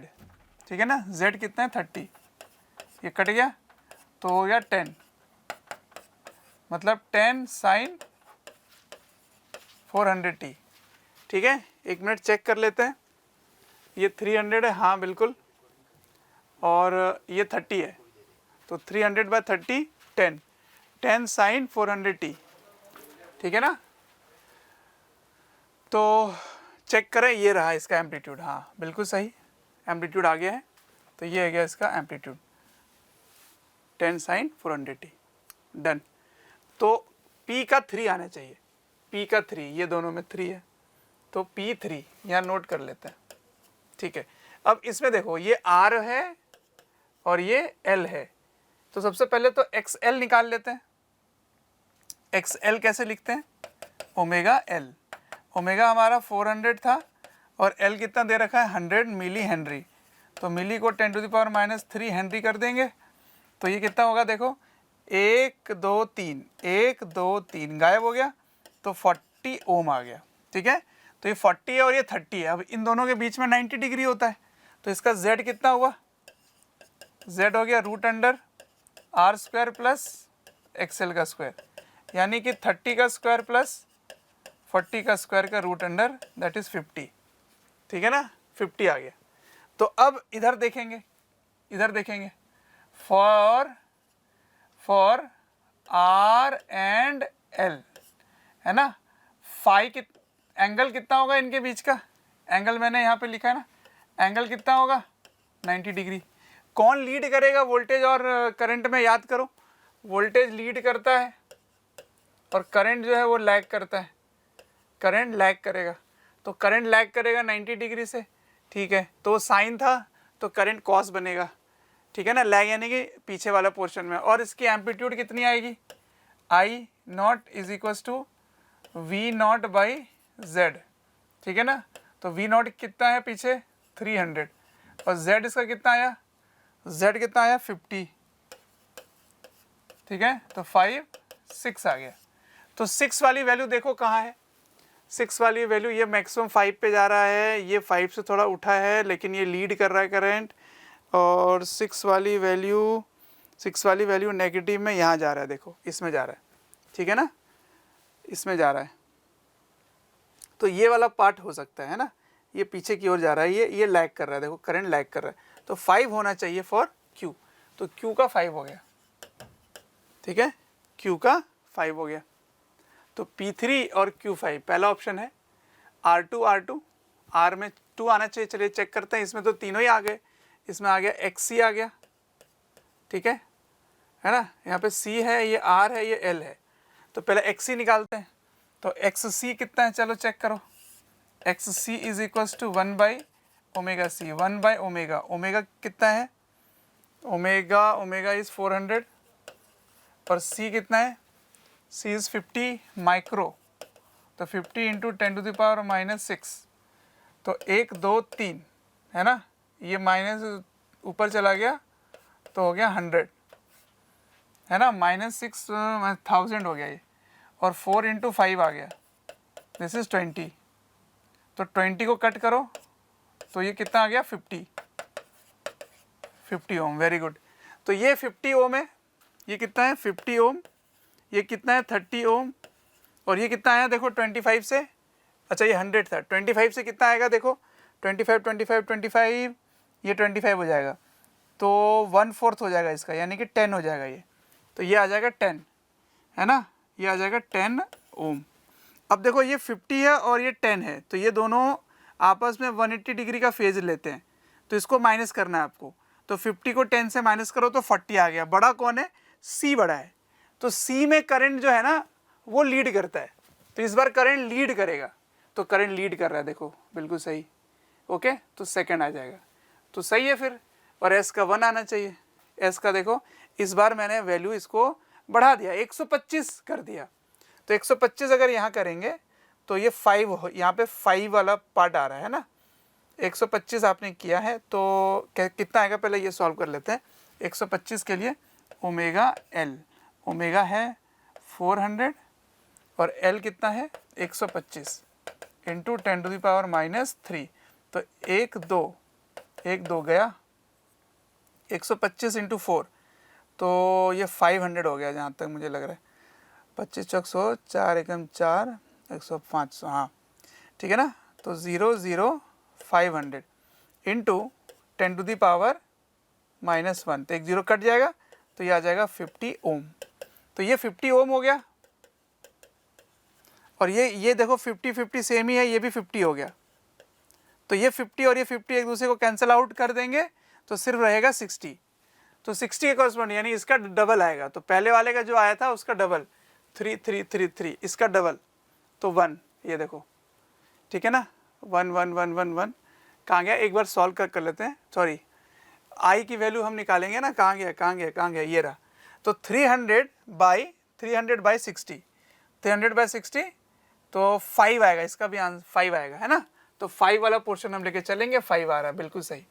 ठीक है ना. Z कितना है 30, ये कट गया तो हो गया 10. मतलब 10 sin 400t। ठीक है, 1 मिनट चेक कर लेते हैं। ये 300 है, हाँ बिल्कुल, और ये 30 है, तो 300/30 10 sin 400t। ठीक है ना, तो चेक करें, ये रहा इसका एम्पलीट्यूड, हाँ बिल्कुल सही एम्पलीट्यूड आ गया है। तो ये आ गया इसका एम्पलीट्यूड 10 sin 400t, डन। तो P का 3 आना चाहिए, P का 3, ये दोनों में 3 है, तो P3 यहाँ नोट कर लेते हैं। ठीक है, अब इसमें देखो ये R है और ये L है, तो सबसे पहले तो XL निकाल लेते हैं। XL कैसे लिखते हैं, ओमेगा L, ओमेगा हमारा 400 था और L कितना दे रखा है 100 मिली हेनरी, तो मिली को 10⁻³ हेनरी कर देंगे, तो ये कितना होगा देखो 1 2 3 1 2 3 गायब हो गया, तो 40 ओम आ गया। ठीक है, तो ये 40 है और ये 30 है, अब इन दोनों के बीच में 90 डिग्री होता है, तो इसका Z कितना हुआ, Z हो गया √R² प्लस XL का स्क्वायर, यानी कि 30 का स्क्वायर प्लस 40 का स्क्वायर का √, दैट इज 50। ठीक है ना, 50 आ गया। तो अब इधर देखेंगे, इधर देखेंगे, फॉर R एंड L, है ना, फाई एंगल कितना होगा इनके बीच का, एंगल मैंने यहाँ पे लिखा है ना, एंगल कितना होगा 90 डिग्री। कौन लीड करेगा वोल्टेज और करंट में, याद करो, वोल्टेज लीड करता है और करंट जो है वो लैग करता है, करंट लैग करेगा, तो करंट लैग करेगा 90 डिग्री से। ठीक है, तो साइन था तो करंट कॉस बनेगा। ठीक है ना, लैग यानी कि पीछे वाला पोर्शन में, और इसकी एम्पलीट्यूड कितनी आएगी, I0 = V0/Z। ठीक है ना, तो V0 कितना है पीछे 300, और Z इसका कितना आया, Z कितना आया 50। ठीक है, तो 5 6 आ गया। तो 6 वाली वैल्यू देखो कहाँ है, 6 वाली वैल्यू ये मैक्सिमम 5 पे जा रहा है, ये 5 से थोड़ा उठा है लेकिन ये लीड कर रहा है करंट, और 6 वाली वैल्यू नेगेटिव में यहाँ जा रहा है, देखो इसमें जा रहा है। ठीक है ना, इसमें जा रहा है, तो ये वाला पार्ट हो सकता है ना, ये पीछे की ओर जा रहा है, ये लैग कर रहा है, देखो करंट लैग कर रहा है, तो 5 होना चाहिए फॉर Q, तो Q का 5 हो गया। ठीक है, Q का 5 हो गया, तो P3 और Q5 पहला ऑप्शन है। R2 R में 2 आना चाहिए, चलिए चेक करते हैं, इसमें तो तीनों ही आ गए, इसमें आ गया XC आ गया। ठीक है ना, यहाँ पे C है, ये R है, ये L है, तो पहले XC निकालते हैं, तो XC कितना है, चलो चेक करो, XC = 1/ωc, 1/ω, ओमेगा कितना है, ओमेगा इज़ 400, और C कितना है, C इज़ 50 माइक्रो, तो 50 × 10⁻⁻6, तो 1 2 3 है ना, ये माइनस ऊपर चला गया तो हो गया 100, है ना, -6,1000 हो गया ये, और 4 × 5 आ गया, दिस इज़ 20, तो 20 को कट करो तो ये कितना आ गया 50 ओम, वेरी गुड। तो ये 50 ओम है, ये कितना है 50 ओम, ये कितना है 30 ओम, और ये कितना आया देखो 25 से, अच्छा ये 100 था, 25 से कितना आएगा देखो 25 ये 25 हो जाएगा, तो 1/4 हो जाएगा इसका, यानी कि 10 हो जाएगा ये, तो ये आ जाएगा 10, है ना, ये आ जाएगा 10 ओम। अब देखो ये 50 है और ये 10 है, तो ये दोनों आपस में 180 डिग्री का फेज लेते हैं, तो इसको माइनस करना है आपको, तो 50 को 10 से माइनस करो तो 40 आ गया। बड़ा कौन है, C बड़ा है, तो C में करंट जो है ना वो लीड करता है, तो इस बार करंट लीड करेगा, तो करंट लीड कर रहा है, देखो बिल्कुल सही, ओके, तो सेकंड आ जाएगा, तो सही है फिर। और S का 1 आना चाहिए, S का देखो इस बार मैंने वैल्यू इसको बढ़ा दिया, 125 कर दिया, तो 125 अगर यहाँ करेंगे तो ये 5 यहाँ पे 5 वाला पार्ट आ रहा है ना, 125 आपने किया है तो कितना आएगा, पहले ये सॉल्व कर लेते हैं। 125 के लिए ओमेगा L, ओमेगा है 400 और L कितना है 125 × 10⁻⁻3, तो 1 2 गया, 125 × 4, तो ये 500 हो गया जहाँ तक मुझे लग रहा है, 25 चौक 100, 4 एकम 4, 100 500, हाँ ठीक है ना। तो 0 0 500 इंटू 10 टू दी पावर -1, तो एक जीरो कट जाएगा तो ये आ जाएगा 50 ओम। तो ये 50 ओम हो गया, और ये देखो 50 50 सेम ही है, ये भी 50 हो गया। तो ये 50 और ये 50 एक दूसरे को कैंसिल आउट कर देंगे तो सिर्फ रहेगा 60। तो 60 के कॉरस्पॉन्ड यानी इसका डबल आएगा। तो पहले वाले का जो आया था उसका डबल 3 3 3 3, इसका डबल तो 1, ये देखो ठीक है ना। 1 1 1 1 1 कहाँ गया, एक बार सॉल्व कर लेते हैं। सॉरी, आई की वैल्यू हम निकालेंगे ना, कहाँ गया, ये रहा। तो 300 बाई 60, 300 बाई 60 तो 5 आएगा, इसका भी आंसर 5 आएगा है ना। तो 5 वाला पोर्शन हम लेके चलेंगे, 5 आ रहा है, बिल्कुल सही।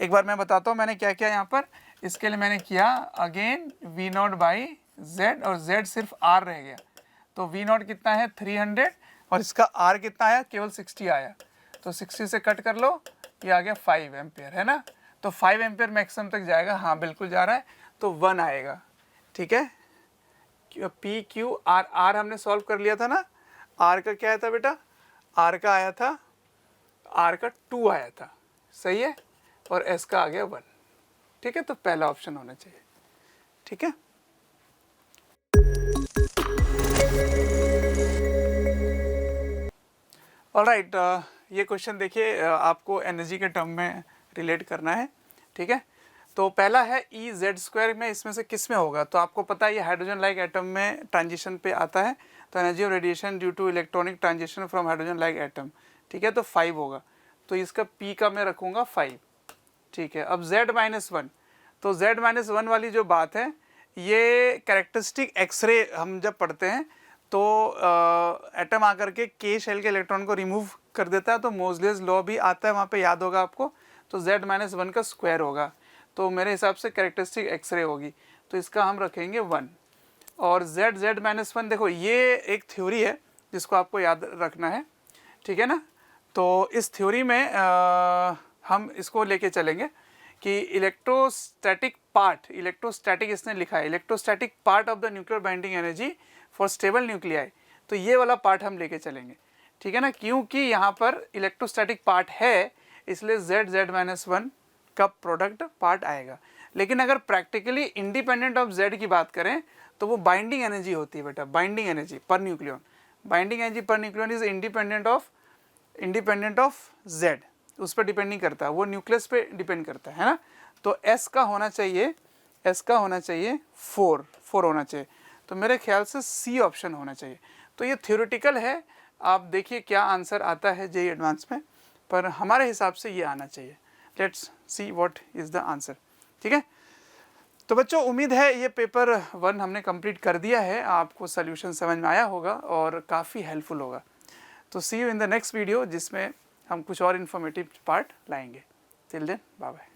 एक बार मैं बताता हूँ मैंने क्या किया यहाँ पर। इसके लिए मैंने किया अगेन V0 बाई Z, और Z सिर्फ R रह गया। तो V0 कितना है 300, और इसका R कितना आया, केवल 60 आया। तो 60 से कट कर लो, ये आ गया 5 एम्पियर है ना। तो 5 एम्पियर मैक्सिमम तक जाएगा, हाँ बिल्कुल जा रहा है। तो 1 आएगा, ठीक है। P Q R, R हमने सॉल्व कर लिया था ना। R का क्या आया था बेटा, R का आया था, R का 2 आया था, सही है। और S का आ गया 1, ठीक है। तो पहला ऑप्शन होना चाहिए, ठीक है। ऑलराइट, ये क्वेश्चन देखिए, आपको एनर्जी के टर्म में रिलेट करना है, ठीक है। तो पहला है E(Z²) में इसमें से किस में होगा। तो आपको पता है ये हाइड्रोजन लाइक एटम में ट्रांजिशन पे आता है। तो energy of radiation due to electronic transition from hydrogen like atom, ठीक है। तो 5 होगा, तो इसका P का मैं रखूँगा 5, ठीक है। अब Z-1, तो Z-1 वाली जो बात है, ये कैरेक्टरिस्टिक एक्सरे हम जब पढ़ते हैं तो एटम आकर के K शेल के इलेक्ट्रॉन को रिमूव कर देता है। तो मोजलेस लॉ भी आता है वहाँ पे, याद होगा आपको। तो Z-1 का स्क्वायर होगा, तो मेरे हिसाब से कैरेक्टरिस्टिक एक्सरे होगी। तो इसका हम रखेंगे 1। और Z-1 देखो, ये एक थ्योरी है जिसको आपको याद रखना है, ठीक है ना। तो इस थ्योरी में हम इसको लेके चलेंगे कि इलेक्ट्रोस्टैटिक पार्ट, इलेक्ट्रोस्टैटिक इसने लिखा है, electrostatic part of the nuclear binding energy for stable nuclei. तो ये वाला पार्ट हम लेके चलेंगे, ठीक है ना। क्योंकि यहाँ पर इलेक्ट्रोस्टैटिक पार्ट है, इसलिए Z-1 का प्रोडक्ट पार्ट आएगा। लेकिन अगर प्रैक्टिकली इंडिपेंडेंट ऑफ Z की बात करें तो वो बाइंडिंग एनर्जी होती है बेटा, binding energy per nucleon. Binding energy per nucleon is independent of Z, उस पर डिपेंड नहीं करता, वो न्यूक्लियस पे डिपेंड करता है ना। तो S का होना चाहिए 4 होना चाहिए। तो मेरे ख्याल से C ऑप्शन होना चाहिए। तो ये थ्योरेटिकल है, आप देखिए क्या आंसर आता है JEE एडवांस में, पर हमारे हिसाब से ये आना चाहिए। Let's see what is the answer, ठीक है। तो बच्चों, उम्मीद है ये पेपर 1 हमने कंप्लीट कर दिया है, आपको सोल्यूशन समझ में आया होगा और काफ़ी हेल्पफुल होगा। तो see you in the next video, जिसमें हम कुछ और इन्फॉर्मेटिव पार्ट लाएंगे। Till then, bye bye.